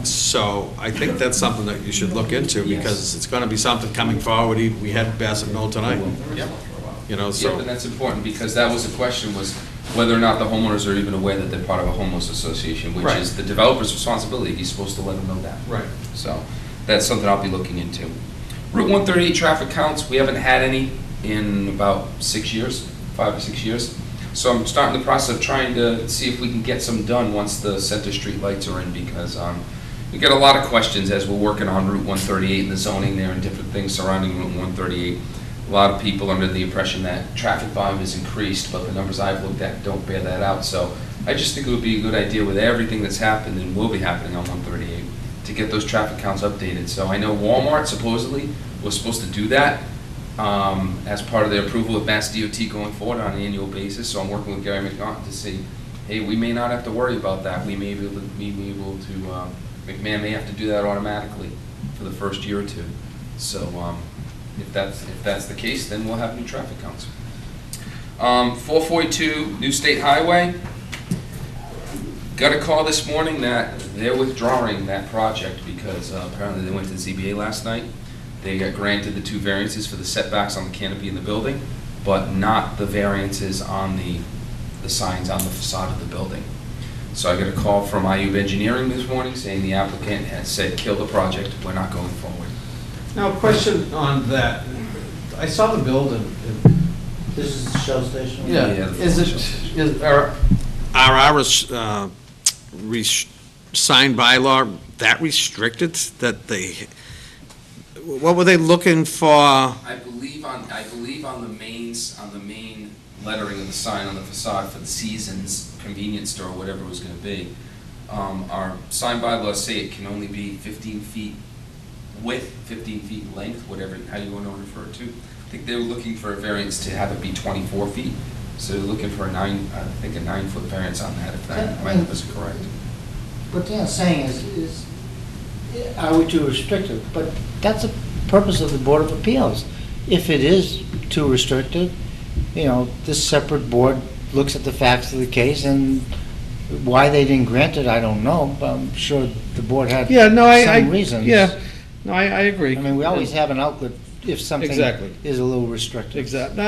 So I think that's something that you should look into, because it's gonna be something coming forward. We had Bassett Mill tonight. Yep. You know, Yep, so, and that's important, because that was the question, was whether or not the homeowners are even aware that they're part of a homeowners association, which Right. is the developer's responsibility. He's supposed to let them know that. right. So that's something I'll be looking into. Route 138 traffic counts, we haven't had any in about 6 years, 5 or 6 years. So I'm starting the process of trying to see if we can get some done once the Center Street lights are in, because we get a lot of questions as we're working on Route 138 and the zoning there and different things surrounding Route 138. A lot of people under the impression that traffic volume is increased, but the numbers I've looked at don't bear that out. So I just think it would be a good idea with everything that's happened and will be happening on 138 to get those traffic counts updated. So I know Walmart supposedly was supposed to do that as part of their approval of Mass DOT going forward on an annual basis. So I'm working with Gary McNaughton to see, hey, we may not have to worry about that. We may be able to, McMahon may have to do that automatically for the first year or two. So if that's the case, then we'll have new traffic counts. 442 New State Highway. Got a call this morning that they're withdrawing that project because apparently they went to ZBA last night. They got granted the 2 variances for the setbacks on the canopy in the building, but not the variances on the signs on the facade of the building. So I got a call from IUB Engineering this morning saying the applicant has said, kill the project, we're not going forward. Now, a question on that. I saw the building. This is the Shell station? Yeah, is it, are our signed bylaw that restricted that they, what were they looking for? I believe on the main lettering of the sign on the facade for the Seasons convenience store, whatever it was gonna be, our sign bylaws say it can only be 15 feet width, 15 feet length, whatever, how you want to refer to. I think they were looking for a variance to have it be 24 feet. So they're looking for a 9-foot variance on that, if that my numbers are correct. What Dan's saying is, are we too restrictive? But that's the purpose of the Board of Appeals. If it is too restrictive, you know, this separate board looks at the facts of the case, and why they didn't grant it, I don't know, but I'm sure the board had some reasons. Yeah, no, I agree. I mean, we always have an outlet if something Exactly. is a little restrictive. Exactly.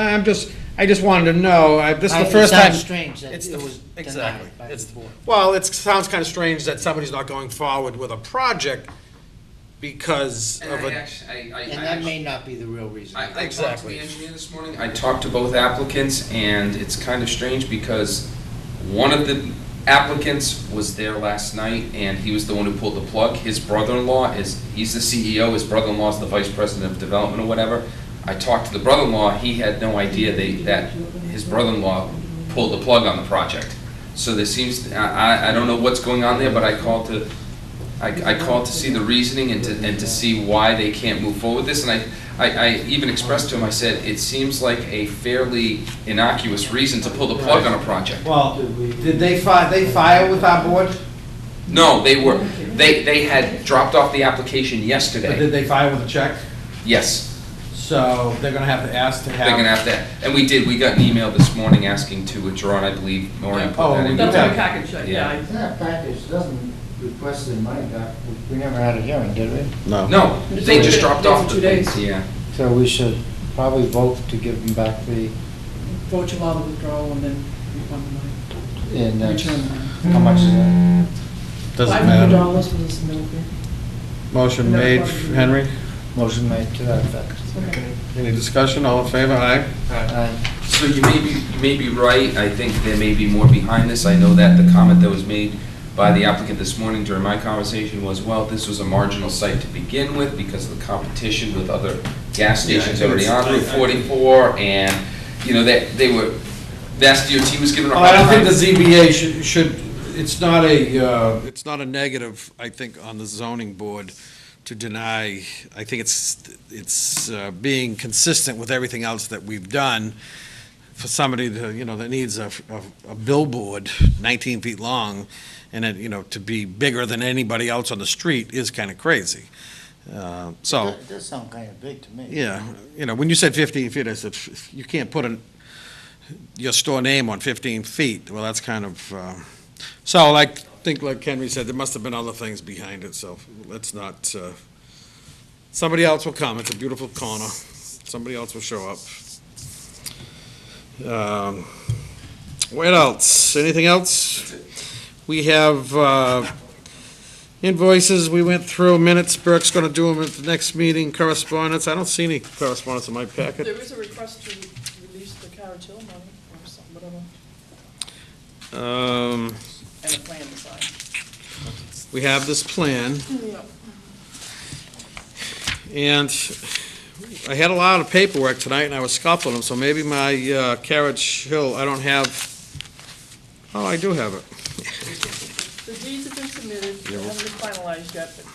I just wanted to know, this is the It first time. sounds strange that It's it the- was exactly. denied by It's- the board. Well, it sounds kind of strange that somebody's not going forward with a project because And of I a. actually, And that may not be the real reason. I talked to Exactly. the engineer this morning. I talked to both applicants, and it's kind of strange because one of the applicants was there last night, and he was the one who pulled the plug. His brother-in-law he's the CEO, his brother-in-law's the vice president of development or whatever. I talked to the brother-in-law, he had no idea that his brother-in-law pulled the plug on the project. So there seems, I don't know what's going on there, but I called to see the reasoning and to see why they can't move forward with this, and I even expressed to him, I said, it seems like a fairly innocuous reason to pull the plug on a project. Well, did they file with our board? No, they had dropped off the application But yesterday. did they file with a check? Yes, So they're gonna have to ask to have. they're gonna have to, and we got an email this morning asking to withdraw, and I believe Maureen put Oh, that in. That's Yeah. on the package, yeah. It's not a package, it doesn't request the money back. We never had a hearing, did we? No. No, they just dropped off For the 2 days. things, yeah. So we should probably vote to give them back the, Vote to allow the withdrawal and then refund the money. and that's, Return the money. how much is that? Doesn't matter. $500 for the submittal fee. Motion And that made, probably- Henry. Motion made to that effect. Okay. Any discussion? All in favor? Aye. Aye. So you may be right, I think there may be more behind this. I know that the comment that was made by the applicant this morning during my conversation was, well, this was a marginal site to begin with because of the competition with other gas stations already on Route 44, and, you know, they were, Mass DOT was given a hard I don't time. think the ZBA should, it's not a negative, I think, on the zoning board to deny. I think it's being consistent with everything else that we've done. For somebody to, you know, that needs a billboard 19 feet long, and it, you know, to be bigger than anybody else on the street is kind of crazy. So, It does sound kind of big to me. yeah, you know, when you said 15 feet, I said, you can't put your store name on 15 feet. Well, that's kind of, so like, think like Henry said, there must have been other things behind it, so let's not, somebody else will come. It's a beautiful corner. Somebody else will show up. What else? Anything else? We have invoices we went through, minutes, Burke's going to do them at the next meeting, correspondence. I don't see any correspondence in my packet. There is a request to release the Carrot Hill money or something, whatever, and a plan to sign. We have this plan, Yeah. and I had a lot of paperwork tonight, and I was scuffling them, so maybe my Carriage Hill, I don't have, oh, I do have it. The deeds have been submitted, they haven't been finalized yet, but.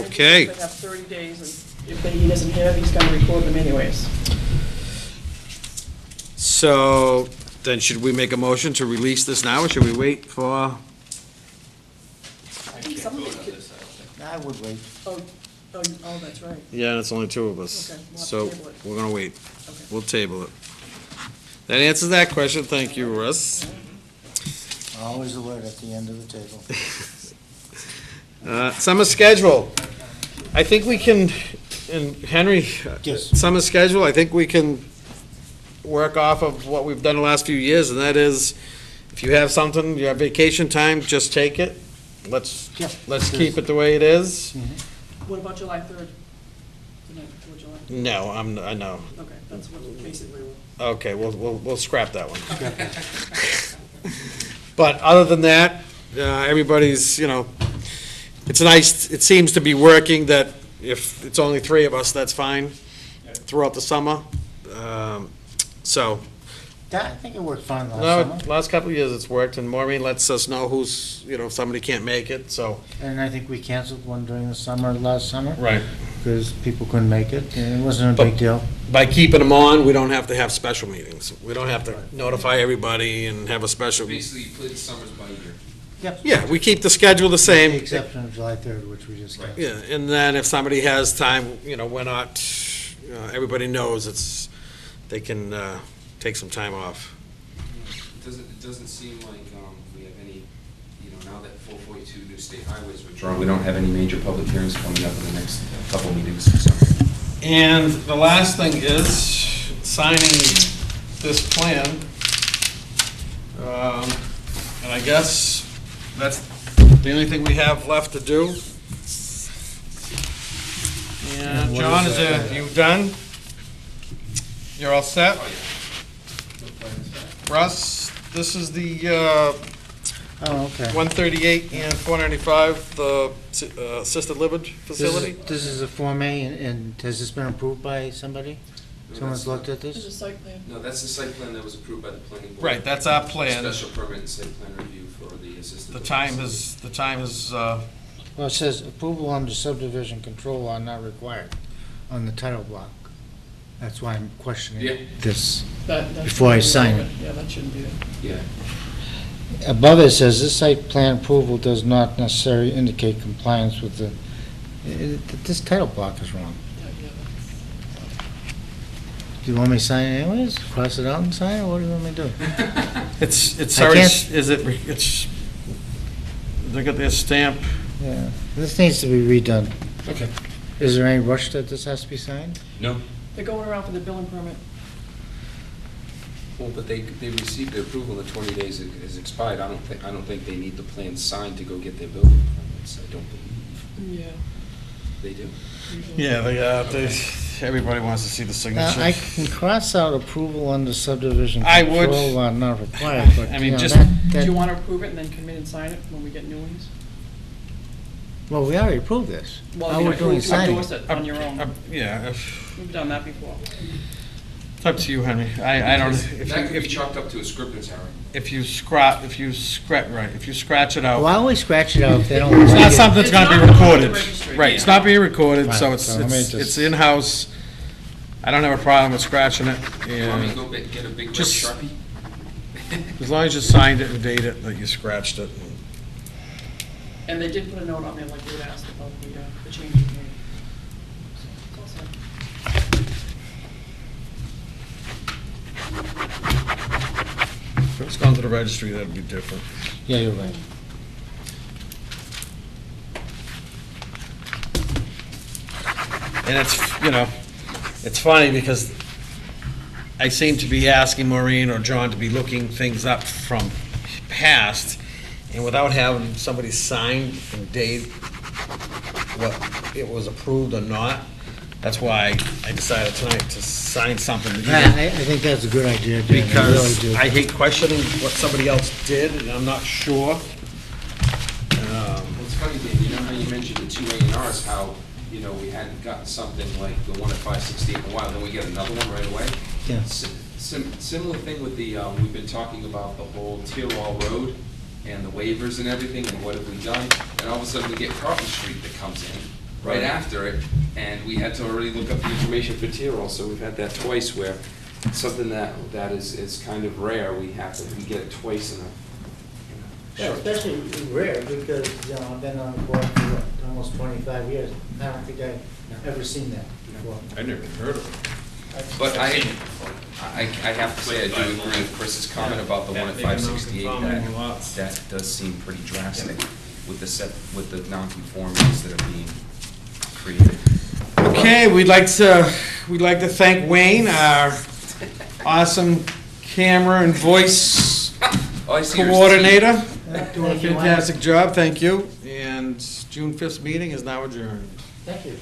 Okay. They have 30 days, and if he doesn't have, he's gonna record them anyways. So, then should we make a motion to release this now, or should we wait for? Somebody could- I would wait. Oh, that's right. Yeah, and it's only two of us. Okay, we'll have to So, table it. we're gonna wait. Okay. We'll table it. That answers that question, thank you, Russ. Always alert at the end of the table. Summer schedule. I think we can, and Henry, Yes. summer schedule, I think we can work off of what we've done the last few years, and that is, if you have something, you have vacation time, just take it. Let's keep it the way it is. What about July 3rd? The night before July? No, I know. Okay, that's what basically will. Okay, we'll scrap that one. But other than that, everybody's, you know, it's nice, it seems to be working that if it's only three of us, that's fine throughout the summer. So, I think it worked fine last no, summer. last couple of years it's worked, and Maureen lets us know who's, you know, if somebody can't make it, so. And I think we canceled one during the summer, last summer. Right. Because people couldn't make it, and it wasn't a big deal. By keeping them on, we don't have to have special meetings. We don't have to notify everybody and have a special. Basically, you play the summers by ear. Yep. Yeah, we keep the schedule the same. With the exception of July 3rd, which we just got. Yeah, and then if somebody has time, you know, we're not, everybody knows they can take some time off. It doesn't seem like we have any, you know, now that 442 new state highways withdrawn, we don't have any major public hearings coming up in the next couple meetings, so. And the last thing is signing this plan. And I guess that's the only thing we have left to do. And what John, is that? you done? You're all set? Russ, this is the Oh, okay. 138 and 495, the assisted living facility? This is a Form A, and has this been approved by somebody? Someone's looked at There's a this? site plan. No, that's the site plan that was approved by the planning board. Right, that's our plan. Special permit and site plan review for the assisted. The living time is, Well, it says approval under subdivision control law not required on the title block. That's why I'm Yeah. questioning this That before I shouldn't be sign it. relevant. Yeah, that shouldn't be it. Yeah. Above it says, this site plan approval does not necessarily indicate compliance with the, this title block is wrong. Do you want me to sign it anyways? Cross it out and sign it? What do you want me to do? it's I already, can't- it's, they got their stamp. Yeah, this needs to be redone. Okay. Is there any rush that this has to be signed? No. They're going around for the building permit. Well, but they received their approval, the 20 days is expired. I don't think they need the plan signed to go get their building permits. I don't believe. Yeah. They do? Yeah, everybody wants to see the signature. I can cross out approval under subdivision I would. control, not required, but, I mean, you know, just- Do that, you want to approve it and then come in and sign it when we get new ones? well, we already approved this. Well, I All mean, we're doing is signing. endorse it on your own. Yeah, We've done that before. it's up to you, Henry. I don't, That could be chalked up to a scrivener's error. if you scratch it out. Well, I always scratch it out if they don't It's like not it. something that's gonna be It's not on the recorded. registry. Right, it's not being recorded, Right, so so let me it's just- in-house. I don't have a problem with scratching it, You want me to and go get a big red Just- Sharpie? as long as you signed it and dated it, that you scratched it. And they did put a note on there, like you had asked about the change you made. So, it's all set. If it's gone to the registry, that'd be different. Yeah, you're right. And it's, it's funny because I seem to be asking Maureen or John to be looking things up from past, and without having somebody sign and date what it was approved or not, that's why I decided tonight to sign something. I think that's a good idea, Dan, I really Because do. I hate questioning what somebody else did, and I'm not sure. It's funny, Dan, you know how you mentioned the two A&Rs, how, we hadn't gotten something like the one at 568 in a while, then we get another one right away? Yeah. Similar thing with the, we've been talking about the whole Tyrol Road and the waivers and everything, and what have we done? And all of a sudden, we get Carlton Street that comes in right after it, and we had to already look up the information for Tyrol, so we've had that twice where something that is kind of rare, we get it twice in a Yeah, especially rare, because, I've been on the board for what, almost 25 years. I don't think I've ever seen that before. I've never heard of it. But I have to say, I do agree with Chris's comment about the one at 568, that does seem pretty drastic with the nonconformities that are being created. Okay, we'd like to thank Wayne, our awesome camera and voice Oh, I see yours. coordinator. Doing a Thank you, Wayne. fantastic job, thank you. And June 5th meeting is now adjourned. Thank you.